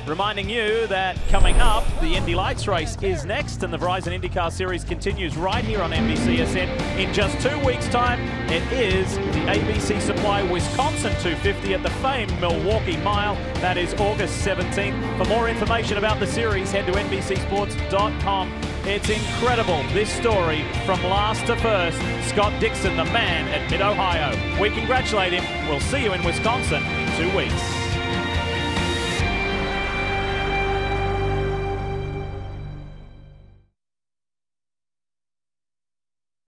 Reminding you that coming up, the Indy Lights race is next, and the Verizon IndyCar Series continues right here on NBCSN. In just 2 weeks' time, it is the ABC Supply Wisconsin 250 at the famed Milwaukee Mile. That is August 17th. For more information about the series, head to NBCSports.com. It's incredible, this story from last to first. Scott Dixon, the man at Mid-Ohio. We congratulate him. We'll see you in Wisconsin in 2 weeks.